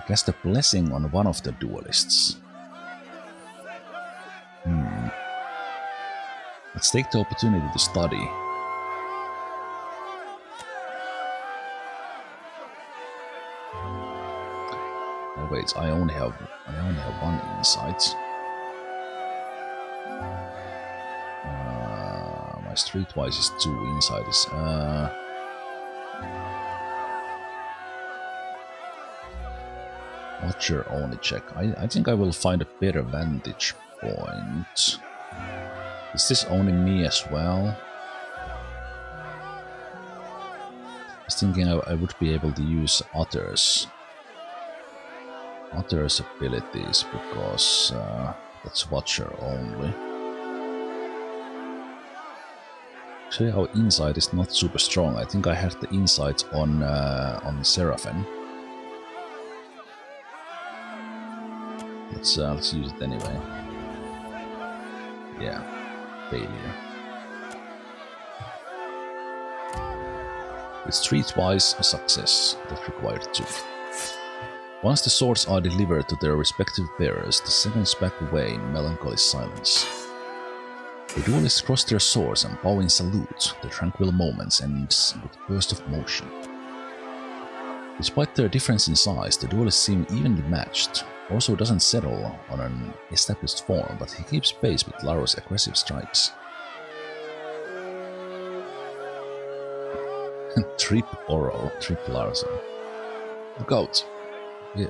Cast a blessing on one of the duelists. Let's take the opportunity to study. Oh wait, I only have one insight. My streetwise is 2 insights. Watcher only check. I think I will find a better vantage point. Is this only me as well? I was thinking I would be able to use others' abilities because that's Watcher only. Actually, our insight is not super strong. I think I had the insight on Seraphin. Let's use it anyway. Yeah, failure. It's streetwise a success. That required 2. Once the swords are delivered to their respective bearers, the seconds back away in melancholy silence. The duelists cross their swords and bow in salute. The tranquil moments ends with a burst of motion. Despite their difference in size, the duelists seem evenly matched. Orso doesn't settle on an established form, but he keeps pace with Laro's aggressive strikes. Trip Oro, Trip Larson. Look out! Yeah.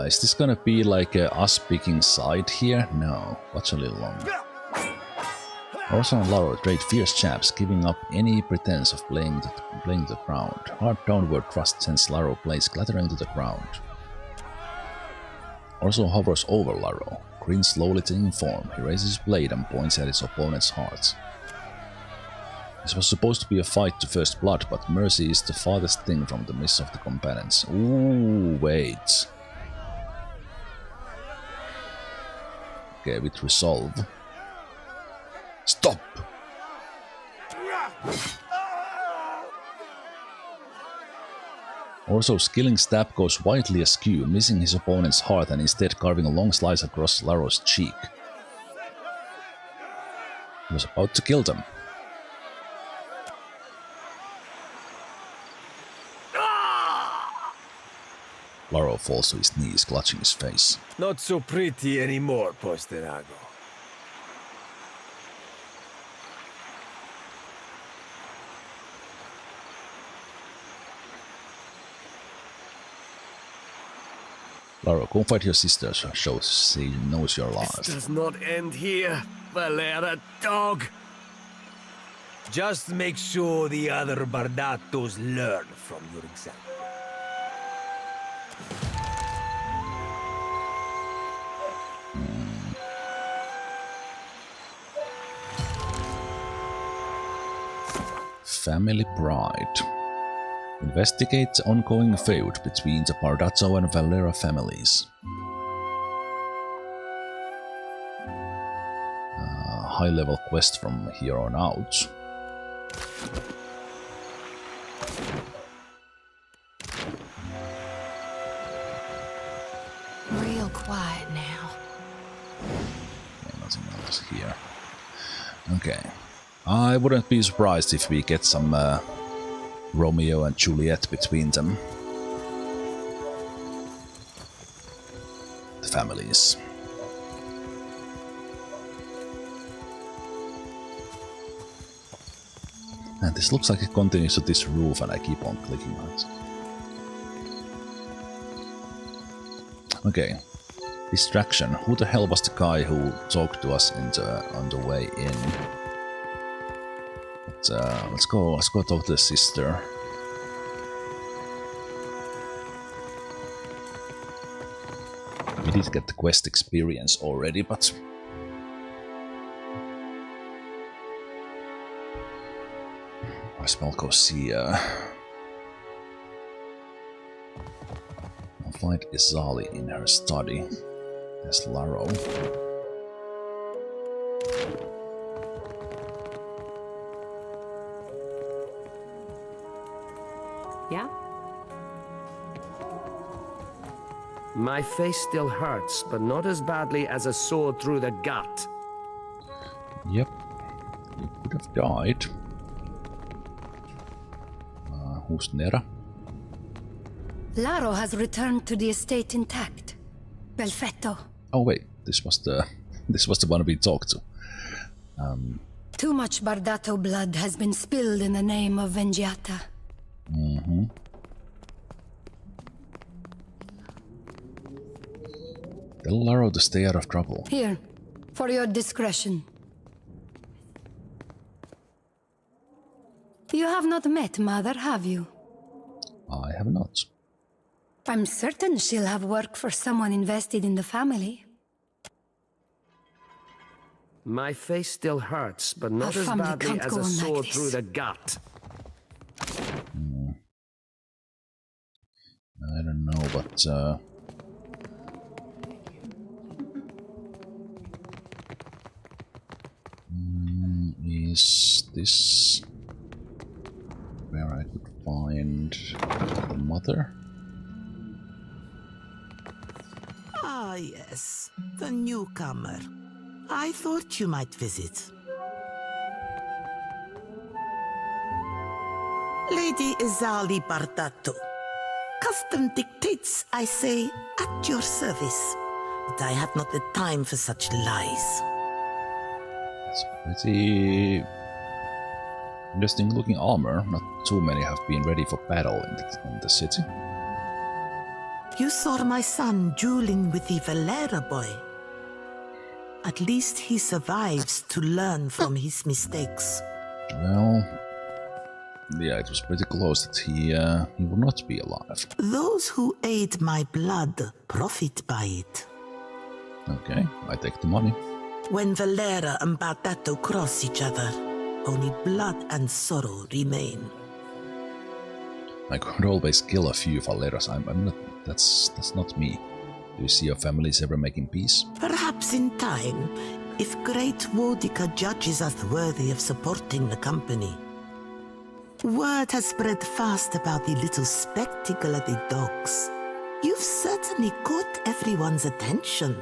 Is this gonna be like us picking side here? No, watch a little longer. Orso and Laro trade fierce chaps, giving up any pretense of playing the ground. Hard downward thrust sends Laro blades clattering to the ground. Orso hovers over Laro, grins slowly taking form. He raises his blade and points at his opponent's heart. This was supposed to be a fight to first blood, but mercy is the farthest thing from the miss of the combatants. Ooh, wait. Okay, with resolve. Stop! Orso's killing stab goes widely askew, missing his opponent's heart and instead carving a long slice across Laro's cheek. He was about to kill them. Laro falls to his knees, clutching his face. Not so pretty anymore, Posterago. Laro, go fight your sister, shows she knows you're lost. This does not end here, Valera dog. Just make sure the other Bardatos learn from your example. Family Pride. Investigate the ongoing feud between the Bardato and Valera families. High-level quest from here on out. Real quiet now. Yeah, nothing else here. Okay. I wouldn't be surprised if we get some Romeo and Juliet between them. The families. And this looks like it continues to this roof and I keep on clicking on it. Okay. Distraction. Who the hell was the guy who talked to us on the way in? Let's go talk to the sister. We did get the quest experience already, but I smell go see I'll find Izali in her study. There's Laro. Yeah? My face still hurts, but not as badly as a sword through the gut. Yep. You could have died. Who's Nera? Laro has returned to the estate intact. Perfetto. Oh wait, this was the one we talked to. Too much Bardato blood has been spilled in the name of Vengiata. Mm-hmm. Tell Laro to stay out of trouble. Here, for your discretion. You have not met Mother, have you? I have not. I'm certain she'll have work for someone invested in the family. My face still hurts, but not Our as family badly can't as go a on like sword this. through the gut. I don't know, but is this where I could find the mother? Ah, yes, the newcomer. I thought you might visit. Lady Izali Bardato. Custom dictates, I say, at your service. But I have not the time for such lies. It's pretty interesting looking armor. Not too many have been ready for battle in the city. You saw my son dueling with the Valera boy. At least he survives to learn from his mistakes. Well, yeah, it was pretty close that he would not be alive. Those who aid my blood profit by it. Okay, I take the money. When Valera and Bardato cross each other, only blood and sorrow remain. I could always kill a few Valeras. I'm not. That's not me. Do you see your families ever making peace? Perhaps in time, if great Wodika judges us worthy of supporting the company. Word has spread fast about the little spectacle at the docks. You've certainly caught everyone's attention.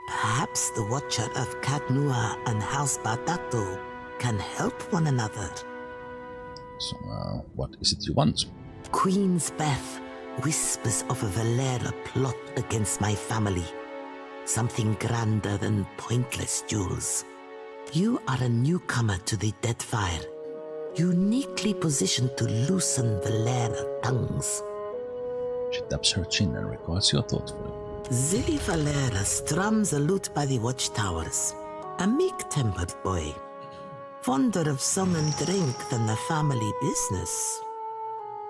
Perhaps the Watcher of Kadnua and House Bardato can help one another. So, what is it you want? Queen's Beth whispers of a Valera plot against my family. Something grander than pointless duels. You are a newcomer to the Deadfire, uniquely positioned to loosen Valera tongues. She taps her chin and regards you thoughtfully. Zilly Valera strums a lute by the watchtowers. A meek-tempered boy. Fonder of song and drink than the family business.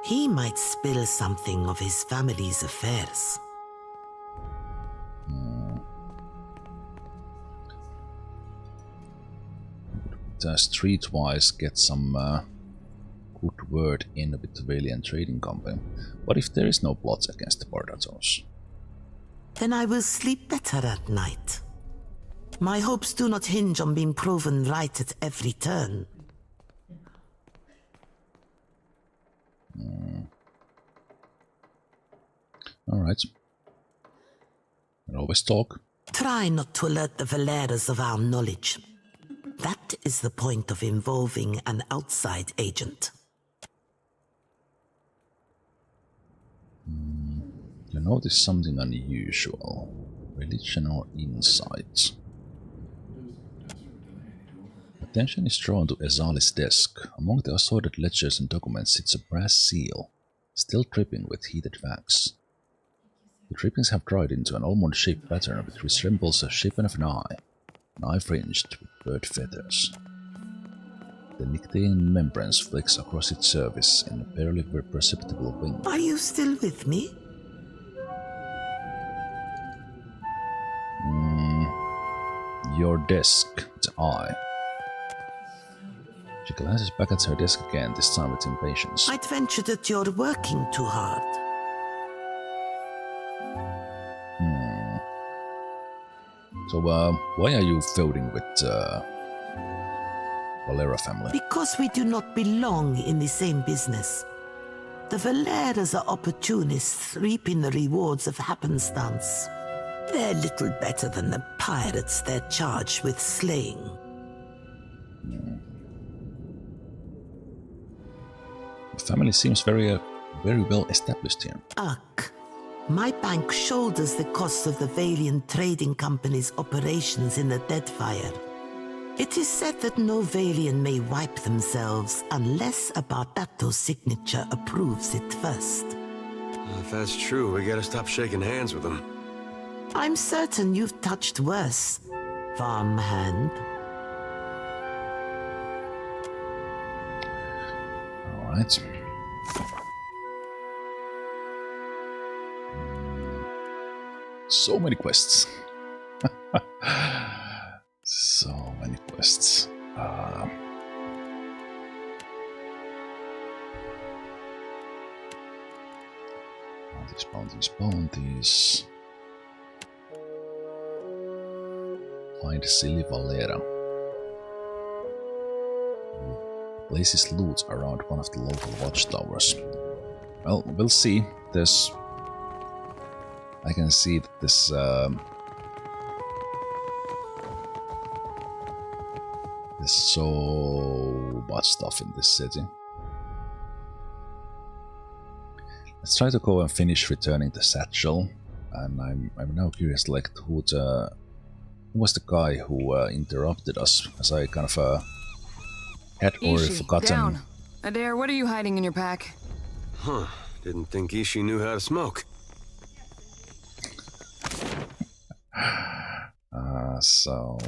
He might spill something of his family's affairs. Streetwise get some good word in with the Valiant Trading Company. What if there is no plots against the Bardatos? Then I will sleep better at night. My hopes do not hinge on being proven right at every turn. Alright. We'll always talk. Try not to alert the Valeras of our knowledge. That is the point of involving an outside agent. You notice something unusual. Religion or insight. Attention is drawn to Ezali's desk. Among the assorted ledgers and documents sits a brass seal, still dripping with heated wax. The drippings have dried into an almond-shaped pattern which resembles a shape of an eye fringed with bird feathers. The nictine membranes flicks across its surface in a barely perceptible wink. Are you still with me? Your desk, the eye. She glances back at her desk again, this time with impatience. I'd venture that you're working too hard. So, why are you feuding with Valera family? Because we do not belong in the same business. The Valeras are opportunists reaping the rewards of happenstance. They're little better than the pirates they're charged with slaying. The family seems very well established here. Ugh. My bank shoulders the cost of the Valiant Trading Company's operations in the Deadfire. It is said that no Valiant may wipe themselves unless a Bardato signature approves it first. If that's true, we gotta stop shaking hands with them. I'm certain you've touched worse, farmhand. Alright. So many quests. So many quests. Bounties. Find Silly Valera. Places loot around one of the local watchtowers. Well, we'll see. I can see that there's so much stuff in this city. Let's try to go and finish returning the satchel. And I'm now curious, like, who was the guy who interrupted us? As I kind of had already forgotten. Down. Adair, what are you hiding in your pack? Huh. Didn't think Ishi knew how to smoke. So,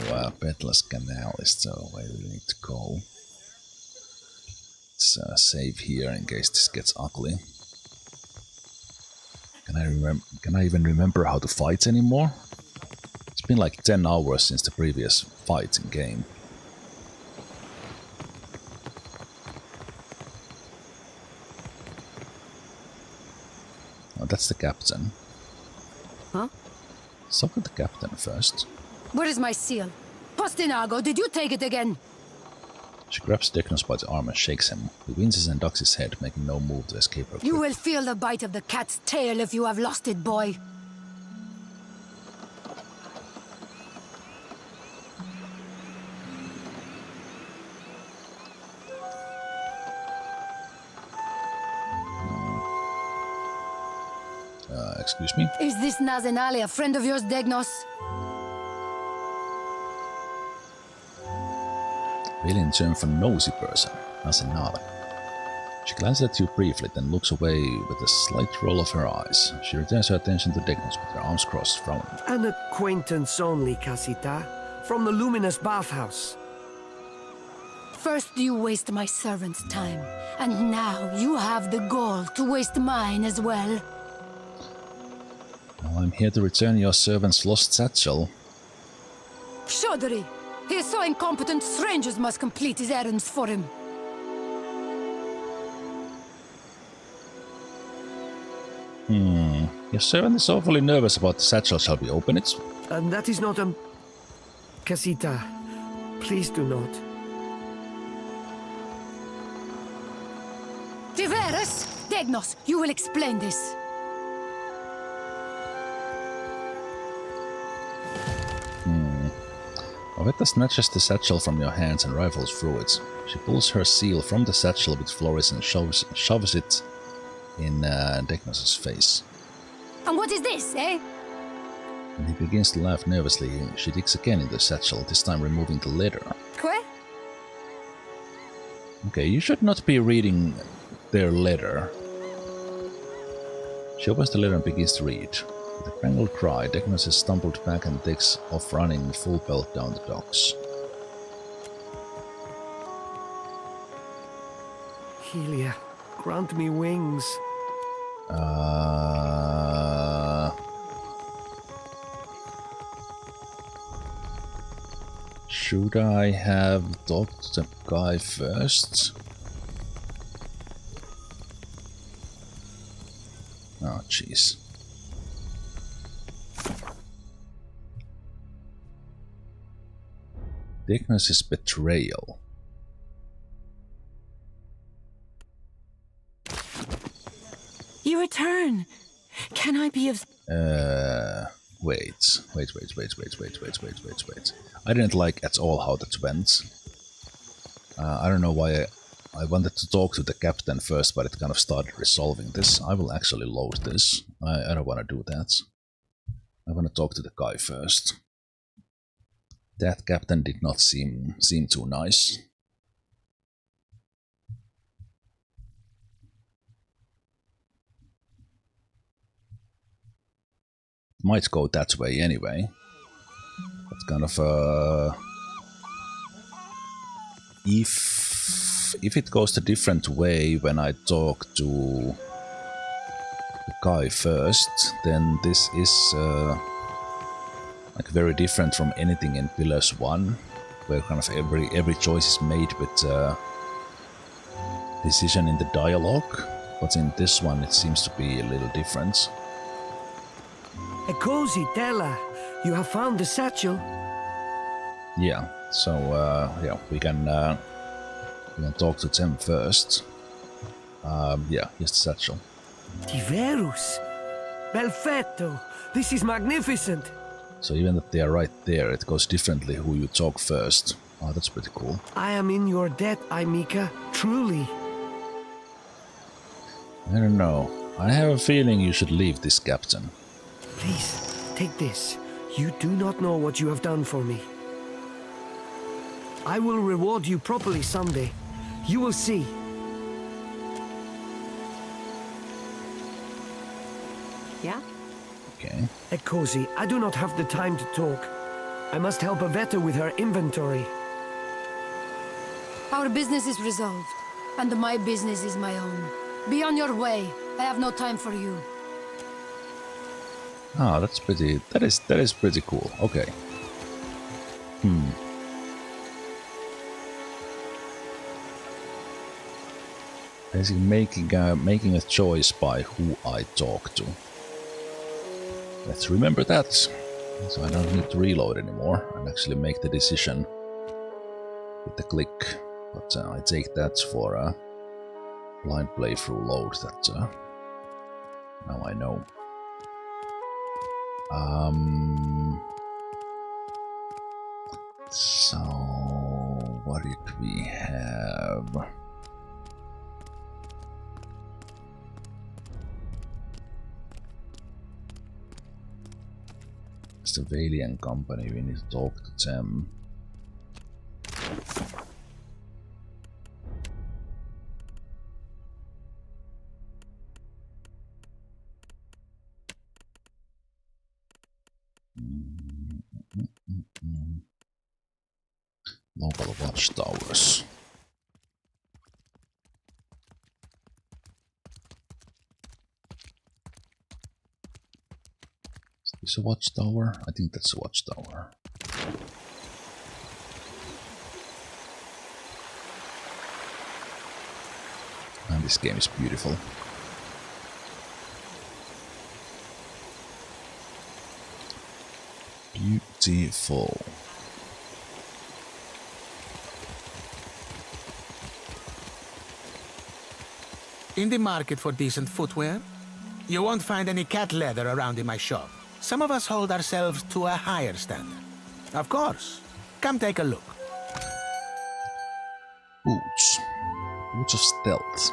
Peddler's Canal is the way we need to go. Let's save here in case this gets ugly. Can I even remember how to fight anymore? It's been like 10 hours since the previous fighting game. Oh, that's the captain. Huh? Talk with the captain first. Where is my seal? Postinago, did you take it again? She grabs Deknos by the arm and shakes him. He winces and ducks his head, making no move to escape her. You will feel the bite of the cat's tail if you have lost it, boy. Excuse me? Is this Nazenale a friend of yours, Degnos? Alien term for nosy person, Nazenale. She glances at you briefly, then looks away with a slight roll of her eyes. She returns her attention to Degnos with her arms crossed, frowning. An acquaintance only, Casita. From the luminous bathhouse. First you waste my servant's time, and now you have the gall to waste mine as well. Well, I'm here to return your servant's lost satchel. Chaudhry! He is so incompetent, strangers must complete his errands for him. Your servant is awfully nervous about the satchel. Shall we open it? And that is not a... Casita, please do not. Tiveras! Degnos, you will explain this. Oveta snatches the satchel from your hands and rifles through it. She pulls her seal from the satchel with Floris and shoves it in Degnos' face. And what is this, eh? When he begins to laugh nervously, she digs again in the satchel, this time removing the letter. Que? Okay, you should not be reading their letter. She opens the letter and begins to read. With a strangled cry, Degnos has stumbled back and takes off running full pelt down the docks. Helia, grant me wings. Should I have talked to the guy first? Oh, jeez. Degnos' betrayal. You return. Can I be of... Wait. I didn't like at all how that went. I don't know why I wanted to talk to the captain first, but it kind of started resolving this. I will actually load this. I don't want to do that. I want to talk to the guy first. That captain did not seem too nice. might go that way anyway. But kind of if it goes a different way when I talk to the guy first, then this is like very different from anything in Pillars 1, where kind of every choice is made with decision in the dialogue. But in this one, it seems to be a little different. Cozy, Tella, you have found the satchel. Yeah. So yeah, we can talk to them first. Yeah, here's the satchel. Tiverus! Perfetto! This is magnificent! So even if they are right there, it goes differently who you talk first. Oh, that's pretty cool. I am in your debt, Aimika. Truly. I don't know. I have a feeling you should leave this, Captain. Please, take this. You do not know what you have done for me. I will reward you properly someday. You will see. Yeah? Okay. Cozy, I do not have the time to talk. I must help Aveta with her inventory. Our business is resolved, and my business is my own. Be on your way. I have no time for you. Ah, that's pretty. That is pretty cool. Okay. Basically, making a choice by who I talk to. Let's remember that, so I don't need to reload anymore and actually make the decision with the click. But I take that for a blind playthrough load. That now I know. So what did we have? It's the Valiant Company, we need to talk to them. Local watchtowers. Is a watchtower? I think that's a watchtower. And this game is beautiful. Beautiful. In the market for decent footwear? You won't find any cat leather around in my shop. Some of us hold ourselves to a higher standard. Of course. Come take a look. Boots. Boots of stealth.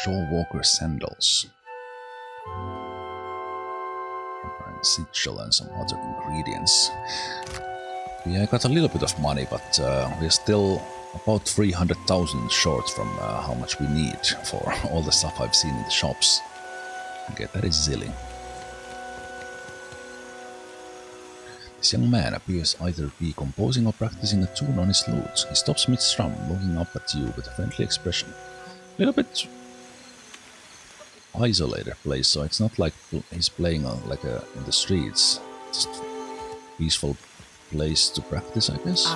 Shawwalker sandals. Sigil and some other ingredients. Yeah, I got a little bit of money, but we're still about 300,000 short from how much we need for all the stuff I've seen in the shops. Okay, that is silly. This young man appears either be composing or practicing a tune on his lute. He stops mid-strum, looking up at you with a friendly expression. A little bit isolated place, so it's not like he's playing on like in the streets. Just peaceful place to practice, I guess.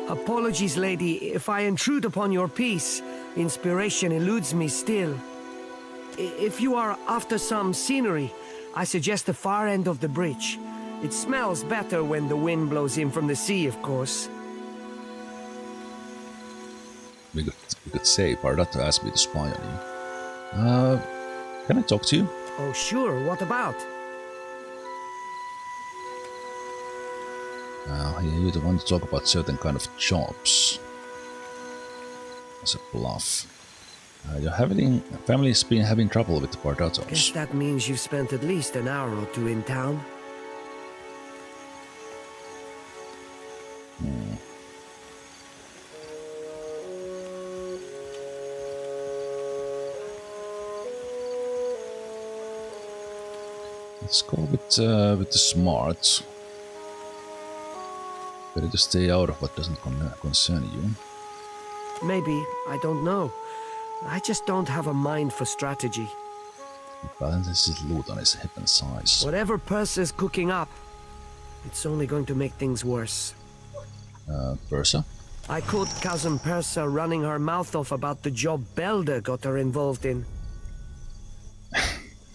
Apologies, lady, if I intrude upon your peace. Inspiration eludes me still. If you are after some scenery, I suggest the far end of the bridge. It smells better when the wind blows in from the sea, of course. We could say Bardato asked me to spy on you. Can I talk to you? Oh, sure. What about? You don't want to talk about certain kind of jobs. As a bluff. Your family's been having trouble with the Bardatos. Guess that means you've spent at least an hour or two in town. Let's go with the smart. Better to stay out of what doesn't concern you. Maybe, I don't know. I just don't have a mind for strategy. He balances his loot on his hip and size. Whatever Persa's cooking up, it's only going to make things worse. Persa? I caught cousin Persa running her mouth off about the job Belder got her involved in.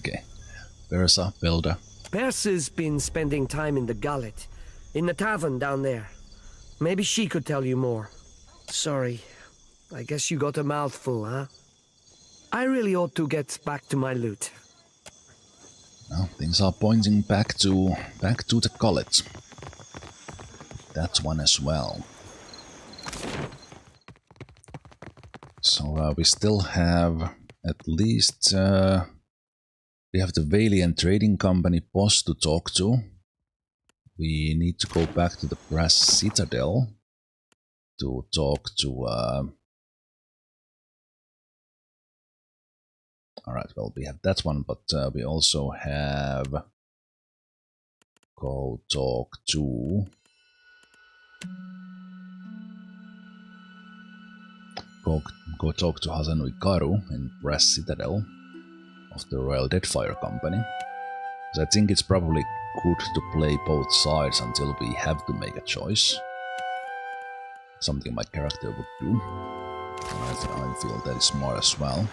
Okay. Persa, Belder. Persa's been spending time in the gullet, in the tavern down there. Maybe she could tell you more. Sorry. I guess you got a mouthful, huh? I really ought to get back to my loot. Well, things are pointing back to the gullet. That one as well. So we still have at least we have the Valiant Trading Company boss to talk to. We need to go back to the Brass Citadel to talk to alright, well, we have that one, but we also have go talk to go talk to Hasanui Karu in Brass Citadel of the Royal Deadfire Company. So I think it's probably good to play both sides until we have to make a choice. Something my character would do. And I feel that is smart as well.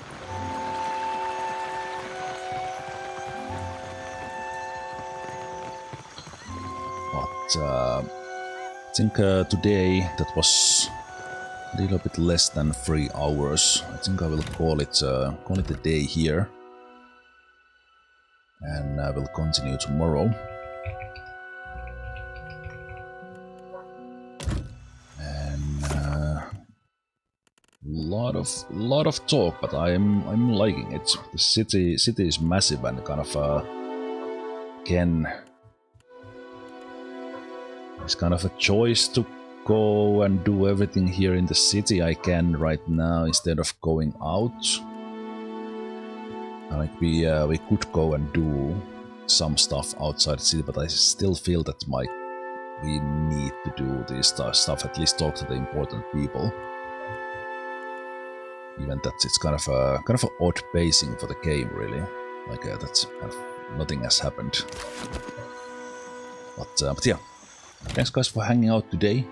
But I think today that was a little bit less than 3 hours. I think I will call it a day here, and I will continue tomorrow. And lot of talk, but I'm liking it. The city is massive and kind of it's kind of a choice to go and do everything here in the city. I can right now instead of going out. Like we could go and do some stuff outside the city, but I still feel that we need to do this stuff, at least talk to the important people. Even that it's kind of an odd pacing for the game, really. Like that's kind of nothing has happened. But yeah. Thanks guys for hanging out today.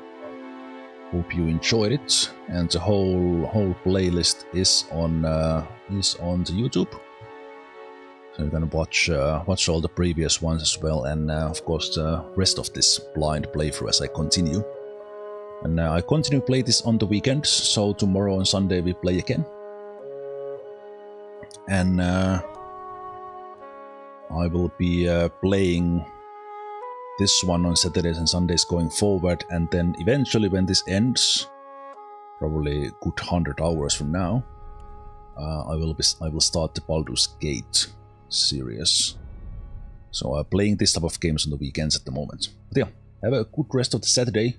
Hope you enjoyed it, and the whole playlist is on the YouTube. So you're gonna watch all the previous ones as well, and of course the rest of this blind playthrough as I continue. And I continue play this on the weekends, so tomorrow and Sunday we play again. And I will be playing this one on Saturdays and Sundays going forward, and then eventually when this ends, probably a good 100 hours from now, I will start the Baldur's Gate series. So playing this type of games on the weekends at the moment. But yeah, have a good rest of the Saturday,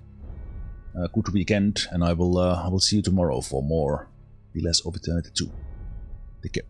a good weekend, and I will see you tomorrow for more Pillars of Eternity 2. Take care.